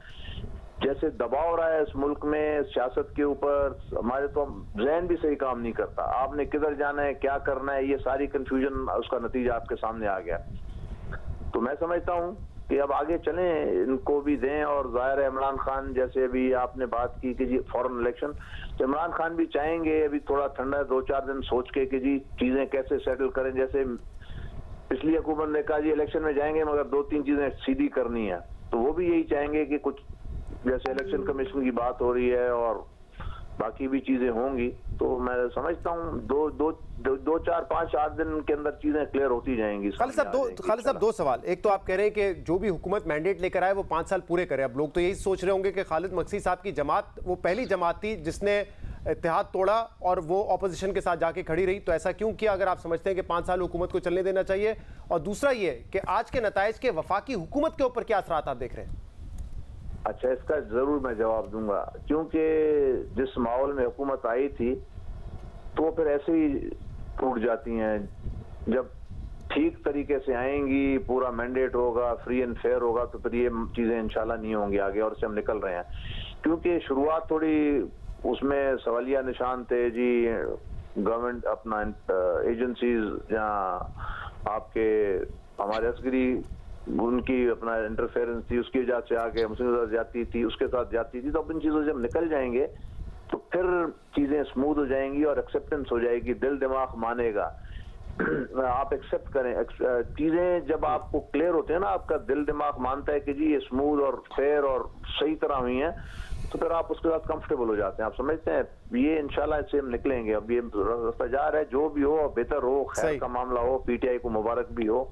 [SPEAKER 14] जैसे दबाव रहा है इस मुल्क में सियासत के ऊपर, हमारे तो जहन भी सही काम नहीं करता। आपने किधर जाना है, क्या करना है, ये सारी कंफ्यूजन, उसका नतीजा आपके सामने आ गया। तो मैं समझता हूँ कि अब आगे चलें, इनको भी दें। और जाहिर है इमरान खान, जैसे अभी आपने बात की कि जी फॉरेन इलेक्शन, तो इमरान खान भी चाहेंगे अभी थोड़ा ठंडा 2-4 दिन सोच के कि जी चीजें कैसे सेटल करें। जैसे पिछली हुकूमत ने कहा जी इलेक्शन में जाएंगे मगर 2-3 चीजें सीधी करनी है, तो वो भी यही चाहेंगे कि कुछ जैसे इलेक्शन कमीशन की बात हो रही है और बाकी भी चीजें होंगी। तो मैं समझता हूँ 2-4-5-8 दिन के अंदर चीजें क्लियर होती जाएंगी।
[SPEAKER 1] खालिद साहब दो सवाल। एक तो आप कह रहे हैं कि जो भी हुकूमत मैंडेट लेकर आए वो 5 साल पूरे करे। अब लोग तो यही सोच रहे होंगे कि खालिद मकसी साहब की जमात वो पहली जमात थी जिसने इत्तेहाद तोड़ा और वो ऑपोजिशन के साथ जाके खड़ी रही, तो ऐसा क्यों किया अगर आप समझते हैं कि 5 साल हुकूमत को चलने देना चाहिए? और दूसरा ये कि आज के नताइज के वफाकी हुकूमत के ऊपर क्या असरात आप देख रहे हैं?
[SPEAKER 14] अच्छा, इसका जरूर मैं जवाब दूंगा, क्योंकि जिस माहौल में हुकूमत आई थी तो वो फिर ऐसे ही टूट जाती हैं। जब ठीक तरीके से आएंगी, पूरा मैंडेट होगा, फ्री एंड फेयर होगा, तो फिर ये चीजें इंशाल्लाह नहीं होंगी आगे, और से हम निकल रहे हैं। क्योंकि शुरुआत थोड़ी उसमें सवालिया निशान थे जी, गवर्नमेंट अपना एजेंसीज जहाँ आपके हमारे असगरी उनकी अपना इंटरफेरेंस थी, उसकी वजह से आगे मुस्लिम जाती थी, उसके साथ जाती थी। तो अब इन चीजों से जब निकल जाएंगे तो फिर चीजें स्मूथ हो जाएंगी और एक्सेप्टेंस हो जाएगी, दिल दिमाग मानेगा। आप एक्सेप्ट करें चीजें, जब आपको क्लियर होते हैं ना, आपका दिल दिमाग मानता है कि जी ये स्मूथ और फेयर और सही तरह हुई है, तो फिर आप उसके साथ कंफर्टेबल हो जाते हैं। आप समझते हैं ये इंशाल्लाह इससे हम निकलेंगे। अब ये रास्ता जा रहा है, जो भी हो बेहतर हो, खैर का मामला हो, PTI को मुबारक भी हो।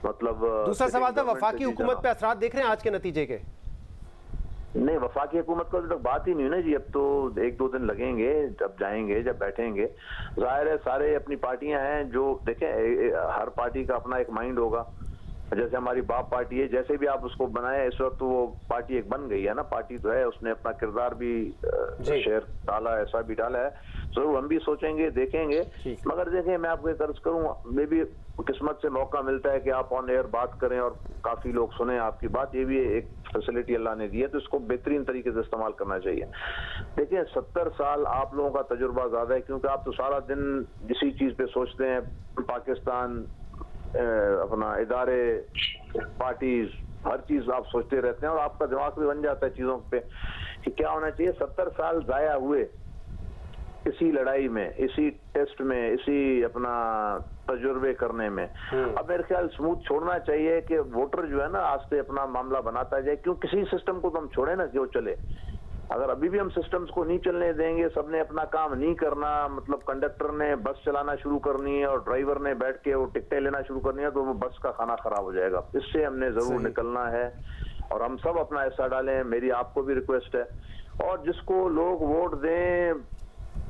[SPEAKER 14] मतलब
[SPEAKER 1] दूसरा सवाल था, वफाकी हुकूमत पे असरात देख रहे हैं आज के नतीजे के?
[SPEAKER 14] नहीं, वफाकी हुकूमत को अभी तक बात ही नहीं है ना जी। अब तो 1-2 दिन लगेंगे, जब जाएंगे, जब बैठेंगे। जाहिर है सारे अपनी पार्टियां हैं, जो देखें हर पार्टी का अपना एक माइंड होगा। जैसे हमारी बाप पार्टी है, जैसे भी आप उसको बनाए, इस वक्त वो पार्टी एक बन गई है ना, पार्टी तो है, उसने अपना किरदार भी शेयर डाला है, ऐसा भी डाला है। जरूर हम भी सोचेंगे, देखेंगे। मगर देखें, मैं आपको एक अर्ज करूँ, मे भी किस्मत से मौका मिलता है कि आप ऑन एयर बात करें और काफी लोग सुने आपकी बात, ये भी एक फैसिलिटी अल्लाह ने दी है, तो इसको बेहतरीन तरीके से इस्तेमाल करना चाहिए। देखिए 70 साल आप लोगों का तजुर्बा ज्यादा है, क्योंकि आप तो सारा दिन इसी चीज पे सोचते हैं, पाकिस्तान, अपना इदारे, पार्टीज, हर चीज आप सोचते रहते हैं और आपका दिमाग भी बन जाता है चीजों पे कि क्या होना चाहिए। 70 साल जाया हुए इसी लड़ाई में, इसी टेस्ट में, इसी अपना तजुर्बे करने में। अब मेरे ख्याल स्मूथ छोड़ना चाहिए कि वोटर जो है ना आज से अपना मामला बनाता जाए, क्यों किसी सिस्टम को तो हम छोड़े ना कि वो चले। अगर अभी भी हम सिस्टम्स को नहीं चलने देंगे, सबने अपना काम नहीं करना, मतलब कंडक्टर ने बस चलाना शुरू करनी है और ड्राइवर ने बैठ के वो टिकटें लेना शुरू करनी है, तो वो बस का खाना खराब हो जाएगा। इससे हमने जरूर निकलना है और हम सब अपना हिस्सा डालें, मेरी आपको भी रिक्वेस्ट है। और जिसको लोग वोट दें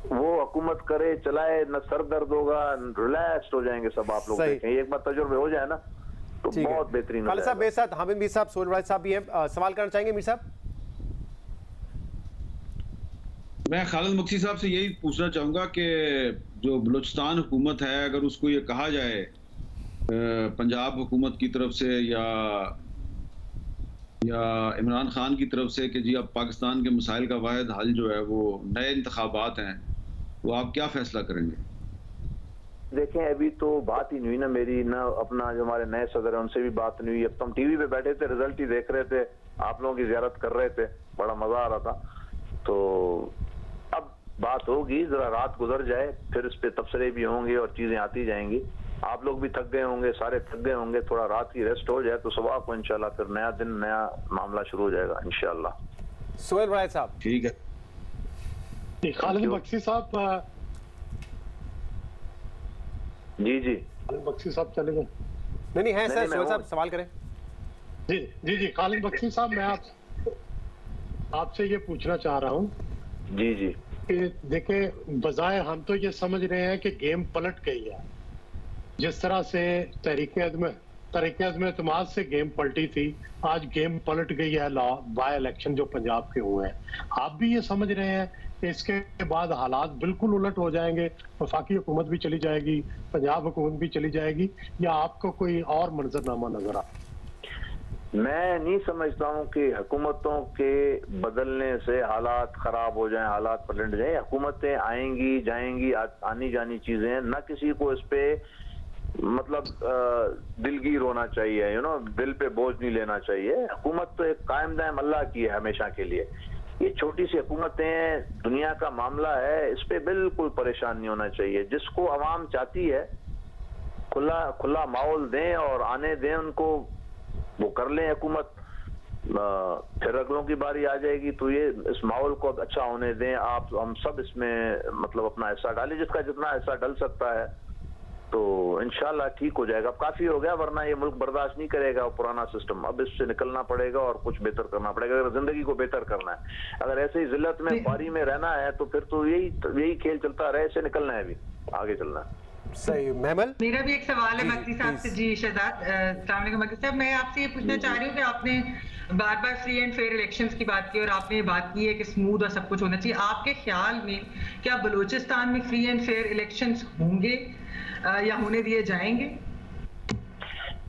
[SPEAKER 14] वो हुकूमत करे, चलाए, न सर दर्द होगा, रिलैक्स हो जाएंगे सब। आप लोग देखें, एक बार तजुर्बे हो जाए ना तो बहुत बेहतरीन।
[SPEAKER 1] खालिद साहब मेरे साथ हामिद मीर साहब, सोहेल साहब भी हैं, सवाल करना चाहेंगे मीर साहब?
[SPEAKER 4] मैं खालिद मक्सी साहब से यही पूछना चाहूंगा कि जो बलूचिस्तान हुकूमत है, अगर उसको ये कहा जाए पंजाब हुकूमत की तरफ से या इमरान खान की तरफ से कि जी अब पाकिस्तान के मसाइल का वाहिद हल जो है वो नए इंतखाबात हैं, वो आप क्या फैसला करेंगे?
[SPEAKER 14] देखें, अभी तो बात ही नहीं हुई ना मेरी, ना अपना जो हमारे नए सदर है उनसे भी बात नहीं हुई। अब तो हम टीवी पे बैठे थे, रिजल्ट ही देख रहे थे, आप लोगों की ज़ियारत कर रहे थे, बड़ा मजा आ रहा था। तो अब बात होगी, जरा रात गुजर जाए, फिर इस पे तबसरे भी होंगे और चीजें आती जाएंगी। आप लोग भी थक गए होंगे, सारे थक गए होंगे, थोड़ा रात की रेस्ट हो जाए तो सुबह को इंशाल्लाह फिर नया दिन नया मामला शुरू हो जाएगा इंशाल्लाह।
[SPEAKER 1] सोहेल बड़ाई साहब।
[SPEAKER 4] ठीक है।
[SPEAKER 5] खालिद बख्शी साहब।
[SPEAKER 14] जी जी
[SPEAKER 5] बख्शी साहब चले गए?
[SPEAKER 1] नहीं है सर, सोहेल साहब सवाल करें।
[SPEAKER 5] जी जी जी खालिद बख्शी साहब, मैं आपसे ये पूछना चाह रहा हूँ
[SPEAKER 14] जी जी
[SPEAKER 5] कि देखे, बजाय हम तो ये समझ रहे हैं कि गेम पलट गई है। जिस तरह से तहरीक-ए-अज़्म एतमाद से गेम पलटी थी, आज गेम पलट गई है बाय इलेक्शन जो पंजाब के हुए हैं। आप भी ये समझ रहे हैं कि इसके बाद हालात बिल्कुल उलट हो जाएंगे, वफाकी हुकूमत भी चली जाएगी, पंजाब हुकूमत भी चली जाएगी, या आपको कोई और मंजरनामा नजर आ?
[SPEAKER 14] मैं नहीं समझता हूँ कि हुकूमतों के बदलने से हालात खराब हो जाएं, हालात पलट जाएं। हुकूमतें आएंगी जाएंगी, आनी जानी चीजें हैं, न किसी को इस पे मतलब दिलगीर होना चाहिए, दिल पे बोझ नहीं लेना चाहिए। हुकूमत तो एक कायम दायम अल्लाह की है हमेशा के लिए। ये छोटी सी हुकूमतें, दुनिया का मामला है, इस पे बिल्कुल परेशान नहीं होना चाहिए। जिसको अवाम चाहती है खुला माहौल दें और आने दें उनको, वो कर लें हुकूमत। फिर अगलों की बारी आ जाएगी तो ये इस माहौल को अच्छा होने दें। आप हम सब इसमें मतलब अपना हिस्सा डालें, जिसका जितना हिस्सा डल सकता है, तो इंशाल्लाह ठीक हो जाएगा। अब काफी हो गया, वरना ये मुल्क बर्दाश्त नहीं करेगा पुराना सिस्टम। अब इससे निकलना पड़ेगा और कुछ बेहतर करना पड़ेगा अगर जिंदगी को बेहतर करना है। अगर ऐसे ही जिल्लत में बारी में रहना है तो फिर तो यही खेल चलता रहे, इससे निकलना है, अभी आगे चलना है।
[SPEAKER 1] सही। महमल,
[SPEAKER 12] मेरा भी एक सवाल है मक्ती साहब से। जी शहजाद, अस्सलाम वालेकुम मक्ती साहब, मैं आपसे ये पूछना चाह रही हूँ कि आपने बार बार फ्री एंड फेयर इलेक्शंस की बात की और आपने बात की है कि स्मूथ और सब कुछ होना चाहिए। आपके ख्याल में क्या बलूचिस्तान में फ्री एंड फेयर इलेक्शंस होंगे या होने दिए जाएंगे?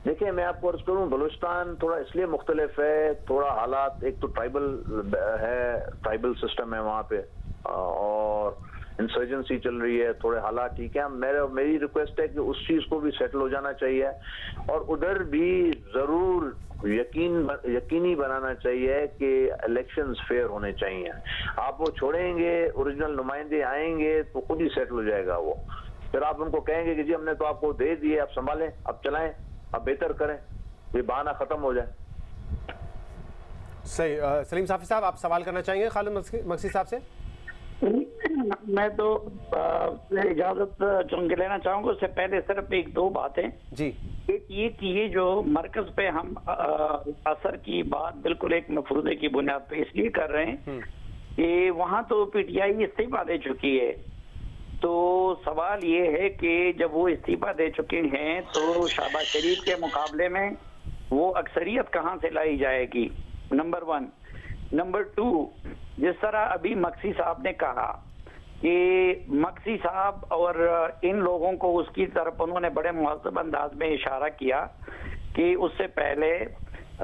[SPEAKER 14] देखिए, मैं आपको अर्ज करूं, बलूचिस्तान थोड़ा इसलिए मुख्तलिफ है, थोड़ा हालात, एक तो ट्राइबल सिस्टम है वहाँ पे और इंसर्जेंसी चल रही है, थोड़े हालात ठीक है। मेरी रिक्वेस्ट है कि उस चीज को भी सेटल हो जाना चाहिए और उधर भी जरूर यकीनी बनाना चाहिए कि इलेक्शंस फेयर होने चाहिए। आप वो छोड़ेंगे, ओरिजिनल नुमाइंदे आएंगे तो खुद ही सेटल हो जाएगा वो। फिर आप उनको कहेंगे कि जी हमने तो आपको दे दिए, आप संभालें, अब चलाएं, अब बेहतर करें, ये बहाना खत्म हो जाए।
[SPEAKER 1] सही। सलीम साफी साहब, आप सवाल करना चाहेंगे खालिद बख्शी साहब से?
[SPEAKER 13] मैं तो इजाजत चुन के लेना चाहूंगा। उससे पहले सिर्फ एक दो बातें
[SPEAKER 1] जी।
[SPEAKER 13] एक ये कि ये जो मरकज पे हम असर की बात बिल्कुल एक मफरूजे की बुनियाद पे इसलिए कर रहे हैं कि वहां तो पीटीआई इस्तीफा दे चुकी है। तो सवाल ये है कि जब वो इस्तीफा दे चुके हैं तो शहबाज शरीफ के मुकाबले में वो अक्सरियत कहाँ से लाई जाएगी, नंबर 1। नंबर 2, जिस तरह अभी मक्सी साहब ने कहा कि मक्सी साहब और इन लोगों को उसकी तरफ उन्होंने बड़े मुहज़्ज़ब अंदाज में इशारा किया कि उससे पहले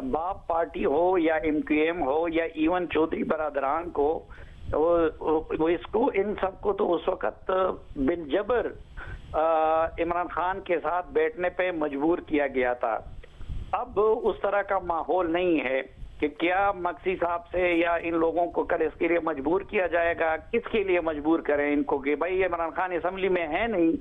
[SPEAKER 13] बाप पार्टी हो या MQM हो या इवन चौधरी बरादरान को वो इसको इन सबको तो उस वक्त बिलजबर इमरान खान के साथ बैठने पे मजबूर किया गया था। अब उस तरह का माहौल नहीं है कि क्या मक्सी साहब से या इन लोगों को कल इसके लिए मजबूर किया जाएगा। किसके लिए मजबूर करें इनको कि भाई इमरान खान असेंबली में है नहीं,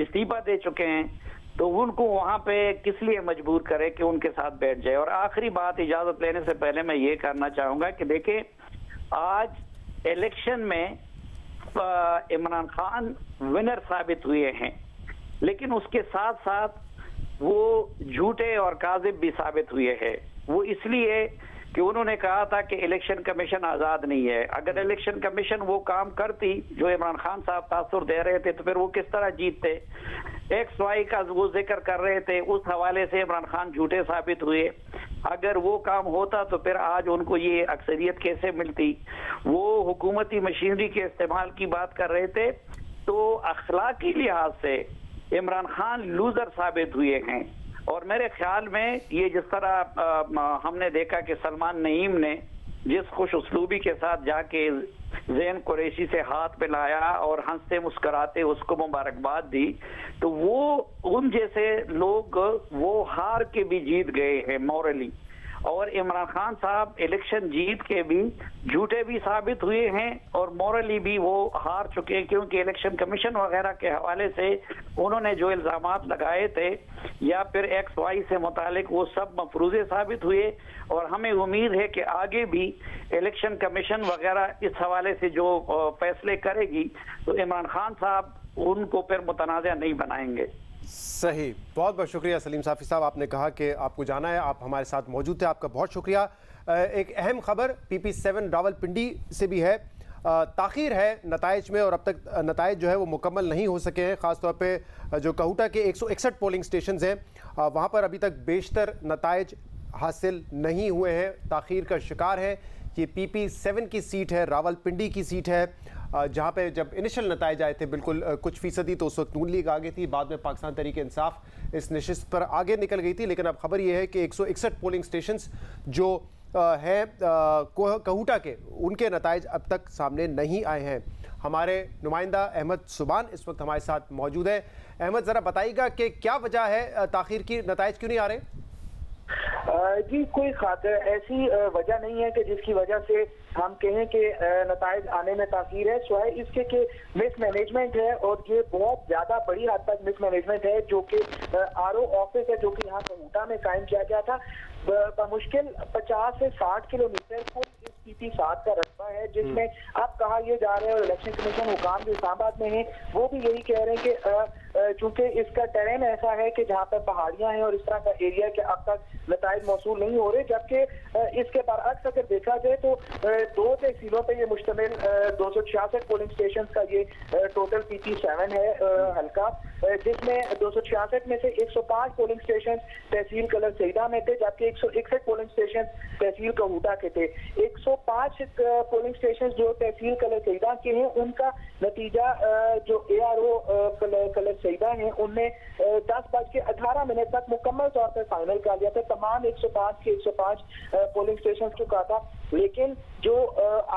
[SPEAKER 13] इस्तीफा दे चुके हैं, तो उनको वहां पे किस लिए मजबूर करें कि उनके साथ बैठ जाए। और आखिरी बात, इजाजत लेने से पहले मैं ये करना चाहूंगा कि देखें, आज इलेक्शन में इमरान खान विनर साबित हुए हैं, लेकिन उसके साथ साथ वो झूठे और काजिब भी साबित हुए हैं। वो इसलिए कि उन्होंने कहा था कि इलेक्शन कमीशन आजाद नहीं है। अगर इलेक्शन कमीशन वो काम करती जो इमरान खान साहब तासुर दे रहे थे तो फिर वो किस तरह जीतते। XY का वो जिक्र कर रहे थे, उस हवाले से इमरान खान झूठे साबित हुए। अगर वो काम होता तो फिर आज उनको ये अक्सरियत कैसे मिलती। वो हुकूमती मशीनरी के इस्तेमाल की बात कर रहे थे। तो अखलाकी लिहाज से इमरान खान लूजर साबित हुए हैं। और मेरे ख्याल में ये जिस तरह हमने देखा कि सलमान नईम ने जिस खुश उसलूबी के साथ जाके ज़ैन कुरैशी से हाथ मिलाया और हंसते मुस्कुराते उसको मुबारकबाद दी, तो वो उन जैसे लोग वो हार के भी जीत गए हैं मॉरली। और इमरान खान साहब इलेक्शन जीत के भी झूठे भी साबित हुए हैं और मॉरली भी वो हार चुके हैं, क्योंकि इलेक्शन कमीशन वगैरह के हवाले से उन्होंने जो इल्जामात लगाए थे या फिर XY से मुतालिक वो सब मफरूज़े साबित हुए। और हमें उम्मीद है कि आगे भी इलेक्शन कमीशन वगैरह इस हवाले से जो फैसले करेगी तो इमरान खान साहब उनको फिर मुतनाज़ा नहीं बनाएंगे।
[SPEAKER 1] सही, बहुत बहुत शुक्रिया सलीम साफ़ी साहब, आपने कहा कि आपको जाना है, आप हमारे साथ मौजूद थे, आपका बहुत शुक्रिया। एक अहम खबर PP7 रावलपिंडी से भी है, ताख़ीर है नताइज में और अब तक नताइज जो है वो मुकम्मल नहीं हो सके हैं। ख़ासतौर पे जो कहूटा के 161 पोलिंग स्टेशन हैं वहाँ पर अभी तक बेशतर नताइज हासिल नहीं हुए हैं, ताख़ीर का शिकार है। ये PP7 की सीट है, रावलपिंडी की सीट है, जहाँ पे जब इनिशियल नताइज आए थे बिल्कुल कुछ फीसदी तो उस वक्त नून लीग आगे थी, बाद में पाकिस्तान तहरीक इंसाफ इस नशिस्त पर आगे निकल गई थी। लेकिन अब खबर ये है कि 161 पोलिंग स्टेशंस जो हैं कहूटा के, उनके नताइज अब तक सामने नहीं आए हैं। हमारे नुमाइंदा अहमद सुबान इस वक्त हमारे साथ मौजूद है। अहमद, ज़रा बताइएगा कि क्या वजह है ताख़ीर की, नताइज क्यों नहीं आ रहे?
[SPEAKER 15] जी, कोई ऐसी वजह नहीं है कि जिसकी वजह से हम कहें कि नताइज आने में ताख़ीर है, सिवाय इसके कि मिसमैनेजमेंट है और ये बहुत ज़्यादा बड़ी हद तक मिसमैनेजमेंट है जो कि RO ऑफिस है जो कि यहाँ कहूटा में कायम किया गया था। बमुश्किल 50 से 60 किलोमीटर को इस PP7 का रकबा है, जिसमें अब कहा यह जा रहा है और इलेक्शन कमीशन हुकाम जो इस्लामाबाद में है वो भी यही कह रहे हैं कि चूंकि इसका टेरेन ऐसा है कि जहाँ पर पहाड़ियाँ हैं और इस तरह का एरिया के अब तक नताइज मौसूल नहीं हो रहे, जबकि इसके बरअक्स अगर देखा जाए तो 2 तहसीलों पे ये मुश्तमिल 266 पोलिंग स्टेशन का ये टोटल PP7 है हल्का, जिसमें 266 में से 105 पोलिंग स्टेशन तहसील कलर सईदा में थे, जबकि 161 पोलिंग स्टेशन तहसील कहूटा के थे। 105 पोलिंग स्टेशन जो तहसील कलर सईदा के हैं उनका नतीजा जो ARO कलर सईदा हैं उनने 10:18 तक मुकम्मल तौर पर फाइनल कर लिया था, तमाम 105 के 105 पोलिंग स्टेशन चुका था। लेकिन जो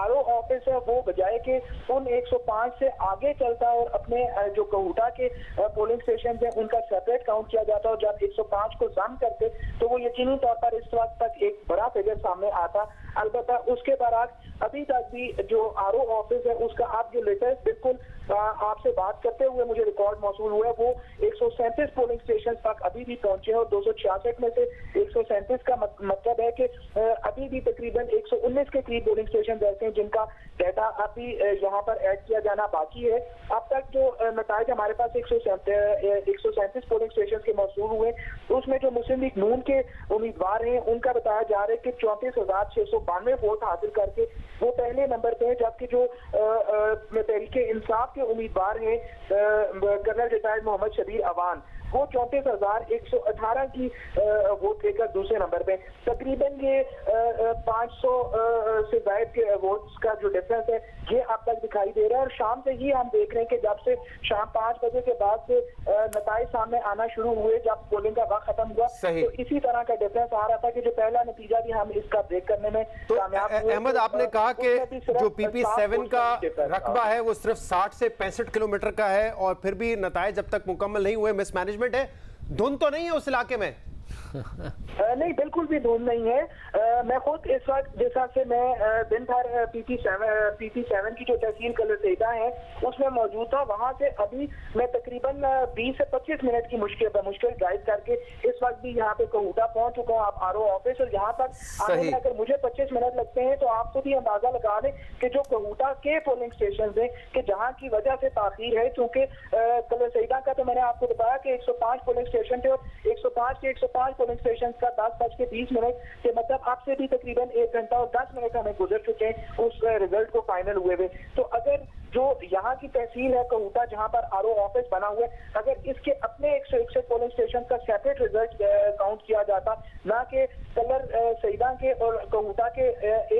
[SPEAKER 15] RO ऑफिस है वो बजाय के उन 105 से आगे चलता और अपने जो कहूटा के पोलिंग स्टेशन है उनका सेपरेट काउंट किया जाता और जब 105 को जम करते तो वो यकीनी तौर पर इस वक्त तक एक बड़ा फिगर सामने आता। अलबत्ता उसके बरअक्स अभी तक भी जो RO ऑफिस है उसका आप जो लेटेस्ट बिल्कुल आपसे बात करते हुए मुझे रिकॉर्ड मौसूल हुआ है वो 137 पोलिंग स्टेशन तक अभी भी पहुंचे हैं और 266 में से 137 का मतलब है कि अभी भी तकरीबन 119 के करीब पोलिंग स्टेशन ऐसे हैं जिनका डाटा अभी यहाँ पर ऐड किया जाना बाकी है। अब तक जो नताइज हमारे पास 137 पोलिंग स्टेशन के मौसूल हुए उसमें जो मुस्लिम लीग नून के उम्मीदवार हैं उनका बताया जा रहा है कि 34,692 वोट हासिल करके वो पहले नंबर पे है, जबकि जो तहरीक इंसाफ के उम्मीदवार हैं कर्नल रिटायर्ड मोहम्मद शबीर अवान वो 34,118 की वोट लेकर दूसरे नंबर पे। तकरीबन ये 500 से ज्यादा के वोट्स का जो डिफरेंस है ये अब तक दिखाई दे रहा है। और शाम से ही हम देख रहे हैं कि जब से शाम 5 बजे के बाद से नताइज सामने आना शुरू हुए, जब पोलिंग का वक्त खत्म हुआ तो इसी तरह का डिफरेंस आ रहा था कि जो पहला नतीजा भी हम इसका ब्रेक करने में कामयाब हुए।
[SPEAKER 1] अहमद, आपने कहा कि जो PP7 का रकबा है वो सिर्फ 60 से 65 किलोमीटर का है और फिर भी नताइज जब तक मुकम्मल नहीं हुए, मिसमैनेजमेंट है, धुंध तो नहीं है उस इलाके में?
[SPEAKER 15] नहीं, बिल्कुल भी धुंध नहीं है। मैं खुद इस वक्त जैसा से मैं दिन भर PP7 की जो तहसील कलर सईदा है उसमें मौजूद था, वहां से अभी मैं तकरीबन 20 से 25 मिनट की मुश्किल ड्राइव करके इस वक्त भी यहाँ पे कहूटा पहुंच चुका हूँ। आप RO ऑफिस और यहाँ तक आने में अगर मुझे 25 मिनट लगते हैं तो आप खुद ही अंदाजा लगा लें कि जो कहूटा के पोलिंग स्टेशन है कि जहाँ की वजह से ताखीर है, क्योंकि कलर सईदा का तो मैंने आपको बताया कि 105 पोलिंग स्टेशन थे और 105 के 105 पोलिंग स्टेशन का 10:20 के मतलब अब से भी तकरीबन 1 घंटा और 10 मिनट हमें गुजर चुके हैं उस रिजल्ट को फाइनल हुए हुए। तो अगर जो यहाँ की तहसील है कहूटा जहाँ पर RO ऑफिस बना हुआ है, अगर इसके अपने 161 पोलिंग स्टेशन का सेपरेट रिजल्ट काउंट किया जाता, ना कि कलर सईदा के और कहूटा के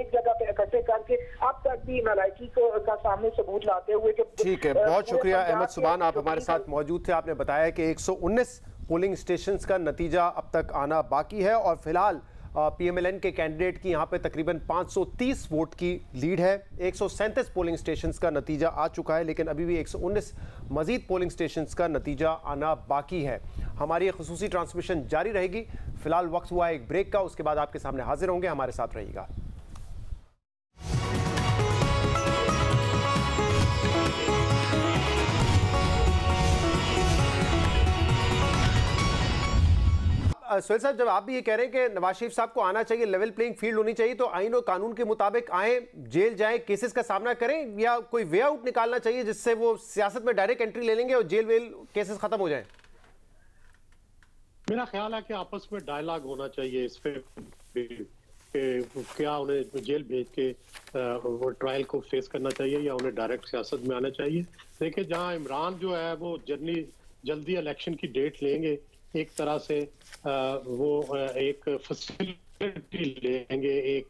[SPEAKER 15] एक जगह पे इकट्ठे करके, अब तक भी नालायकी का सामने सबूत लाते हुए कि
[SPEAKER 1] ठीक है। बहुत शुक्रिया अहमद सुबान, आप हमारे साथ मौजूद थे। आपने बताया कि 119 पोलिंग स्टेशंस का नतीजा अब तक आना बाकी है और फिलहाल PMLN के कैंडिडेट की यहाँ पे तकरीबन 530 वोट की लीड है। 137 पोलिंग स्टेशंस का नतीजा आ चुका है, लेकिन अभी भी 119 मजीद पोलिंग स्टेशंस का नतीजा आना बाकी है। हमारी ये खुसूसी ट्रांसमिशन जारी रहेगी। फिलहाल वक्त हुआ है एक ब्रेक का, उसके बाद आपके सामने हाजिर होंगे। हमारे साथ रहिएगा। सोहेल साहब, जब आप भी ये कह रहे हैं कि नवाज शरीफ साहब को आना चाहिए, लेवल प्लेइंग फील्ड होनी चाहिए, तो आईन और कानून के मुताबिक आए, जेल जाएं, केसेस का सामना करें, या कोई वे आउट निकालना चाहिए जिससे वो सियासत में डायरेक्ट एंट्री ले लेंगे और जेल वेल केसेस खत्म हो जाएं?
[SPEAKER 5] मेरा ख्याल है कि आपस में डायलॉग होना चाहिए इस पे क्या उन्हें जेल भेज के वो ट्रायल को फेस करना चाहिए या उन्हें डायरेक्ट सियासत में आना चाहिए। देखिए, जहां इमरान जो है वो जल्दी इलेक्शन की डेट लेंगे, एक तरह से वो एक फैसिलिटी लेंगे, एक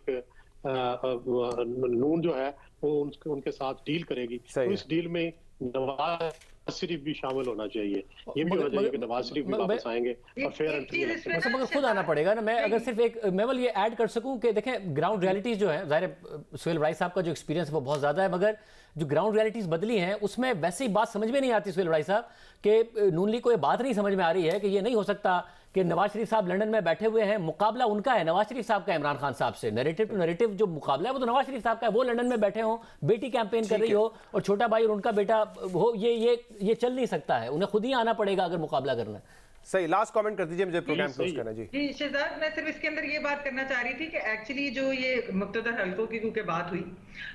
[SPEAKER 5] नून जो है वो उनके साथ डील करेगी, तो इस डील में नवाज शरीफ भी शामिल होना चाहिए। ये भी होना चाहिए कि नवाज शरीफ भी वापस आएंगे और फेयर एंड फ्री इलेक्शन।
[SPEAKER 3] मगर खुद आना पड़ेगा ना। मैं अगर सिर्फ एक मेवल ये ऐड कर सकूं कि देखें, ग्राउंड रियलिटीज जो है, ज़ाहिर सोहेल राय साहब का जो एक्सपीरियंस है वो बहुत ज़्यादा है, मगर जो ग्राउंड रियलिटीज बदली हैं उसमें वैसे ही बात समझ में नहीं आती सोहेल राय साहब कि नून लीग को ये बात नहीं समझ में आ रही है कि ये नहीं हो सकता कि नवाज शरीफ साहब लंदन में बैठे हुए हैं, मुकाबला उनका है नवाज शरीफ साहब का इमरान खान साहब से, नैरेटिव टू नैरेटिव जो मुकाबला है वो तो नवाज शरीफ साहब का है। वो लंदन में बैठे हों, बेटी कैंपेन कर रही हो और छोटा भाई और उनका बेटा हो, ये चल नहीं सकता है। उन्हें खुद ही आना पड़ेगा अगर मुकाबला करना है।
[SPEAKER 1] सही, लास्ट कमेंट कर दीजिए, मुझे प्रोग्राम क्लोज करना।
[SPEAKER 12] जी शहजाद, मैं सिर्फ इसके अंदर ये बात करना चाह रही थी कि एक्चुअली जो ये मुक्तदर हल्कों की क्योंकि बात हुई,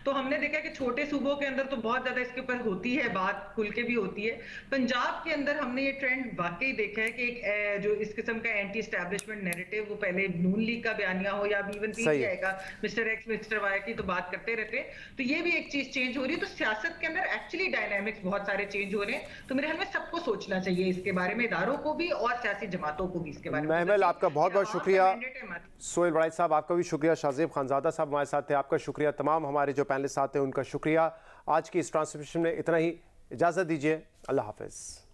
[SPEAKER 12] तो हमने देखा कि छोटे सूबों के अंदर तो बहुत ज्यादा इसके ऊपर होती है बात, खुल के भी होती है। पंजाब के अंदर हमने ये ट्रेंड वाकई देखा है कि एक जो इस किस्म का एंटी एस्टैब्लिशमेंट नैरेटिव, वो पहले नून लीग का बयानिया हो या इवन पीटीआई का, मिस्टर एक्स मिस्टर वाई की तो बात करते रहते, तो ये भी एक चीज चेंज हो रही है। तो सियासत के अंदर एक्चुअली डायनामिक्स बहुत सारे चेंज हो रहे हैं। तो मेरे ख्याल में सबको सोचना चाहिए इसके बारे में, इदारों को भी और सियासी जमातों को भी इसके बारे में।
[SPEAKER 1] महमल, आपका बहुत बहुत शुक्रिया। सोहेल राय साहब, आपका भी शुक्रिया। शाहजेब खानजादा साहब हमारे साथ थे, आपका शुक्रिया। तमाम हमारे जो पैनलिस्ट आते हैं उनका शुक्रिया। आज की इस ट्रांसमिशन में इतना ही, इजाज़त दीजिए, अल्लाह हाफिज़।